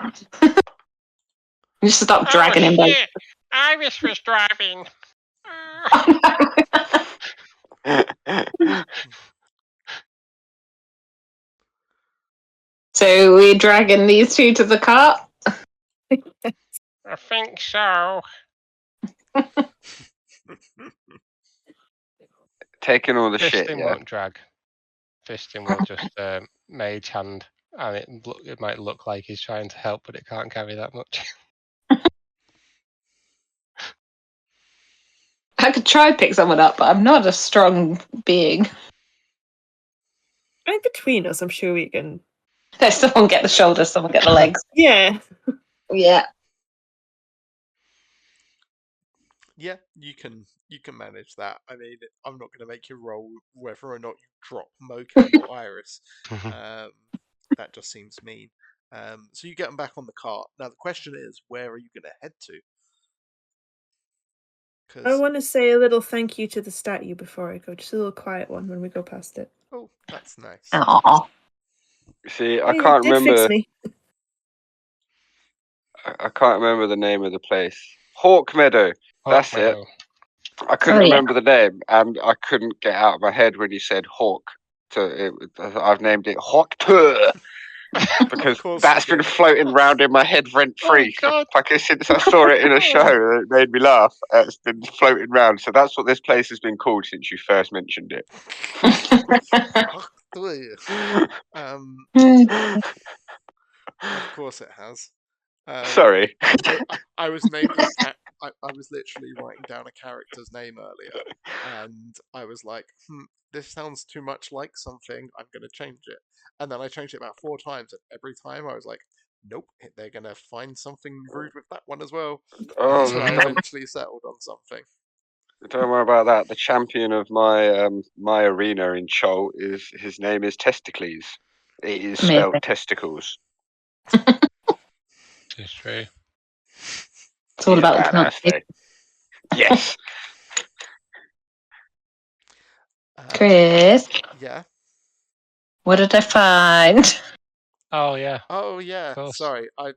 Just stop dragging him back. Shit. Iris was driving. So we're dragging these two to the cart. I think so. Taking all the shit, Fisting yeah. won't drag. Fisting will just mage hand, and it might look like he's trying to help, but it can't carry that much. I could try and pick someone up, but I'm not a strong being. And between us, I'm sure we can. There's someone get the shoulders, someone get the legs. Yeah. Yeah. Yeah, you can manage that. I mean, I'm not going to make you roll whether or not you drop Mocap or Iris. That just seems mean. So you get them back on the cart. Now the question is, where are you going to head to? I Because want to say a little thank you to the statue before I go. Just a little quiet one when we go past it. oh, that's nice. Aww. See, I Hey, can't it did fix remember. me. I can't remember the name of the place. Hawk Meadow. That's it. Meadow. I couldn't Oh, yeah. remember the name, and I couldn't get out of my head when you said Hawk. I've named it Hawk Tour because course that's you been did. floating around in my head rent free. God. Since I saw it in a show, it made me laugh. It's been floating around, so that's what this place has been called since you first mentioned it. Of course it has. Sorry. I was naming I was literally writing down a character's name earlier, and I was like, this sounds too much like something. I'm going to change it. And then I changed it about 4 times, and every time I was like, nope, they're going to find something rude with that one as well. Oh, Until I eventually settled on something. don't worry about that. The champion of my my arena in Chol his name is Testicles. It is spelled Amazing. testicles. It's true. It's all He's about the badass, pronunciation. though. Yes. Chris, Yeah. what did I find? Oh yeah. Oh yeah. course. Sorry, I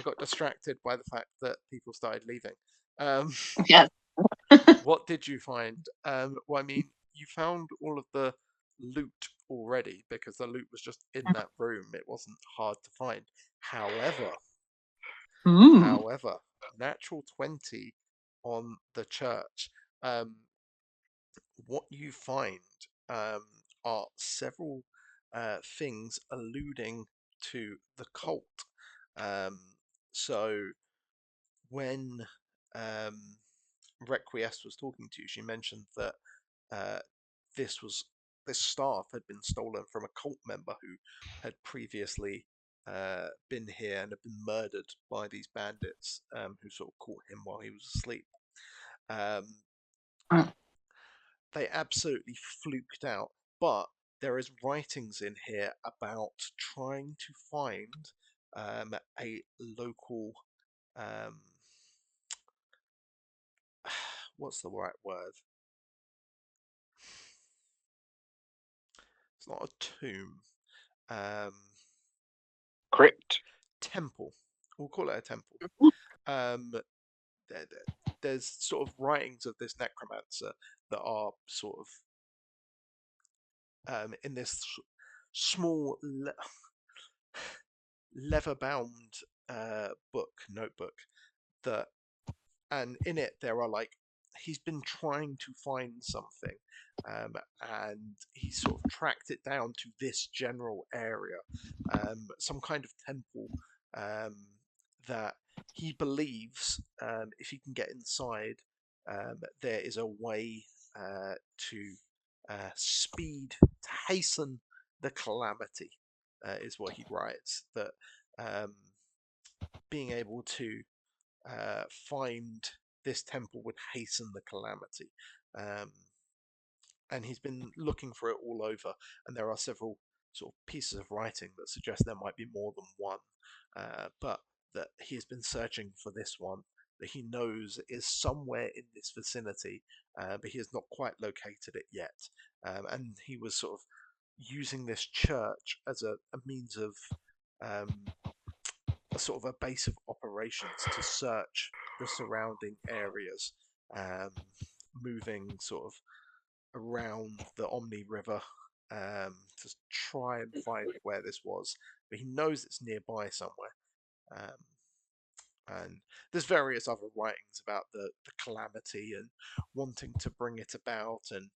got distracted by the fact that people started leaving. Yeah. What did you find? Well, I mean, you found all of the loot already because the loot was just in that room. It wasn't hard to find. However, natural 20 on the church. What you find are several things alluding to the cult. So when Requiesce was talking to you, she mentioned that this staff had been stolen from a cult member who had previously been here and had been murdered by these bandits who sort of caught him while he was asleep. They absolutely fluked out, but there is writings in here about trying to find a local what's the right word? It's not a tomb. Crypt. Temple. We'll call it a temple. There's sort of writings of this necromancer that are sort of in this small leather-bound notebook that, and in it there are like he's been trying to find something, and he sort of tracked it down to this general area, some kind of temple that he believes, if he can get inside, there is a way to to hasten the calamity, is what he writes. That being able to find this temple would hasten the calamity. And he's been looking for it all over, and there are several sort of pieces of writing that suggest there might be more than one, but that he has been searching for this one that he knows is somewhere in this vicinity, but he has not quite located it yet. And he was sort of using this church as a means of a sort of a base of operations to search the surrounding areas, moving sort of around the Omni River, to try and find where this was. But he knows it's nearby somewhere. And there's various other writings about the calamity and wanting to bring it about, and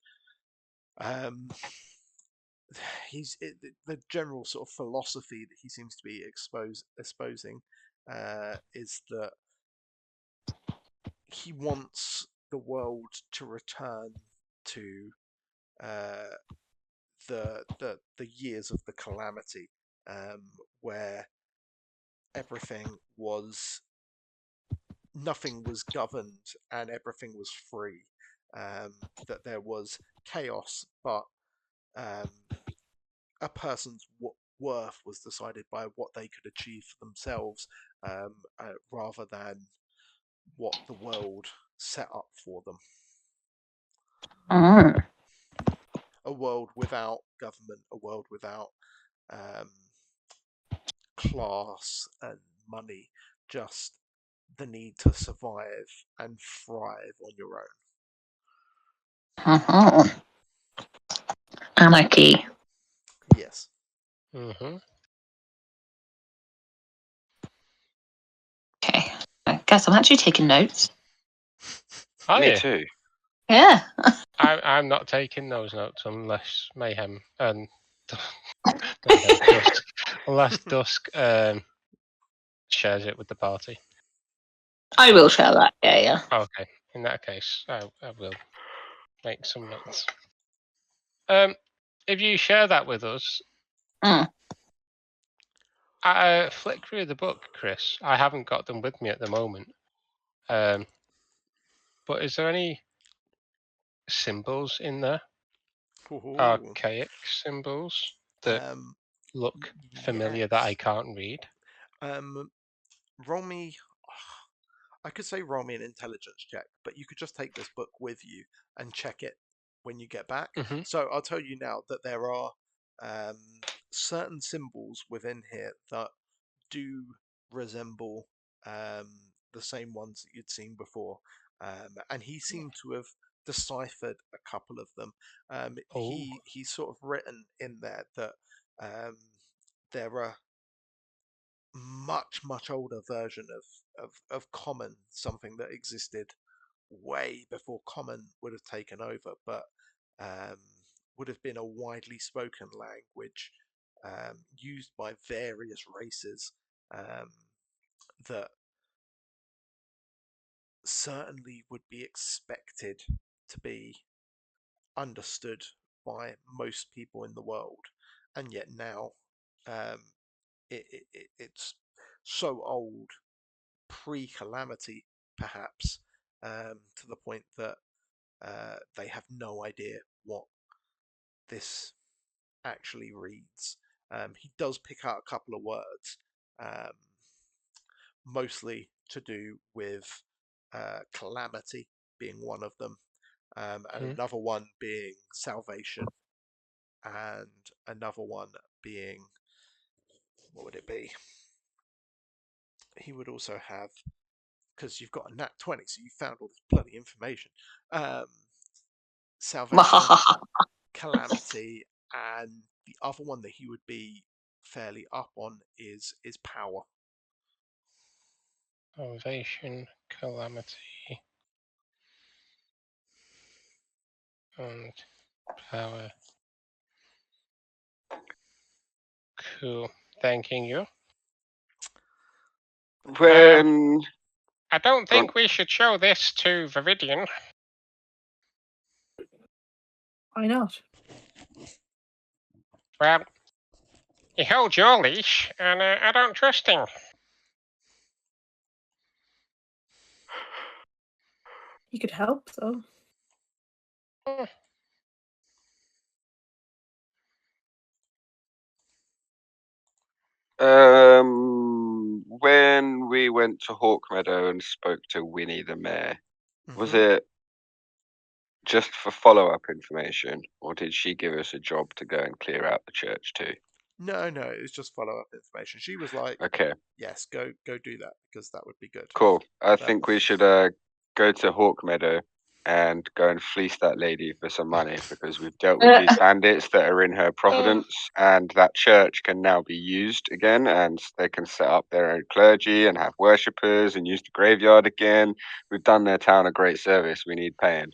the general sort of philosophy that he seems to be espousing is that he wants the world to return to the years of the calamity, where nothing was governed and everything was free. That there was chaos, but a person's worth was decided by what they could achieve for themselves, rather than what the world set up for them. Mm. A world without government, a world without class and money, just the need to survive and thrive on your own. Mhm. Anarchy. Yes. Mm-hmm. Okay. I guess I'm actually taking notes. Are Me you? too. Yeah. I'm not taking those notes unless Mayhem and Mayhem, Dusk, unless Dusk shares it with the party. I will share that. Yeah. Okay, in that case, I will make some notes. If you share that with us, Mm. I flick through the book, Chris. I haven't got them with me at the moment. But is there any symbols in there? Ooh. Archaic symbols that look familiar that I Yes. can't read? Roll me. I could say roll me an intelligence check, but you could just take this book with you and check it when you get back. Mm-hmm. So I'll tell you now that there are certain symbols within here that do resemble the same ones that you'd seen before, and he seemed to have deciphered a couple of them. He's sort of written in there that there are much older version of common, something that existed way before common would have taken over, but um, would have been a widely spoken language, used by various races, that certainly would be expected to be understood by most people in the world, and yet now um, it's so old, pre-calamity perhaps, to the point that they have no idea what this actually reads. He does pick out a couple of words, um, mostly to do with calamity being one of them, and another one being salvation, and another one being, what would it be? He would also have, because you've got a nat 20, so you found all this bloody information. Salvation, calamity, and the other one that he would be fairly up on is power. Salvation, calamity, and power. Cool. Thanking you. When I don't Go on. think we should show this to Viridian. Why not? Well, he holds your leash, and I don't trust him. You could help, though. when we went to Hawk Meadow and spoke to Winnie the mayor, was Mhm. it just for follow-up information, or did she give us a job to go and clear out the church too? No, it was just follow-up information. She was like, Okay, yes, go do that, because that would be good. cool. I So- think we should go to Hawk Meadow and go and fleece that lady for some money, because we've dealt with these bandits that are in her providence, and that church can now be used again, and they can set up their own clergy and have worshippers and use the graveyard again. We've done their town a great service. We need paying.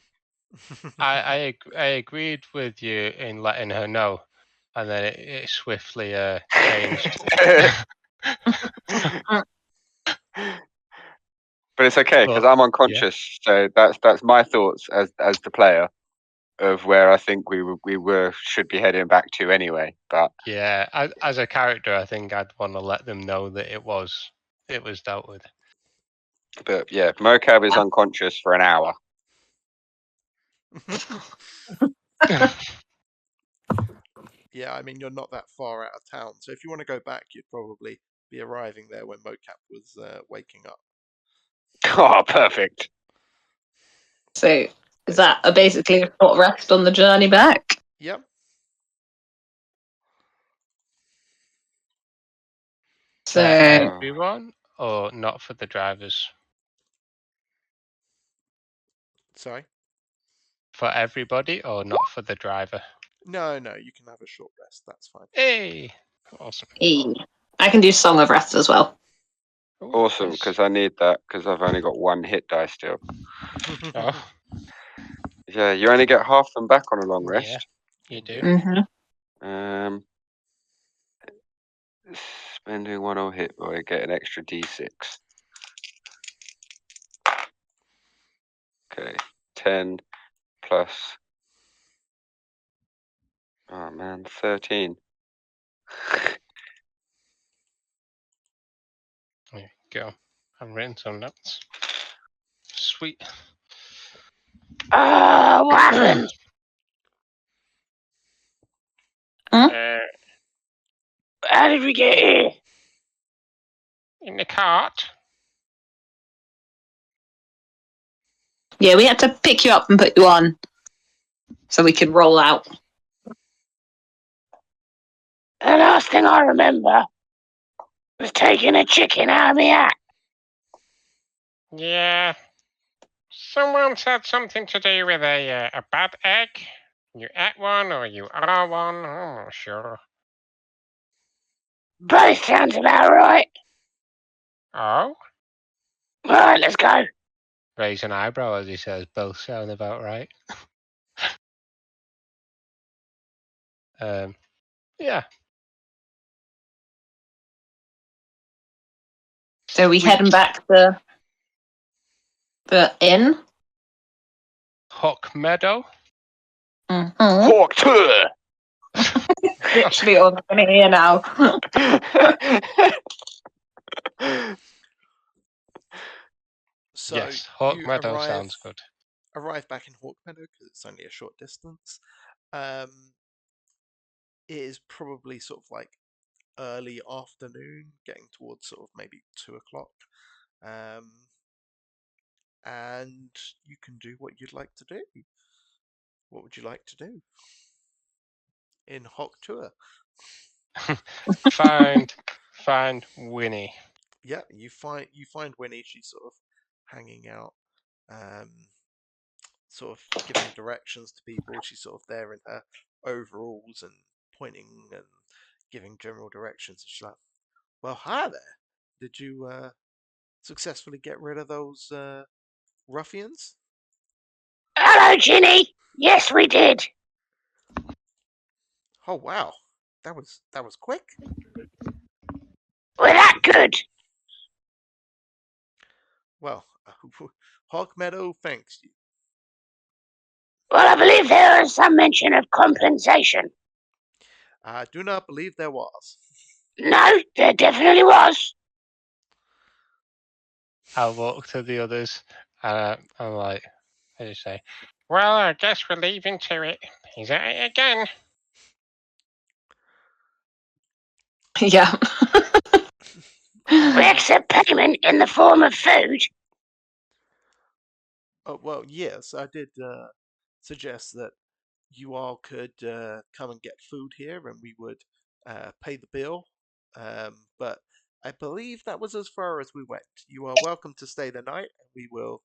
I agreed with you in letting her know, and then it swiftly changed. But it's okay because I'm unconscious, so that's my thoughts as the player of where I think we should be heading back to anyway. But Yeah, as a character, I think I'd want to let them know that it was dealt with. yeah, Mocab is unconscious for an hour. Yeah, I mean, you're not that far out of town, so if you want to go back, you'd probably be arriving there when Mocap was waking up. Oh, perfect. So is that basically a short rest on the journey back? Yep. For So everyone, or not for the drivers? Sorry. For everybody, or not for the driver? No, you can have a short rest. That's fine. Hey, awesome. I can do Song of Rest as well. Ooh, Awesome, nice. because I need that because I've only got one hit die still. Oh, Yeah, you only get half them back on a long yeah, rest. you do. Mm-hmm. Spending one or hit boy, get an extra d6. Okay, 10 plus. Oh man, 13. There you go. I've written some notes. Sweet. What happened? How did we get here? In the cart. Yeah, we had to pick you up and put you on so we could roll out. The last thing I remember was taking a chicken out of my hat. Yeah. Someone said something to do with a bad egg. You ate one or you are one. I'm not sure. Both sounds about right. Oh? Right, let's go. Raise an eyebrow as he says, both sound about right. Yeah. So we Sweet. heading back to the inn. Hawk Meadow. Mm-hmm. Hawk tour! Literally all I'm gonna hear now. So Yes, Hawk you Meadow sounds good. arrive back in Hawk Meadow because it's only a short distance. It is probably sort of like early afternoon, getting towards sort of maybe 2 o'clock. And you can do what you'd like to do. What would you like to do in Hawk Tour? Find Winnie. Yeah, you find Winnie. She's sort of hanging out, sort of giving directions to people. She's sort of there in her overalls and pointing and giving general directions. She's like, "Well, hi there. Did you successfully get rid of those ruffians?" Hello, Ginny. Yes, we did. Oh wow, that was quick. We're that good. Well, Hog Meadow thanks you. Well, I believe there is some mention of compensation. I do not believe there was. No, there definitely was. I'll walk to the others and I'm like, I just say, well, I guess we're leaving to it. He's at it again. Yeah. We accept payment in the form of food. Oh, well, yes, I did suggest that you all could come and get food here and we would pay the bill. But I believe that was as far as we went. You are welcome to stay the night and we will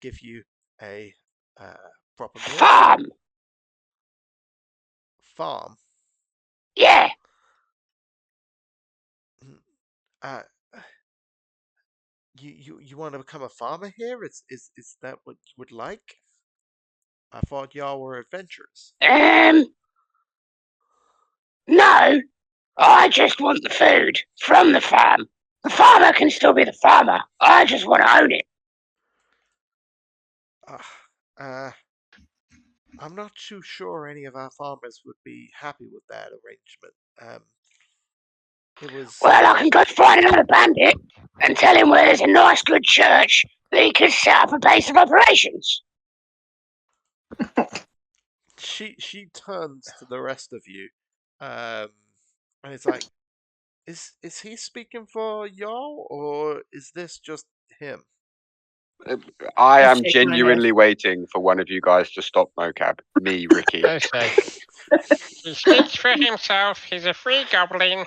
give you a proper meal. Farm. Yeah. Uh, you want to become a farmer here? Is that what you would like? I thought y'all were adventurers. No. I just want the food from the farm. The farmer can still be the farmer. I just want to own it. I'm not too sure any of our farmers would be happy with that arrangement. It was. Well, I can go find another bandit and tell him where there's a nice, good church that he could set up a base of operations. She turns to the rest of you, and it's like, is he speaking for y'all or is this just him? I I am shake my head. genuinely waiting for one of you guys to stop mocap. Me, Ricky. I say, he speaks for himself. He's a free goblin.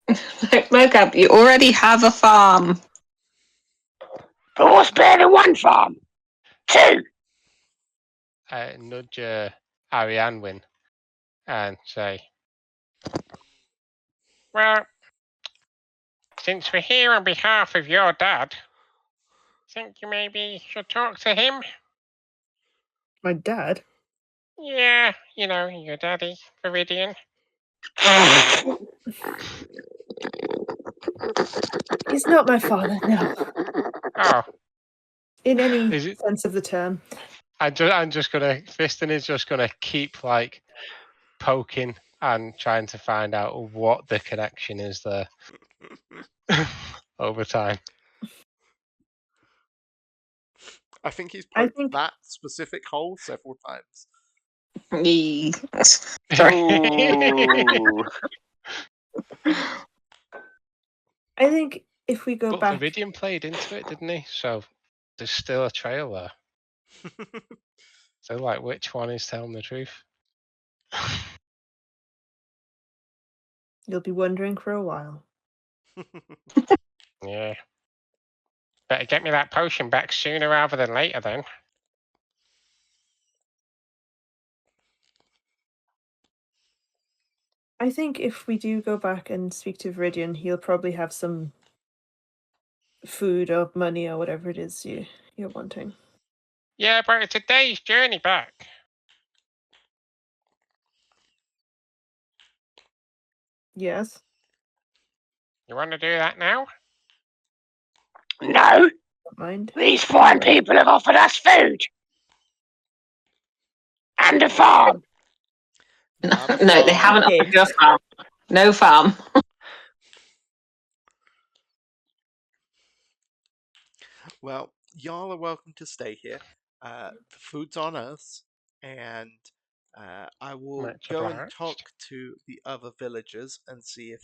Mocap, you already have a farm. But what's better than one farm? Two. I nudge Arianwin and say, well, since we're here on behalf of your dad, think you maybe should talk to him? My dad? Yeah, you know, your daddy, Viridian. He's not my father, no. Oh, In any is it? sense of the term. I'm just gonna. Fiston is just gonna keep like poking and trying to find out what the connection is there over time. I think he's I poked think- that specific hole several times. Sorry. Ooh. I think if we go But back, Viridian played into it, didn't he? So there's still a trail there. So like, which one is telling the truth? you'll be wondering for a while. Yeah. Better get me that potion back sooner rather than later then. I think if we do go back and speak to Viridian, he'll probably have some food or money or whatever it is you're wanting. Yeah, but it's a day's journey back. Yes. You want to do that now? No. Don't mind. These fine people have offered us food. And a farm. Not a No, they farm. haven't offered you a farm. No farm. Well, y'all are welcome to stay here. The food's on us, and I will Much go and obliged. talk to the other villagers and see if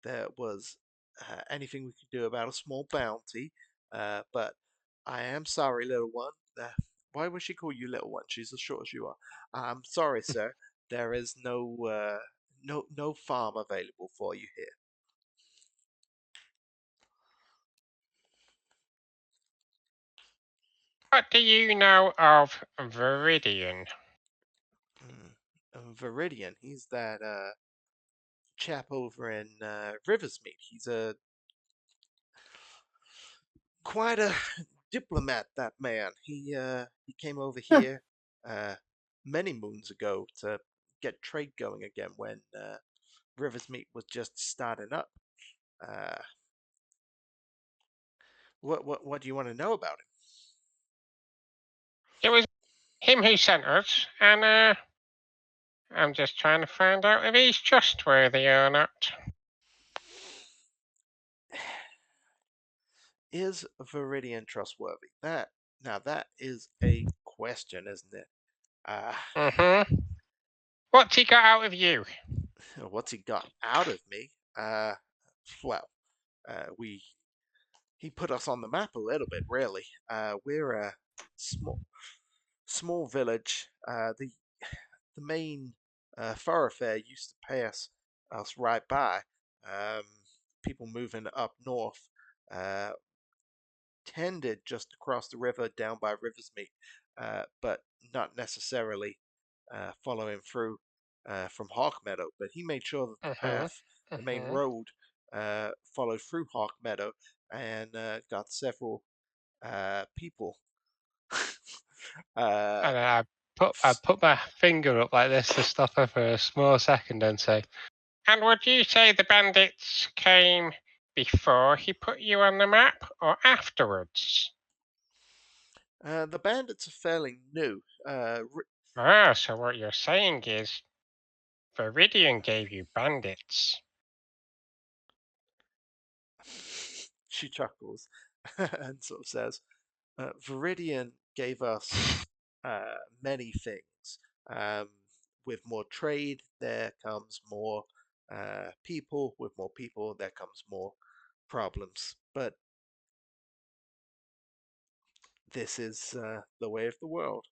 there was anything we could do about a small bounty. But I am sorry, little one. Why would she call you little one? She's as short as you are. I'm sorry, sir. There is no farm available for you here. What do you know of Viridian? Viridian, he's that chap over in Riversmeet. He's quite a diplomat, that man. He came over here many moons ago to get trade going again when Rivers Meat was just starting up. Uh, what do you want to know about him? It was him who sent us, and I'm just trying to find out if he's trustworthy or not. Is Viridian trustworthy? That is a question, isn't it? What's he got out of you? What's he got out of me? Well, he put us on the map a little bit, really. We're a small village. The main thoroughfare used to pass us right by. People moving up north tended just to cross the river down by Riversmeet, but not necessarily following through from Hawk Meadow. But he made sure that the path, the main road, followed through Hawk Meadow and got several people. And I put my finger up like this to stop her for a small second and say, "And would you say the bandits came before he put you on the map or afterwards?" The bandits are fairly new. So what you're saying is Viridian gave you bandits. She chuckles and sort of says, Viridian gave us many things. With more trade, there comes more people. With more people, there comes more problems. But this is the way of the world.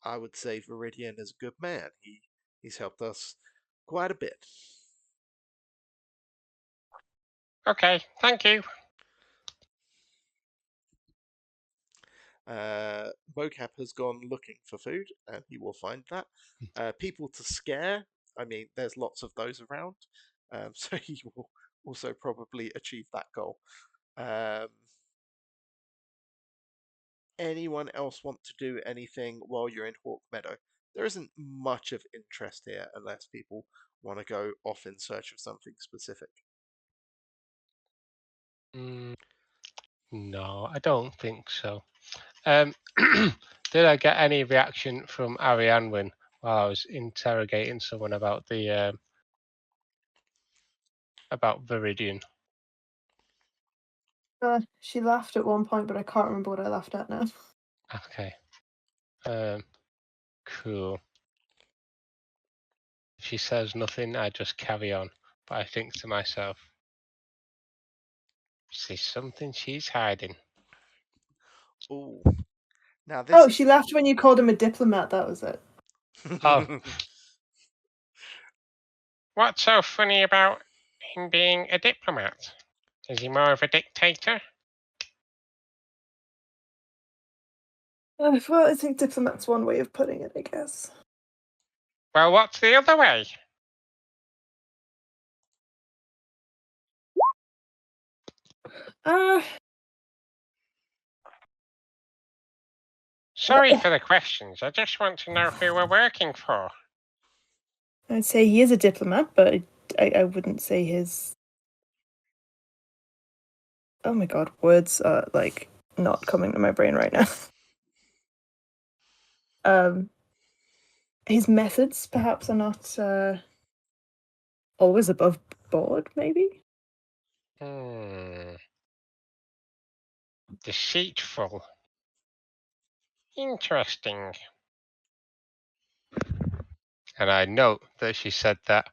I would say Viridian is a good man. He's helped us quite a bit. Okay, thank you. Mocap has gone looking for food, and he will find that. People to scare, I mean, there's lots of those around, so he will also probably achieve that goal. Anyone else want to do anything while you're in Hawk Meadow? There isn't much of interest here unless people want to go off in search of something specific. No, I don't think so. Did I get any reaction from Arianwin while I was interrogating someone about the about Viridian? She laughed at one point, but I can't remember what I laughed at now. Okay. Cool. If she says nothing, I just carry on. But I think to myself, see something she's hiding. Oh, now this. She laughed when you called him a diplomat. That was it. Oh. What's so funny about him being a diplomat? Is he more of a dictator? Well, I think diplomat's one way of putting it, I guess. Well, what's the other way? Sorry for the questions. I just want to know who we're working for. I'd say he is a diplomat, but I wouldn't say his... Oh my god, words are, like, not coming to my brain right now. His methods, perhaps, are not always above board, maybe? Deceitful. Interesting. And I note that she said that.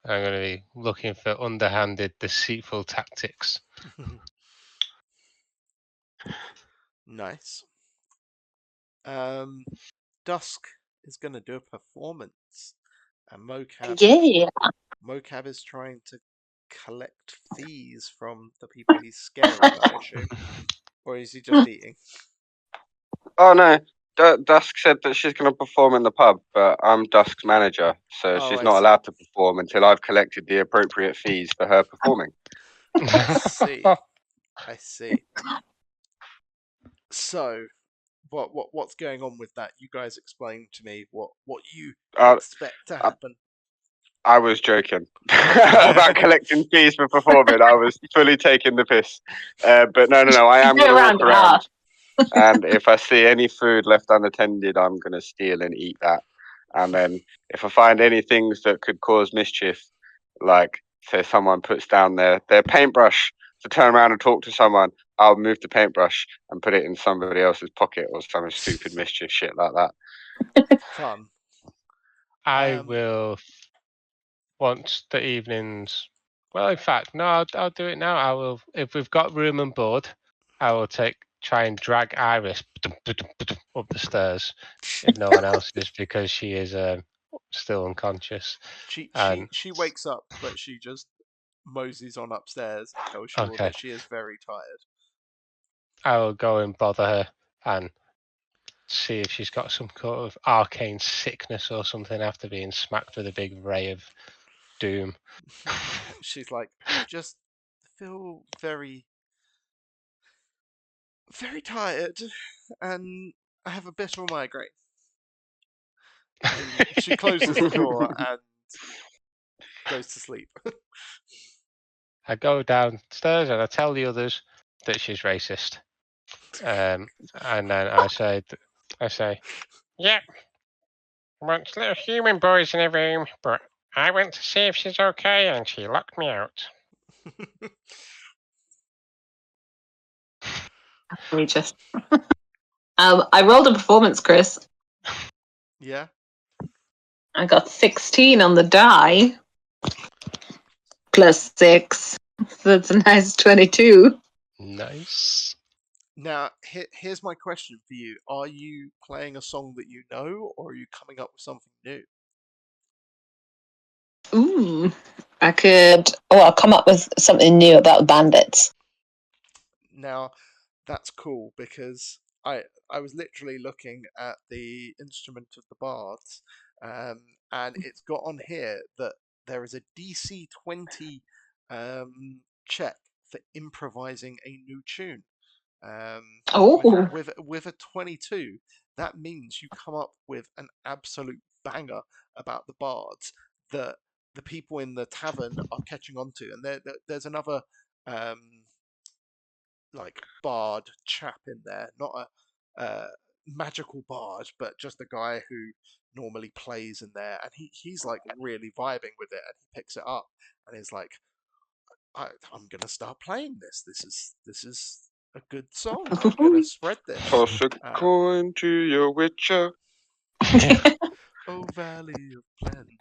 I'm going to be looking for underhanded, deceitful tactics. Nice. Dusk is going to do a performance, and Mocap is trying to collect fees from the people he's scaring, I assume, or is he just eating? Oh no, Dusk said that she's going to perform in the pub, but I'm Dusk's manager, so she's not allowed to perform until I've collected the appropriate fees for her performing. I see. So, what's going on with that? You guys explain to me what you Uh, expect to happen. I was joking about collecting fees for performing. I was fully taking the piss. But no. I am going to walk around. And if I see any food left unattended, I'm going to steal and eat that. And then if I find any things that could cause mischief, like say someone puts down their paintbrush to turn around and talk to someone, I'll move the paintbrush and put it in somebody else's pocket or some stupid mischief shit like that. Fun. I will, once the evening's, well, in fact, no, I'll do it now. I will, if we've got room and board, I will try and drag Iris up the stairs if no one else is, because she is still unconscious. She wakes up, but she just moseys on upstairs and tells you all that she is very tired. I will go and bother her and see if she's got some kind of arcane sickness or something after being smacked with a big ray of doom. She's like, I just feel very, very tired, and I have a bit of a migraine. And she closes the door and goes to sleep. I go downstairs and I tell the others that she's racist. And then I say, yeah, once little human boys in a room, but I went to see if she's okay and she locked me out. Outrageous. I rolled a performance, Chris. Yeah. I got 16 on the die. Plus 6. So that's a nice 22. Nice. Now, here's my question for you. Are you playing a song that you know, or are you coming up with something new? Ooh. I'll come up with something new about bandits. Now, that's cool, because I was literally looking at the instrument of the bards, and it's got on here that there is a DC 20 check for improvising a new tune. With a 22, that means you come up with an absolute banger about the bards that the people in the tavern are catching on to. And there's another like bard chap in there, not a magical bard, but just a guy who normally plays in there, and he's like really vibing with it, and he picks it up and is like, I'm gonna start playing this. This is a good song. I'm gonna spread this. Toss a coin to your witcher. Oh, Valley of Plenty.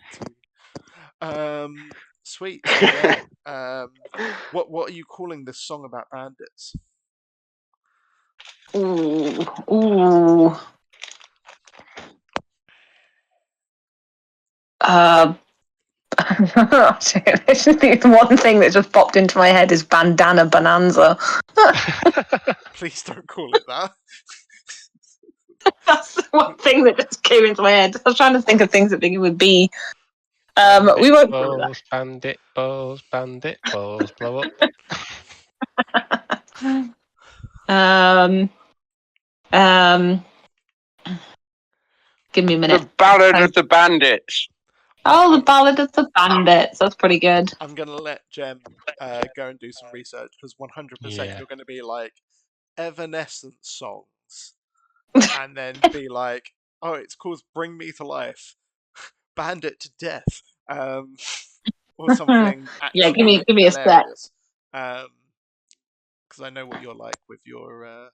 Sweet. Yeah. What are you calling this song about bandits? Ooh. The one thing that just popped into my head is Bandana Bonanza. Please don't call it that. That's the one thing that just came into my head. I was trying to think of things that begin with B. We won't call that. Bandit balls, blow up. Give me a minute. The Ballad of the Bandits. Oh, the Ballad of the Bandits. That's pretty good. I'm going to let Jem go and do some research, because 100% you're going to be like, Evanescence songs. And then be like, oh, it's called Bring Me to Life. Bandit to Death. Or something. Yeah, give me a sec. Because I know what you're like with your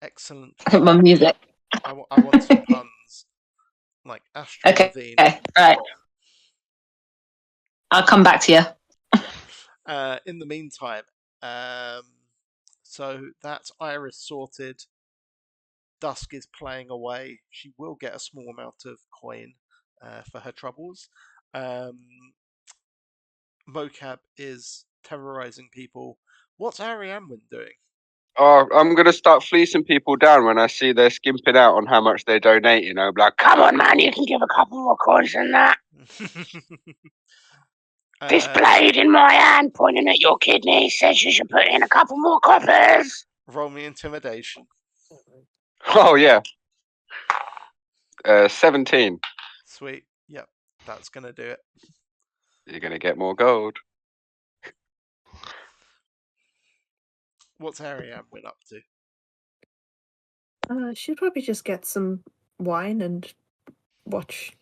excellent... My music. I want some puns. Like Astro Levine. Okay, right. I'll come back to you. In the meantime, so that's Iris sorted. Dusk is playing away. She will get a small amount of coin for her troubles. Mocap is terrorizing people. What's Ariamwin doing? Oh, I'm going to start fleecing people down when I see they're skimping out on how much they donate, you know. Like, Come on, man, you can give a couple more coins than that. This blade in my hand pointing at your kidney says you should put in a couple more coppers. Roll me intimidation. Oh yeah. 17. Sweet. Yep, that's gonna do it. You're gonna get more gold. What's Ariane went up to? She'd probably just get some wine and watch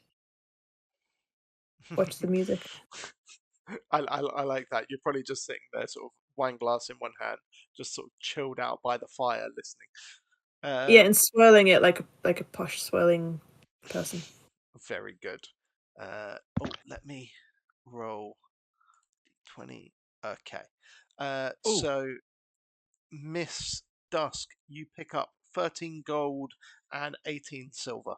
the music. I like that. You're probably just sitting there, sort of wine glass in one hand, just sort of chilled out by the fire, listening. Yeah, and swirling it like a posh swirling person. Very good. Let me roll 20. Okay. So, Miss Dusk, you pick up 13 gold and 18 silver.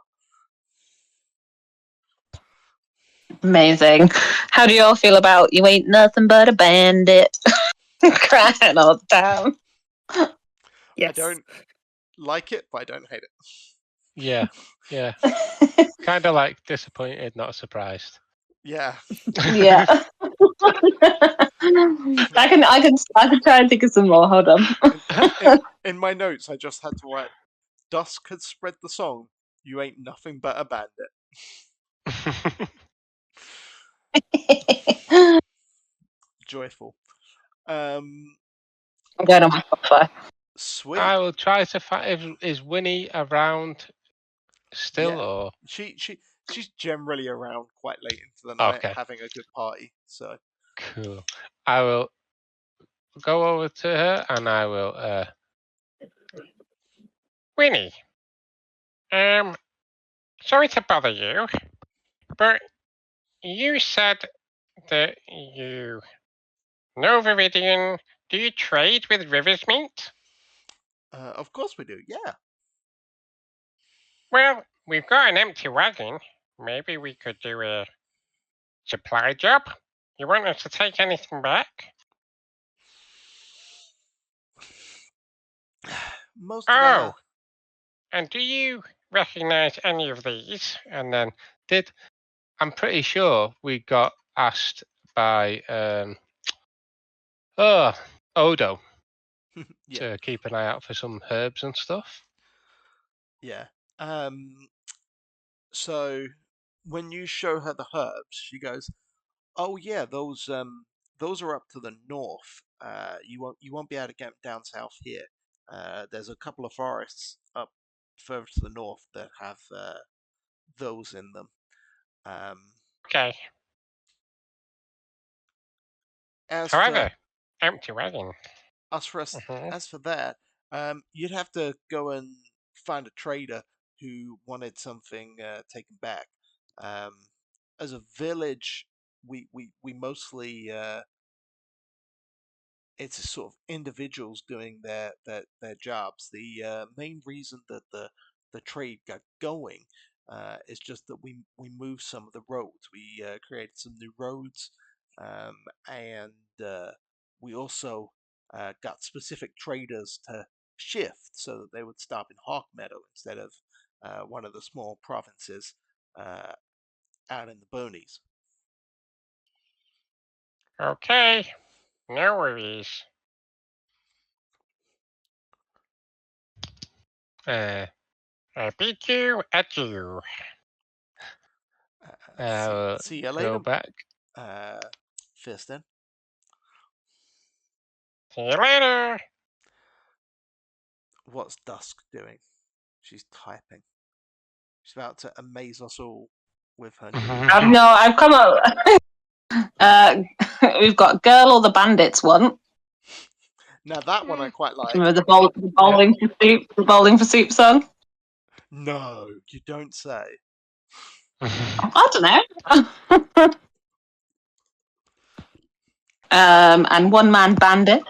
Amazing. How do you all feel about you ain't nothing but a bandit? Crying all the time. Yes. I don't like it, but I don't hate it. Yeah. Kind of like disappointed, not surprised. Yeah. Yeah. I can try and think of some more. Hold on. In my notes, I just had to write, Dusk had spread the song, you ain't nothing but a bandit. Joyful. I'm going on my Spotify. Sweet. I will try to find. Is Winnie around still, Yeah. or She's generally around quite late into the night, Okay. having a good party. So cool? I will go over to her and I will. Winnie, sorry to bother you, but you said that you know Viridian. Do you trade with River's Meat? of course we do. Yeah. Well, we've got an empty wagon. Maybe we could do a supply job. You want us to take anything back? Most of our And do you recognize any of these? And then I'm pretty sure we got asked by Odo yeah. to keep an eye out for some herbs and stuff. Yeah. So when you show her the herbs, she goes, "Oh yeah, those are up to the north. You won't be able to get them down south here. There's a couple of forests up further to the north that have those in them. Okay. As However, empty wagon. for that, you'd have to go and find a trader who wanted something taken back. As a village, we mostly it's sort of individuals doing their jobs. The main reason that the trade got going is just that we moved some of the roads. We created some new roads, and we also got specific traders to shift so that they would stop in Hawk Meadow instead of one of the small provinces out in the boonies. Okay. No worries. I beat you at you. See you Go later, back. Fiston. See you later. What's Dusk doing? She's typing. She's about to amaze us all with her new. I've come up. We've got Girl or the Bandits one. Now that one I quite like. Remember the bowling for soup, the bowling for soup song? No, you don't say. I don't know. And One Man Bandit.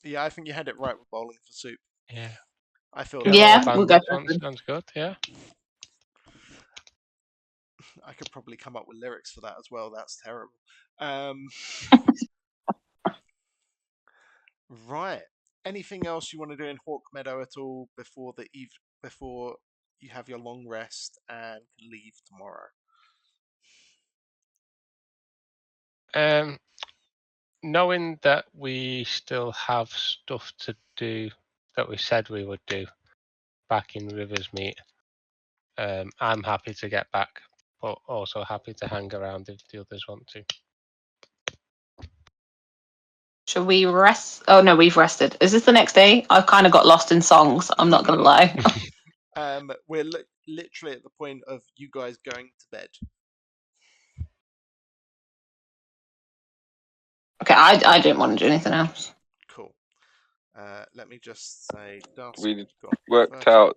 Yeah, I think you had it right with bowling for soup. Yeah. I feel Yeah, that we'll go Sounds good. Yeah. I could probably come up with lyrics for that as well. That's terrible. Right. Anything else you want to do in Hawk Meadow at all before before you have your long rest and can leave tomorrow? knowing that we still have stuff to do that we said we would do back in Rivers Meet, I'm happy to get back, but also happy to hang around if the others want to. Should we rest? Oh no, we've rested. Is this the next day? I've kind of got lost in songs. I'm not gonna lie. We're literally at the point of you guys going to bed. Okay, I didn't want to do anything else. Cool. Let me just say, Dusk We got worked 30. out.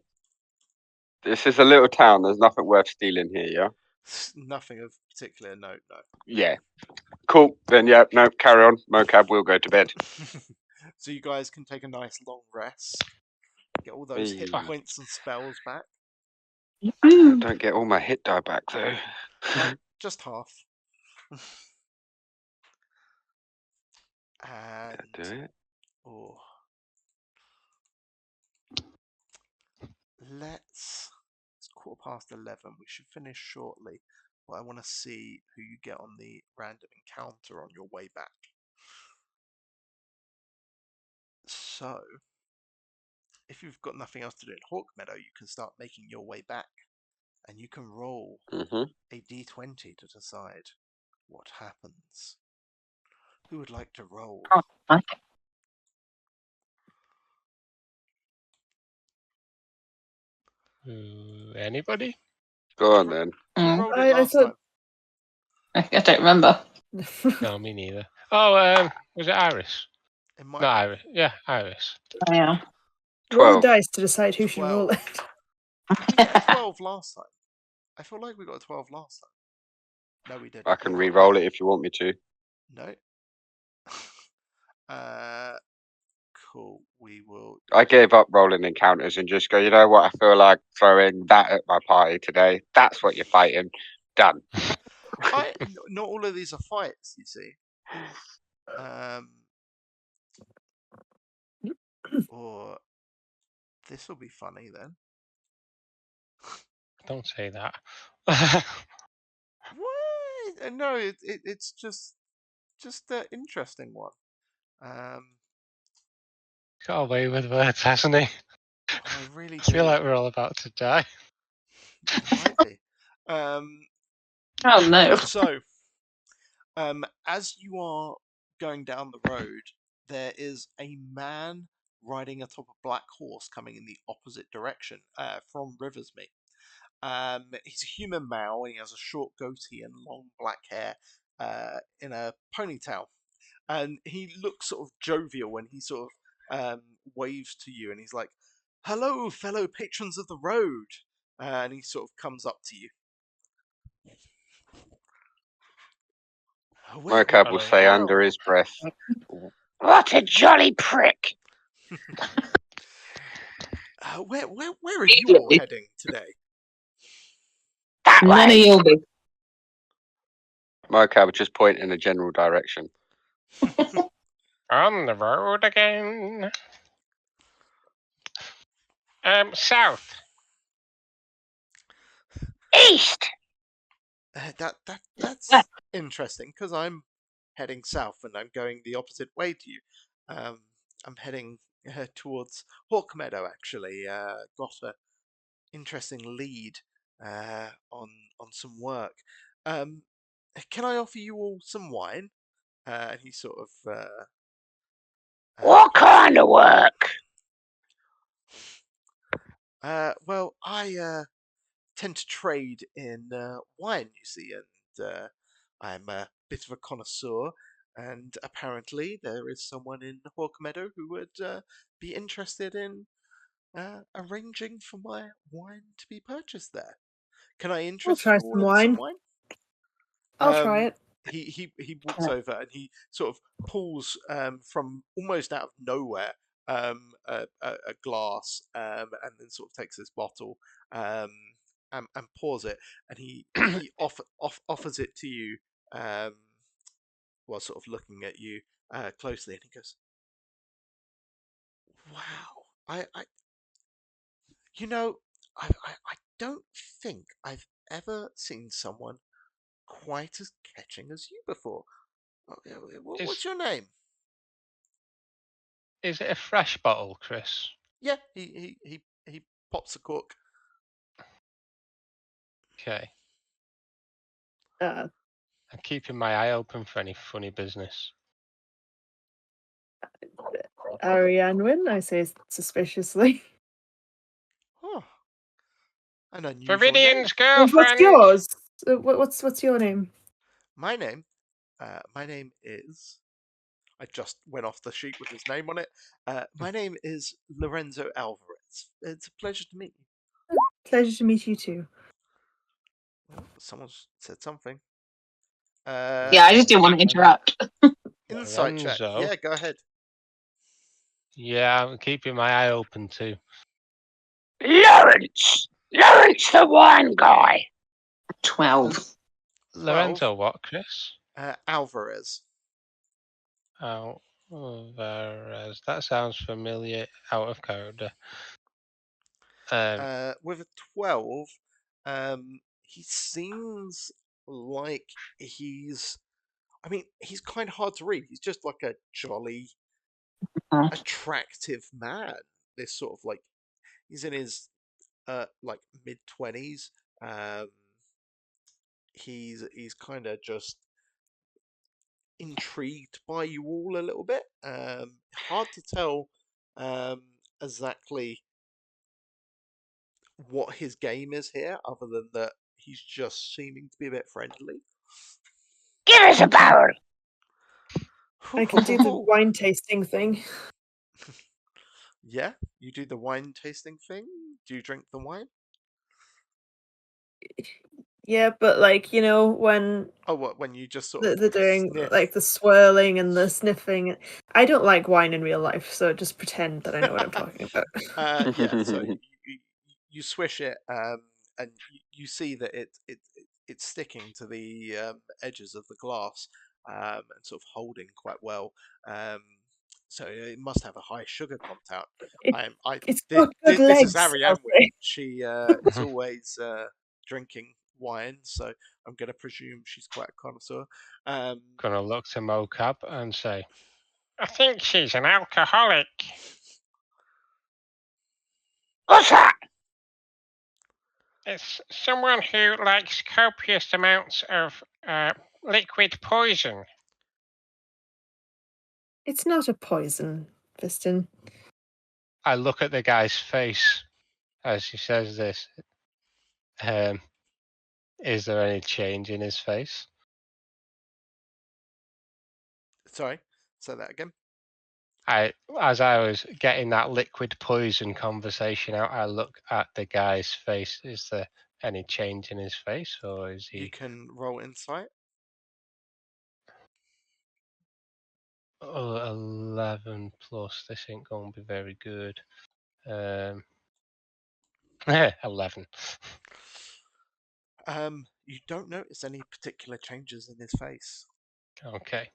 This is a little town. There's nothing worth stealing here, yeah? Nothing of particular note, no. Yeah. Cool. Then, yeah, no, carry on. Mocap will go to bed. So you guys can take a nice long rest, get all those hit Hey. points and spells back. Don't get all my hit die back, though. No, just half. And Do it. oh, it's 11:15. We should finish shortly, but I want to see who you get on the random encounter on your way back. So, if you've got nothing else to do in Hawk Meadow, you can start making your way back, and you can roll a d20 to decide what happens. Who would like to roll? Oh, Anybody? Go on, then. Who Mm. rolled it I last thought- time? I don't remember. No, me neither. Oh, was it Iris? It might No, be Iris. Yeah, Iris. Oh, yeah. Roll 12. dice to decide who should roll 12. it. Did we get a 12 last time? I feel like we got a 12 last time. No, we didn't. I can We got re-roll it if you want me to. No. Cool. We will. I gave up rolling encounters and just go, you know what? I feel like throwing that at my party today. That's what you're fighting. Done. Not all of these are fights, you see. Or this will be funny then. Don't say that. What? No, it's just an interesting one. Got away with words, hasn't he? I really I feel do. like we're all about to die. You might be. Oh no. So, as you are going down the road, there is a man riding atop a black horse coming in the opposite direction from Riversmeet. He's a human male and he has a short goatee and long black hair in a ponytail. And he looks sort of jovial when he sort of waves to you and he's like, "Hello, fellow patrons of the road." And he sort of comes up to you. Mocap will say under his breath. What a jolly prick! Where are you all heading today? That None of way. you'll be. Mocap will just point in a general direction. On the road again. South. East! That's interesting because I'm heading south and I'm going the opposite way to you. I'm heading towards Hawk Meadow. Actually, got a interesting lead on some work. Can I offer you all some wine? And he sort of. What kind of work? Well, I tend to trade in wine, you see, and I'm a bit of a connoisseur. And apparently, there is someone in Hawk Meadow who would be interested in arranging for my wine to be purchased there. Can I interest try you all some in some wine. wine? I'll try it. He walks over and he sort of pulls from almost out of nowhere a glass and then sort of takes this bottle and pours it and he offers it to you while sort of looking at you closely and he goes, "Wow, I you know I don't think I've ever seen someone quite as catching as you before. Okay, what's your name? Is it a fresh bottle, Chris? Yeah, he pops a cork. Okay. Uh, I'm keeping my eye open for any funny business. Arianwin, I say suspiciously. Oh, an unusual name. Viridian's And what's girlfriend. yours? What's your name? My name is. I just went off the sheet with his name on it. My name is Lorenzo Alvarez. It's a pleasure to meet you. Pleasure to meet you too. Oh, someone said something. Yeah, I just didn't want to interrupt. Insight check. Lorenzo. Yeah, go ahead. Yeah, I'm keeping my eye open too. Lawrence! Lawrence the wine guy! 12. Lorenzo, what, Chris? Alvarez. Alvarez. That sounds familiar. Out of character. With a 12, he seems like he's. I mean, he's kind of hard to read. He's just like a jolly, Mhm. attractive man. This sort of like he's in his like mid-20s. He's kind of just intrigued by you all a little bit. Hard to tell exactly what his game is here, other than that he's just seeming to be a bit friendly. Give us a barrel! I can do the wine tasting thing. Yeah, you do the wine tasting thing. Do you drink the wine? Yeah, but like, when Oh, what, when you just sort of they're doing sniff? like the swirling and the sniffing. I don't like wine in real life, so just pretend that I know what I'm talking about. Yeah, so you swish it, and you see that it's sticking to the edges of the glass, and sort of holding quite well. Um, so it must have a high sugar content. It, I it's got good this is legs, Ariane. I'll say. She is always drinking wine, so I'm going to presume she's quite a connoisseur. Gonna look to Mocap and say, I think she's an alcoholic. What's that? It's someone who likes copious amounts of liquid poison. It's not a poison, Piston. I look at the guy's face as he says this. Is there any change in his face? Sorry, say that again. As I was getting that liquid poison conversation out, I look at the guy's face. Is there any change in his face, or is You he? can roll insight. Oh, 11 plus. This ain't gonna be very good. 11. You don't notice any particular changes in his face. Okay.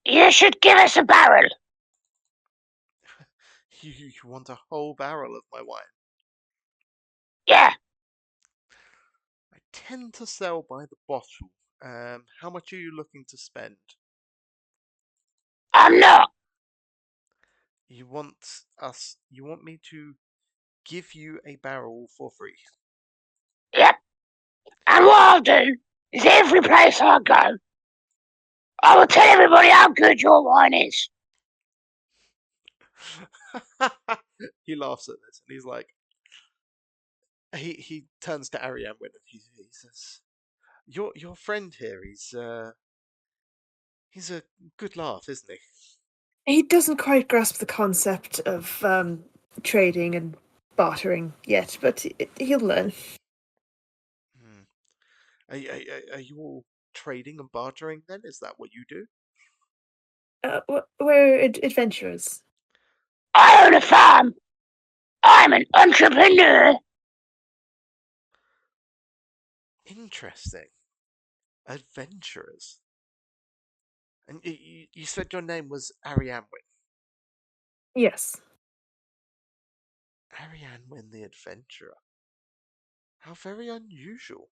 You should give us a barrel! You want a whole barrel of my wine? Yeah, I tend to sell by the bottle. How much are you looking to spend? I'm not. You want me to give you a barrel for free? Yep. And what I'll do is every place I go, I will tell everybody how good your wine is. He laughs at this and he's like, he turns to Ariane and he says, "Your friend here, he's a good laugh, isn't he?" He doesn't quite grasp the concept of trading and bartering yet, but he'll learn. Hmm. Are you all trading and bartering then? Is that what you do? We're adventurers. I own a farm. I'm an entrepreneur. Interesting. Adventurers. And you said your name was Ariane Wynn. Yes. Ariane Wynn the Adventurer. How very unusual.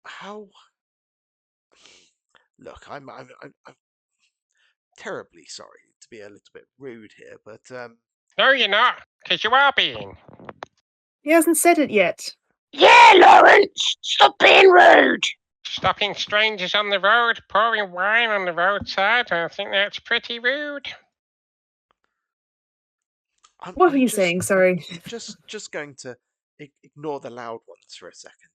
How Look, I'm terribly sorry to be a little bit rude here, but No, you're not, because you are being. He hasn't said it yet. Yeah, Lawrence, stop being rude. Stopping strangers on the road, pouring wine on the roadside, I think that's pretty rude. What were you saying? Sorry. Just going to ignore the loud ones for a second.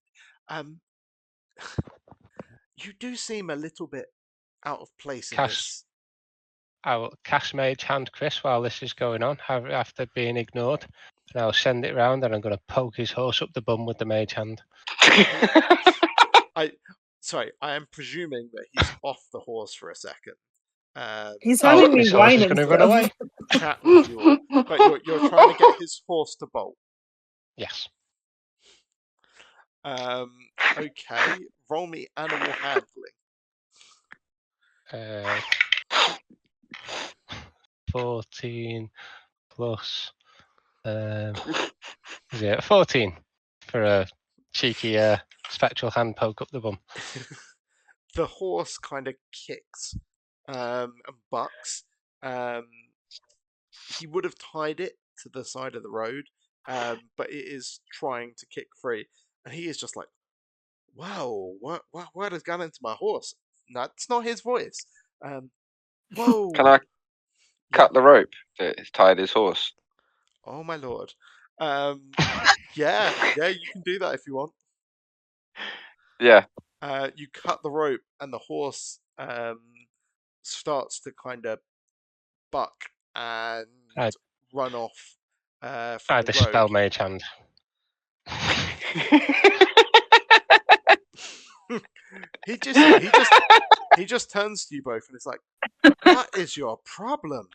You do seem a little bit out of place in this. I will cast Mage Hand Chris while this is going on, after being ignored. And I'll send it round and I'm going to poke his horse up the bum with the Mage Hand. I am presuming that he's off the horse for a second. He's having me his horse whine is and going to run away. Chat with you all, but you're trying to get his horse to bolt. Yes. Okay, roll me animal handling. 14 plus 14 for a cheeky spectral hand poke up the bum. The horse kind of kicks and bucks. He would have tied it to the side of the road, but it is trying to kick free, and he is just like, "Wow, what has gone into my horse? That's not his voice." Whoa! Can I cut the rope that is tied his horse? Oh my lord! Yeah, you can do that if you want. Yeah. You cut the rope, and the horse starts to kind of buck and run off from the road. Dispel Mage Hand. he just turns to you both and is like, "What is your problem?"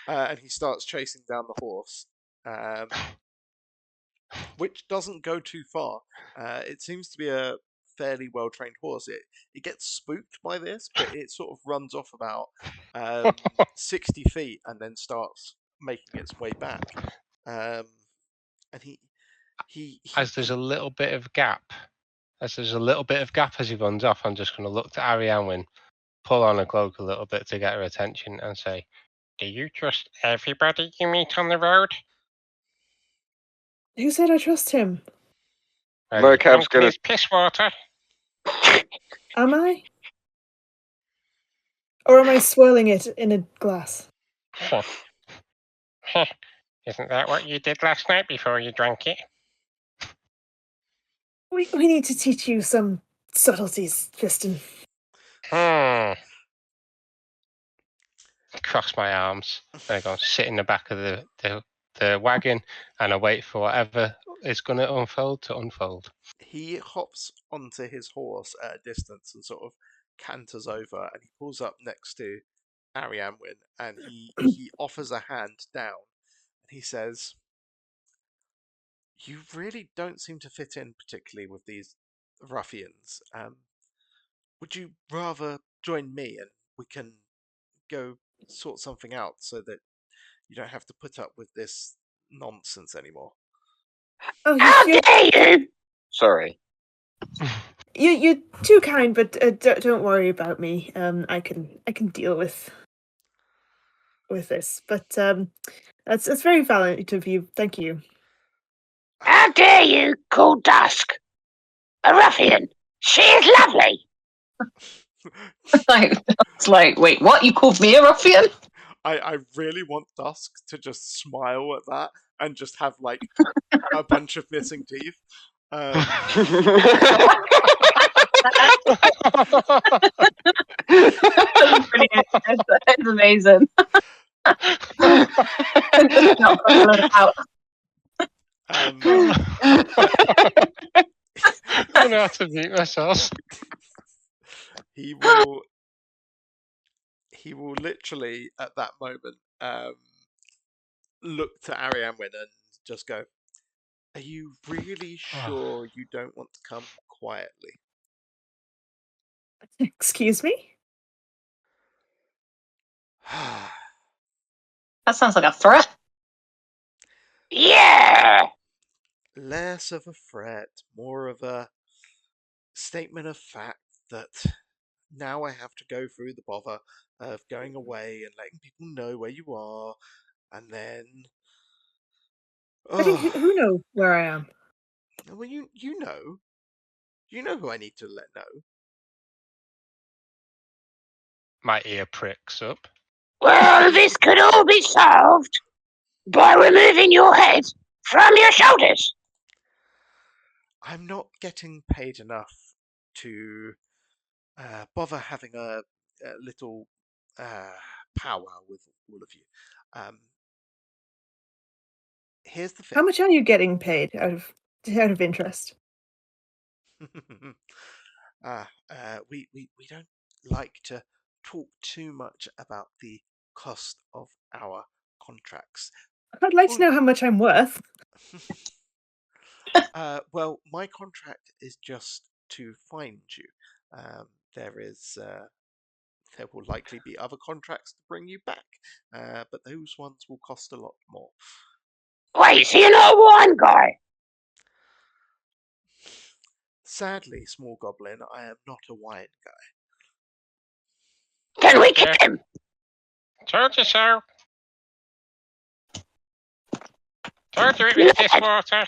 And he starts chasing down the horse, which doesn't go too far. It seems to be a fairly well trained horse. It gets spooked by this, but it sort of runs off about 60 feet and then starts making its way back. And as there's a little bit of gap as he runs off, I'm just going to look to Arianwyn, pull on a cloak a little bit to get her attention and say, "Do you trust everybody you meet on the road?" Who said I trust him? Mocap's gonna his piss water. Am I? Or am I swirling it in a glass? Isn't that what you did last night before you drank it? We need to teach you some subtleties, Tristan. Cross my arms. I go sit in the back of the wagon and I wait for whatever is going to unfold. He hops onto his horse at a distance and sort of canters over, and he pulls up next to Arianwyn, and he offers a hand down, and he says, "You really don't seem to fit in particularly with these ruffians. Would you rather join me and we can go sort something out so that you don't have to put up with this nonsense anymore?" Oh, How dare you! Sorry. You're too kind, but don't worry about me. I can deal with this. But that's very valiant of you. Thank you. How dare you call Dusk a ruffian? She is lovely. It's like, wait, what? You called me a ruffian? I really want Dusk to just smile at that and just have like a bunch of missing teeth. That's amazing. I'm gonna have to mute myself. He will literally at that moment look to Arianwyn and just go, "Are you really sure you don't want to come quietly?" Excuse me? That sounds like a threat. Yeah. Less of a threat, more of a statement of fact that now I have to go through the bother of going away and letting people know where you are, and then. I think Oh, who knows where I am? well, you know who I need to let know. My ear pricks up. Well, this could all be solved by removing your head from your shoulders. I'm not getting paid enough to bother having a little powwow with all of you. Here's the thing. How much are you getting paid out of interest? We don't like to talk too much about the cost of our contracts. I'd like to know how much I'm worth. Well, my contract is just to find you. There will likely be other contracts to bring you back, but those ones will cost a lot more. Wait, so you're not a wine guy? Sadly, small goblin, I am not a wine guy. Can we kick him? Told you so. Told you it was dishwater.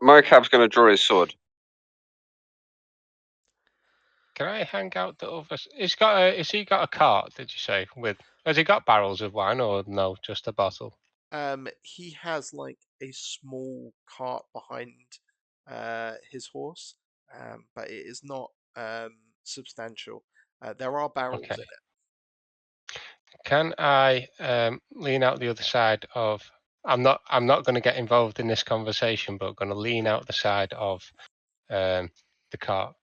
Mocap's going to draw his sword. Can I hang out the others? Has he got a cart? Did you say has he got barrels of wine or no? Just a bottle. He has like a small cart behind his horse, but it is not substantial. There are barrels in it. Can I lean out the other side of? I'm not going to get involved in this conversation, but going to lean out the side of the cart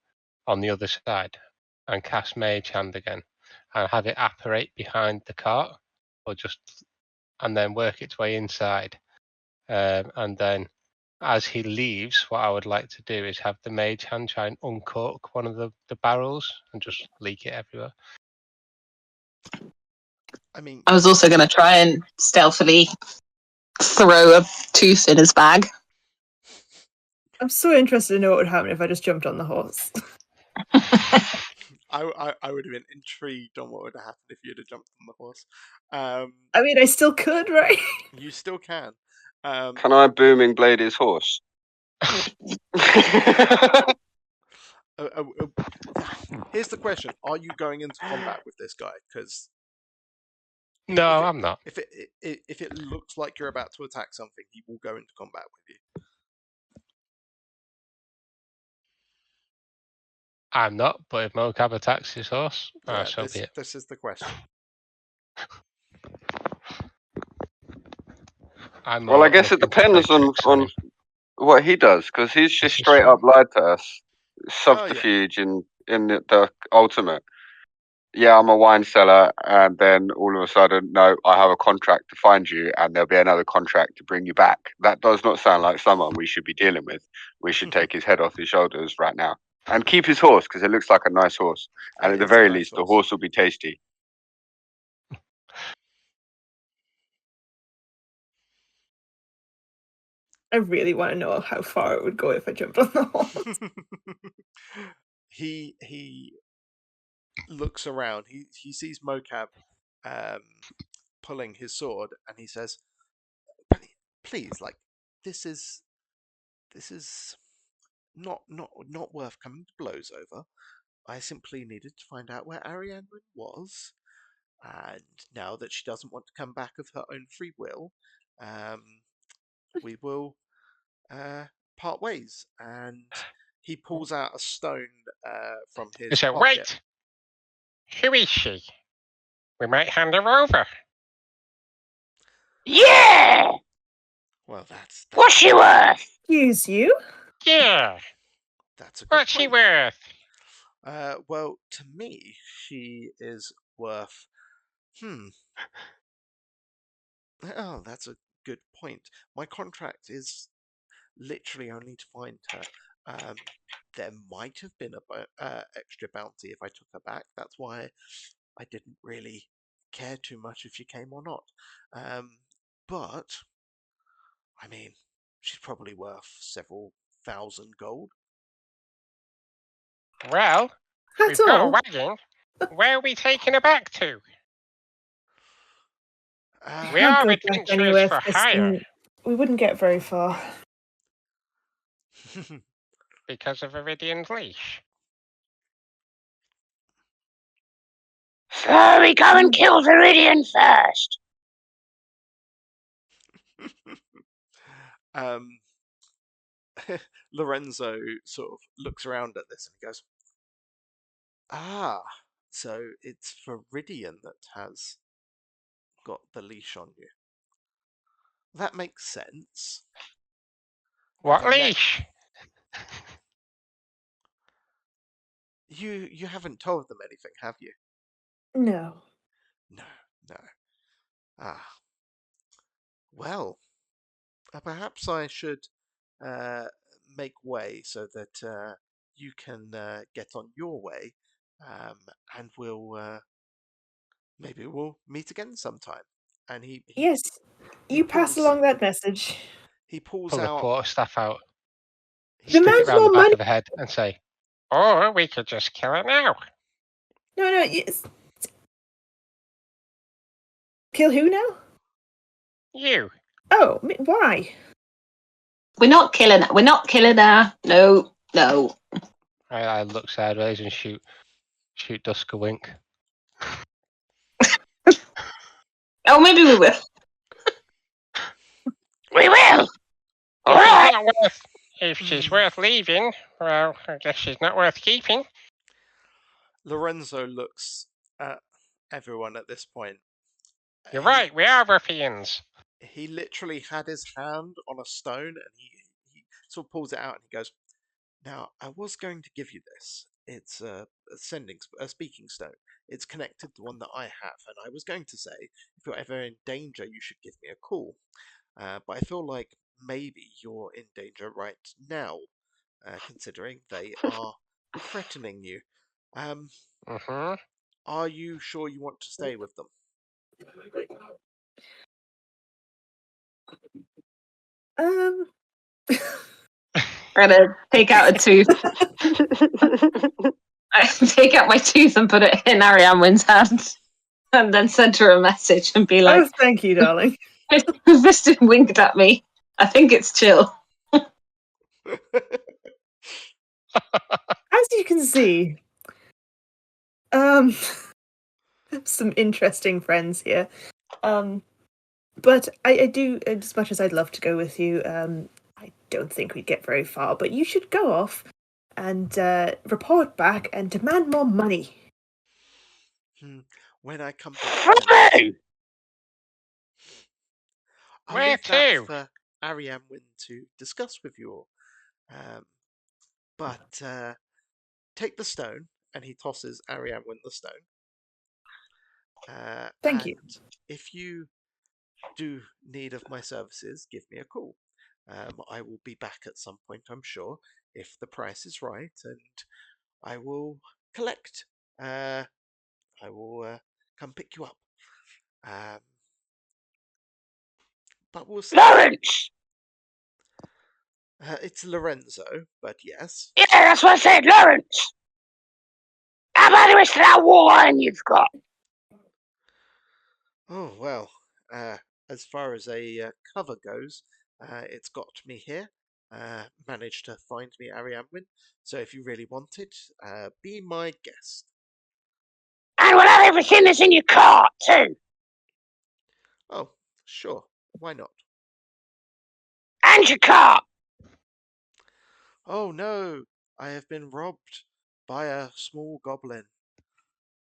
on the other side and cast Mage Hand again, and have it apparate behind the cart, or and then work its way inside, and then as he leaves, what I would like to do is have the Mage Hand try and uncork one of the barrels and just leak it everywhere. I mean, I was also going to try and stealthily throw a tooth in his bag. I'm so interested to know what would happen if I just jumped on the horse. I would have been intrigued on what would have happened if you'd have jumped on the horse. I mean, I still could, right? You still can. Can I booming blade his horse? Here's the question: are you going into combat with this guy? Because no, I'm not. If it looks like you're about to attack something, he will go into combat with you. I'm not, but if Mocap attacks his horse, so be it. This is the question. Well, I guess it depends on what he does, because he's just straight up lied to us. Subterfuge in the ultimate. Yeah, I'm a wine seller, and then all of a sudden, no, I have a contract to find you, and there'll be another contract to bring you back. That does not sound like someone we should be dealing with. We should take his head off his shoulders right now. And keep his horse, because it looks like a nice horse. And at the very least, the horse will be tasty. I really want to know how far it would go if I jumped on the horse. He looks around. He sees Mocap pulling his sword, and he says, "Please, like this is not worth coming to blows over. I simply needed to find out where Ariane was, and now that she doesn't want to come back of her own free will, we will part ways." And he pulls out a stone from his pocket. Wait! Who is she? We might hand her over. Yeah! Well, that's what's she worth? Excuse you? Yeah. That's a good What's she worth? Well, to me, she is worth. Oh, that's a good point. My contract is literally only to find her. There might have been a extra bounty if I took her back. That's why I didn't really care too much if she came or not. But I mean, she's probably worth several thousand gold. Well, That's all. got a wagon. Where are we taking her back to? We Can't are go back adventurers anywhere, for Fist, hire and we wouldn't get very far. because of Iridian's leash. So we go and kill Viridian first. Lorenzo sort of looks around at this and he goes, so it's Viridian that has got the leash on you. That makes sense. What The leash? You haven't told them anything, have you? No. No. Well, perhaps I should make way so that you can get on your way, and maybe we'll meet again sometime. And he Yes, you pass pulls along that message. he pulls Pull the out quarterstaff out, he stick Demand it round the more back money. of the head, and say, "Or we could just kill it now." No, yes. Kill who now? You. Oh, why? We're not killing her. We're not killing her. No. I look sideways and shoot Dusk a wink. Oh, maybe we will. We will. All If she's right. not if she's worth leaving, well, I guess she's not worth keeping. Lorenzo looks at everyone at this point. You're right, we are ruffians. He literally had his hand on a stone and he sort of pulls it out and he goes, "Now, I was going to give you this. It's a speaking stone. It's connected to one that I have, and I was going to say, if you're ever in danger, you should give me a call. But I feel like maybe you're in danger right now, considering they are threatening you. Are you sure you want to stay with them?" I'm gonna take out a tooth. I take out my tooth and put it in Arianwin's hand, and then send her a message and be like, Oh, thank you, darling. Viston winked at me. I think it's chill. As you can see, some interesting friends here. But I do, as much as I'd love to go with you, I don't think we'd get very far. But you should go off and report back and demand more money. When I come From back, who? I'll Where leave that to? for Arianwin to discuss with you all. But take the stone, and he tosses Arianwin the stone. Thank and you. if you do need of my services, give me a call. I will be back at some point, I'm sure, if the price is right, and I will collect. I will come pick you up. But we'll see. Lawrence. It's Lorenzo, but yes. Yeah, that's what I said, Lawrence. How about the rest of that war iron you've got? Oh, well, as far as a cover goes, it's got me here. Managed to find me Arianwin. So if you really want it, be my guest. And we'll have everything that's in your cart, too. Oh, sure. Why not? And your cart. Oh, no. I have been robbed by a small goblin.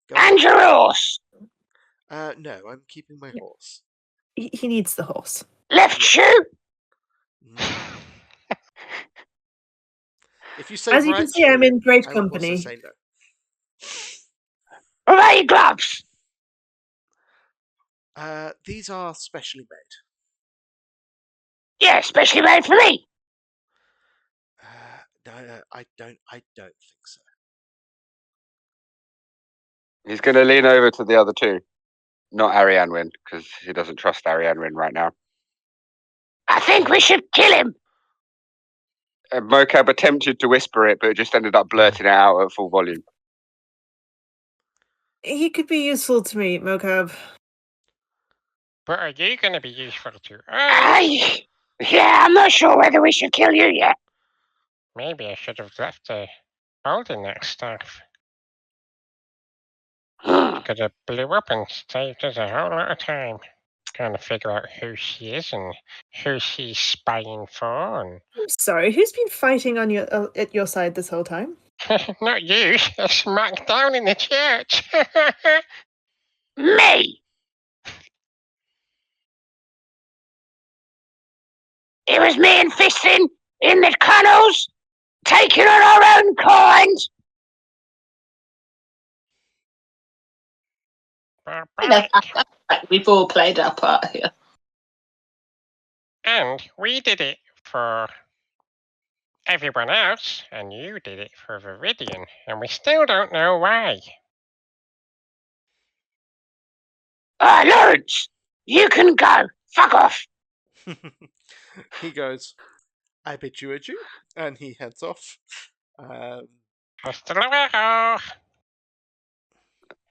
Go And your horse. no, I'm keeping my horse. He needs the horse. Left Yeah. shoe. No. If you say As you right can see, I'm shoe, in great I will also company. say no. What about your gloves? These are specially made. Yeah, especially made for me. No, I don't think so. He's going to lean over to the other two, not Arianwin, because he doesn't trust Arianwin right now. I think we should kill him. Mocab attempted to whisper it, but just ended up blurting it out at full volume. He could be useful to me, Mocab. But are you going to be useful to us? Yeah, I'm not sure whether we should kill you yet. Maybe I should have left the holding that stuff. Could have blew up and saved us a whole lot of time. Trying to figure out who she is and who she's spying for. And I'm sorry, who's been fighting on your at your side this whole time? not you, smack down in the church. Me! It was me and Fistin in the tunnels, taking on our own kind. Barbaric. We've all played our part here. And we did it for everyone else, and you did it for Viridian, and we still don't know why. Lawrence, you can go. Fuck off. He goes, I bid you adieu, and he heads off. Hasta luego.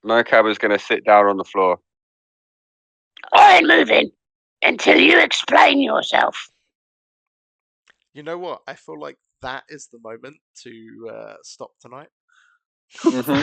Mocab is going to sit down on the floor. I ain't moving until you explain yourself. You know what? I feel like that is the moment to stop tonight. Mhm.